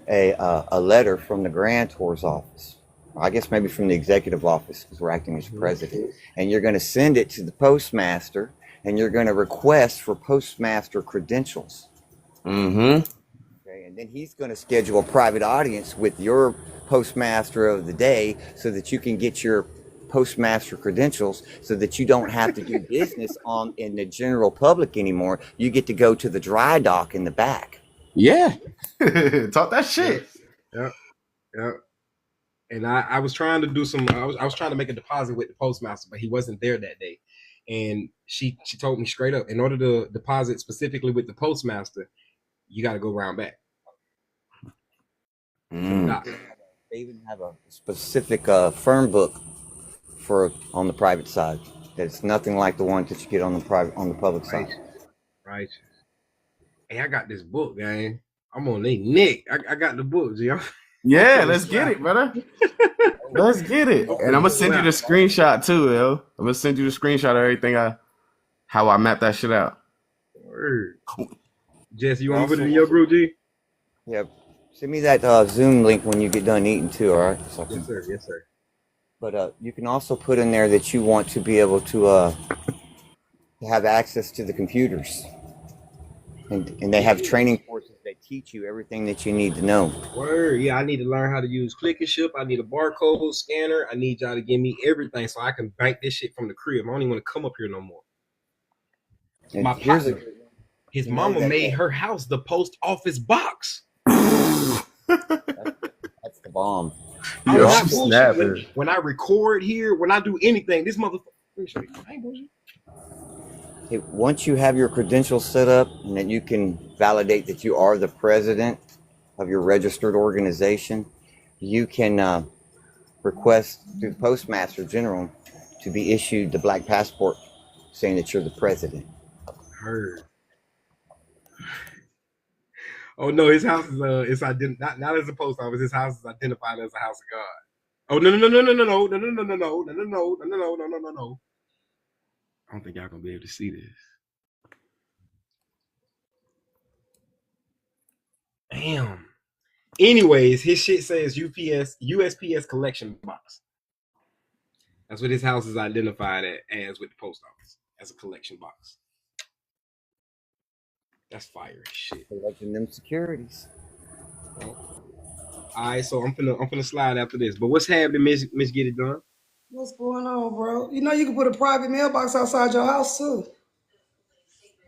a letter from the grantor's office, I guess maybe from the executive office because we're acting as president, and you're going to send it to the postmaster, and you're going to request for postmaster credentials. Mm-hmm. Okay, and then he's going to schedule a private audience with your postmaster of the day so that you can get your postmaster credentials so that you don't have to do business in the general public anymore. You get to go to the dry dock in the back. Yeah. Talk that shit. Yeah. And I was trying to do I was trying to make a deposit with the postmaster, but he wasn't there that day. And she told me straight up, in order to deposit specifically with the postmaster, you got to go round back. They even have a specific firm book on the private side. That's nothing like the one that you get on the public side. Right. Hey, I got this book, gang. I'm on their neck. I got the book, G. Yeah, let's get it, brother. Let's get it. And I'm gonna send you the screenshot too, yo. I'm gonna send you the screenshot of everything how I mapped that shit out. Word. Jesse, you want to put it in your group, G? Yeah. Send me that Zoom link when you get done eating too, all right? Yes, sir. Yes, sir. But you can also put in there that you want to be able to have access to the computers. And they have training courses that teach you everything that you need to know. Word. Yeah, I need to learn how to use Click and Ship. I need a barcode scanner. I need y'all to give me everything so I can bank this shit from the crib. I don't even want to come up here no more. And My partner, his mama made her house the post office box. That's the bomb. When I record here, when I do anything, this motherfucker. Once you have your credentials set up and then you can validate that you are the president of your registered organization, you can request through the Postmaster General to be issued the black passport saying that you're the president. Heard. Oh no, his house is not as a post office. His house is identified as a house of God. Oh no. I don't think y'all gonna be able to see this. Damn. Anyways, his shit says USPS collection box. That's what his house is identified as with the post office, as a collection box. That's fire as shit. Collecting them securities. All right, so I'm finna slide after this. But what's happening, Miss Get It Done? What's going on, bro? You know you can put a private mailbox outside your house too.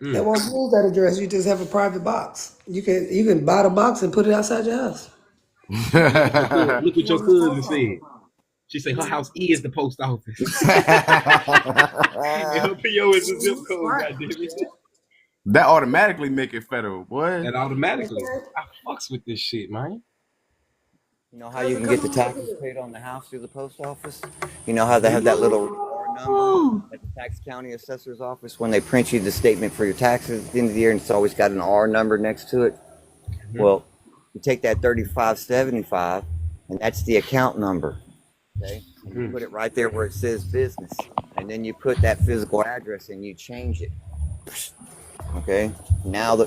That won't use that address. You just have a private box. You can buy the box and put it outside your house. Look what your cousin said. She said her house is the post office. And her PO is the zip code. Goddammit. That automatically make it federal, boy. That automatically. I fucks with this shit, man. You know how you can get the taxes paid on the house through the post office? You know how they have that little R number at the tax county assessor's office when they print you the statement for your taxes at the end of the year and it's always got an R number next to it? Mm-hmm. Well, you take that 3575 and that's the account number, okay? And you put it right there where it says business. And then you put that physical address and you change it. Okay? Now the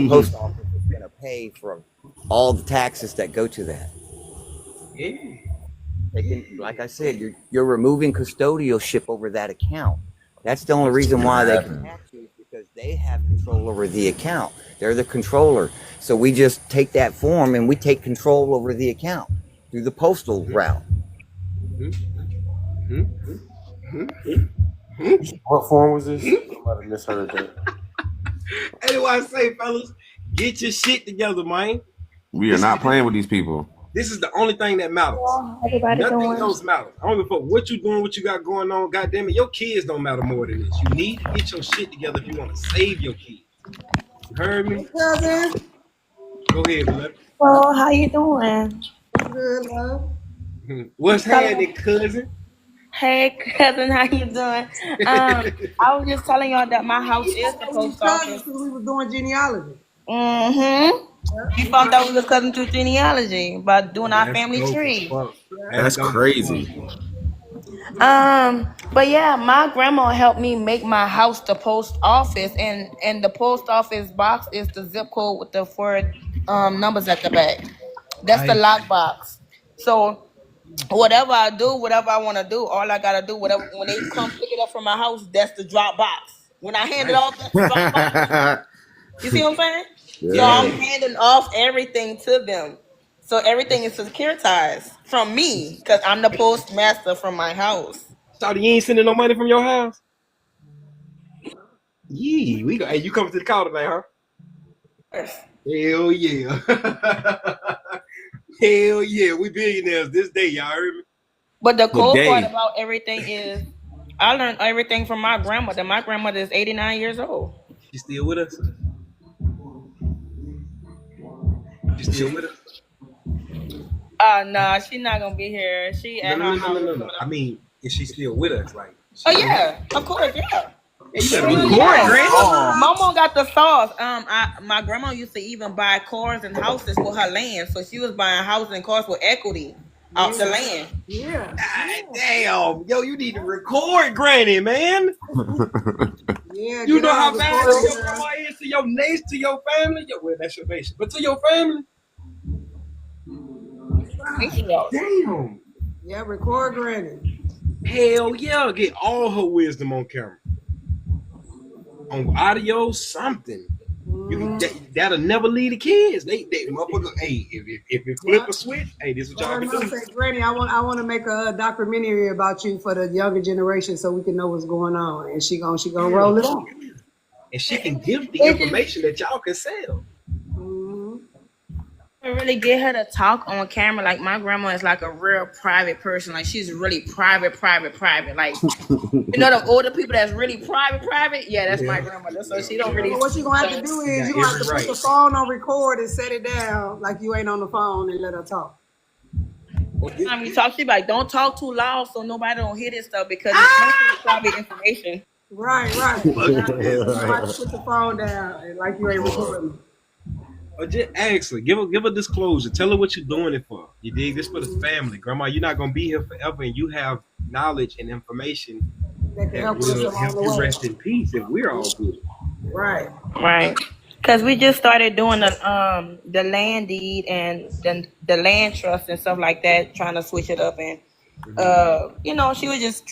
post office is going to pay for all the taxes that go to that. Yeah. They can, like I said, you're removing custodialship over that account. That's the only reason why they can tax you is because they have control over the account. They're the controller. So we just take that form and we take control over the account through the postal route. What form was this? I might have misheard that. Hey, what I say, fellas, get your shit together, man. We are not playing with these people. This is the only thing that matters. Nothing else matters. I don't give a fuck what you doing, what you got going on. God damn it, your kids don't matter more than this. You need to get your shit together if you want to save your kids. You heard me? Cousin. Go ahead, beloved. Well, how you doing? Good, love. What's happening, cousin? Hey, cousin, how you doing? I was just telling y'all that my house is the We post cousins office. because we was doing genealogy. Mm-hmm. We found out we was cousins through genealogy by doing our That's family dope as tree. fuck. That's That's dope as crazy. fuck. But yeah, my grandma helped me make my house the post office, and the post office box is the zip code with the four numbers at the back. That's the I lock box. So whatever I do, whatever I want to do, all I gotta do, whatever when they come pick it up from my house, that's the drop box. When I hand it off, that's the drop box. You see what I'm saying? So I'm Yeah. handing off everything to them. So everything is securitized from me because I'm the postmaster from my house. Shawty, you ain't sending no money from your house? Yeah, we go. Hey, you coming to the call today, huh? Hell yeah. Hell yeah. We billionaires this day, y'all heard me? But the cool part Today. about everything is I learned everything from my grandmother. My grandmother is 89 years old. She still with us? She still with us? Nah, she's not gonna be here. She No, at no, her no, no, house. no, no. I mean, is she still with us? Like, Oh yeah, of course, yeah. hey, you better Hell record, yeah. Granny. Mama got the sauce. My grandma used to even buy cars and houses for her land, so she was buying houses and cars with equity out the land. Yeah. God damn. Yo, you need to record Granny, man. Yeah. You Get know out how of the bad court, your girl. grandma is to your nation, to your family. Yo, well, that's your nation. But to your family, damn. Yeah, record Granny. Hell yeah. Get all her wisdom on camera. On audio, something. You can, that'll never leave the kids. They motherfucker. Hey, if it flip a switch, hey, this is what y'all Let can her do. say, Granny, I want to make a documentary about you for the younger generation so we can know what's going on. And she gonna roll it out. And she can give the information that y'all can sell. I really get her to talk on camera. Like my grandma is like a real private person. Like she's really private. Like you know the older people that's really private. Yeah, that's my grandmother. So she don't really. But what you gonna have to do is you gonna have to put the phone on record and set it down like you ain't on the phone and let her talk. Time you talk, she be like, don't talk too loud so nobody don't hear this stuff because it's private information. Right. You have to put the phone down like you ain't recording. Or just ask her, give a disclosure. Tell her what you're doing it for. You dig? This for the family, Grandma. You're not gonna be here forever, and you have knowledge and information That can that help us will along help the you way. rest in peace if we're all good. Right. Because we just started doing the land deed and the land trust and stuff like that, trying to switch it up. And she was just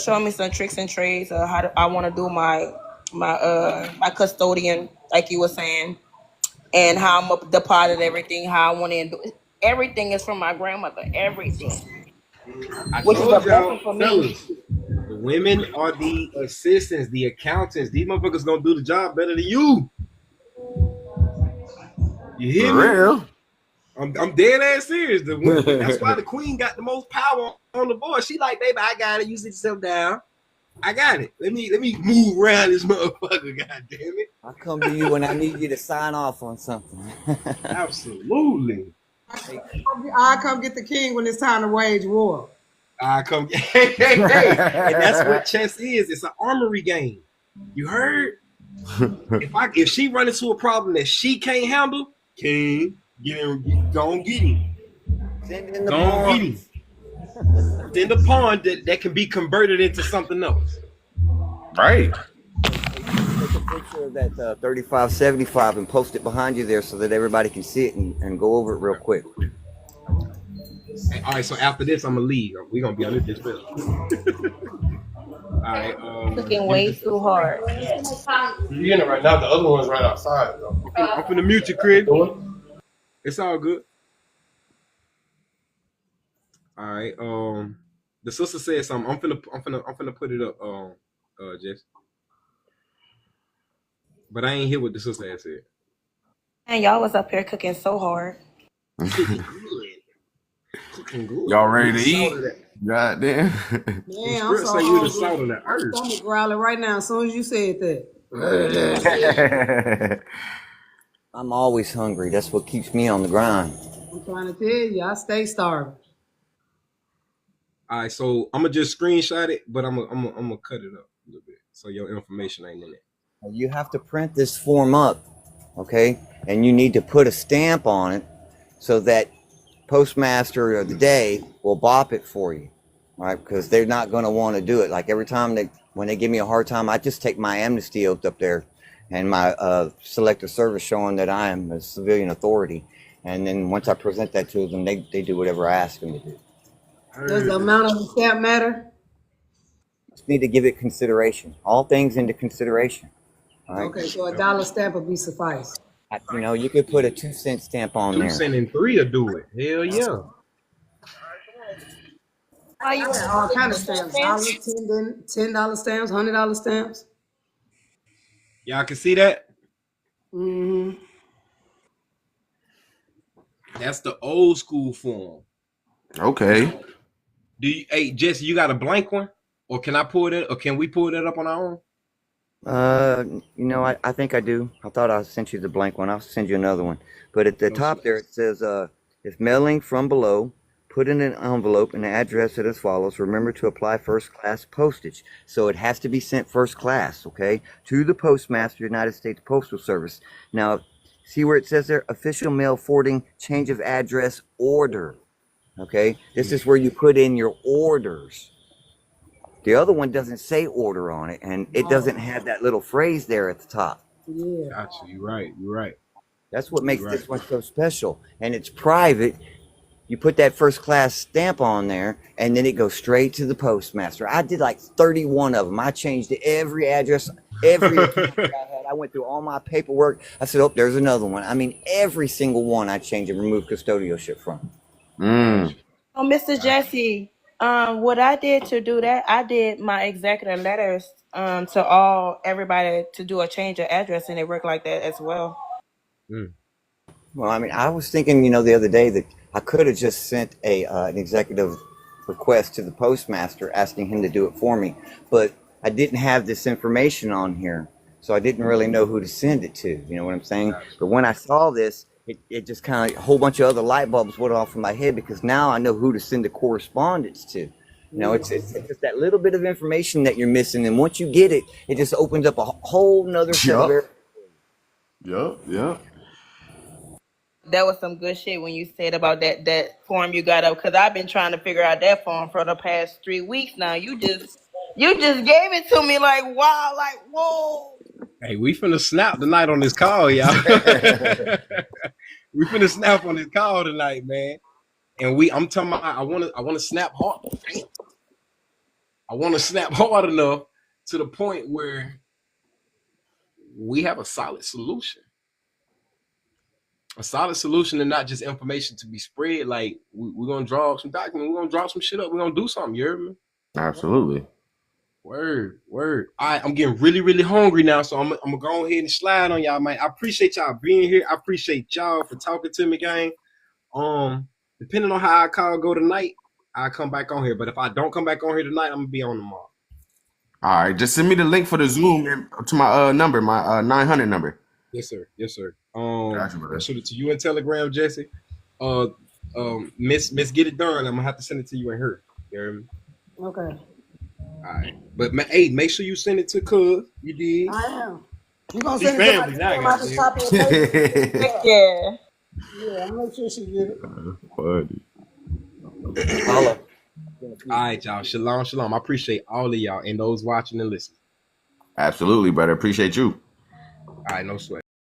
showing me some tricks and trades of how I want to do my custodian, like you were saying, and how I'm gonna deposit everything, how I want to do it. Everything is from my grandmother. Everything, I which is a told y'all, blessing for me. fellas, the women are the assistants, the accountants. These motherfuckers gonna do the job better than you. You hear For me? real? I'm dead ass serious. The women, that's why the queen got the most power on the board. She like, baby, I got it. You sit yourself down. I got it. Let me move around this motherfucker. God damn it. I'll come to you when I need you to sign off on something. Absolutely. I come get the king when it's time to wage war. I come. Hey. And that's what chess is. It's an armory game. You heard? If she run into a problem that she can't handle, king, get him. Go on, get him. Send in the Go on, pawn. get him. Then the pawn that can be converted into something else. Right. Take a picture of that 3575 and post it behind you there so that everybody can see it and go over it real quick. Hey, all right, so after this, I'm gonna leave. We're gonna be on this bill. All right. Cooking way too hard. You're in it right now. The other one's right outside, though. I'm finna mute you, Craig. It's all good. All right. The sister said something. I'm finna put it up. Jess. But I ain't hear what the sister had said. And y'all was up here cooking so hard. Cooking good. Y'all ready to eat? Salted God damn. Man, I'm Spirit so say you the hungry. salt of the earth. I'm growling right now as soon as you said that. I'm always hungry. That's what keeps me on the grind. I'm trying to tell you, I stay starving. All right, so I'm gonna just screenshot it, but I'm gonna cut it up a little bit so your information ain't in it. You have to print this form up, okay? And you need to put a stamp on it so that postmaster of the day will bop it for you, all right? Because they're not going to want to do it. Like every time when they give me a hard time, I just take my amnesty oath up there and my selective service showing that I am a civilian authority. And then once I present that to them, they do whatever I ask them to do. Does the amount of the stamp matter? Just need to give it consideration. All things into consideration. All right. Okay, so $1 stamp would be suffice. You could put a 2-cent stamp on 2 there. cents and 3 will do it. Hell yeah. How you All kind of stamps. $10 stamps, $100 stamps. Y'all can see that? Mm-hmm. That's the old school form. Okay. Hey Jesse, you got a blank one? Or can I pull it, or can we pull that up on our own? I think I do. I thought I sent you the blank one. I'll send you another one. But at the top there, it says, if mailing from below, put in an envelope and address it as follows. Remember to apply first class postage. So it has to be sent first class, okay, to the Postmaster, United States Postal Service. Now, see where it says there, official mail forwarding, change of address order, okay? This is where you put in your orders. The other one doesn't say order on it, and it doesn't have that little phrase there at the top. Yeah. Gotcha. You're right. That's what makes this one so special. And it's private. You put that first class stamp on there, and then it goes straight to the postmaster. I did like 31 of them. I changed every address, every account that I had. I went through all my paperwork. I said, oh, there's another one. I mean, every single one I changed and removed custodialship from. Oh, Mr. Jesse, what I did to do that, I did my executive letters to everybody to do a change of address, and it worked like that as well. Well, I mean, I was thinking, the other day that I could have just sent an executive request to the postmaster asking him to do it for me, but I didn't have this information on here, so I didn't really know who to send it to. You know what I'm saying? But when I saw this, it just kind of a whole bunch of other light bulbs went off in my head, because now I know who to send the correspondence to. It's just that little bit of information that you're missing, and once you get it, it just opens up a whole nother set of Yep. That was some good shit when you said about that form you got up, because I've been trying to figure out that form for the past 3 weeks now. You just gave it to me like, wow, like, whoa. Hey, we finna snap tonight on this call, y'all. We finna snap on this call tonight, man. And I'm talking about, I wanna snap hard. Damn. I wanna snap hard enough to the point where we have a solid solution. A solid solution, and not just information to be spread. Like, we're gonna draw up some documents, we're gonna draw some shit up, we're gonna do something, you heard me? Absolutely. Word. All right, I'm getting really, really hungry now, so I'm gonna go ahead and slide on y'all, man. I appreciate y'all being here. I appreciate y'all for talking to me, gang. Depending on how our call go tonight, I'll come back on here. But if I don't come back on here tonight, I'm gonna be on tomorrow. All right, just send me the link for the Zoom to my number, my 900 number. Yes, sir. Gotcha, brother. I'll shoot it to you in Telegram, Jesse. Miss Get It Done. I'm gonna have to send it to you and her. You hear me? Okay. All right, but hey, make sure you send it to Cuz. You did. I am. You gonna She send it to family now, my goddamn. top of your page? Yeah. Yeah, I'm make sure she get it. Holla. All right, y'all. Shalom. I appreciate all of y'all and those watching and listening. Absolutely, brother. Appreciate you. All right, no sweat.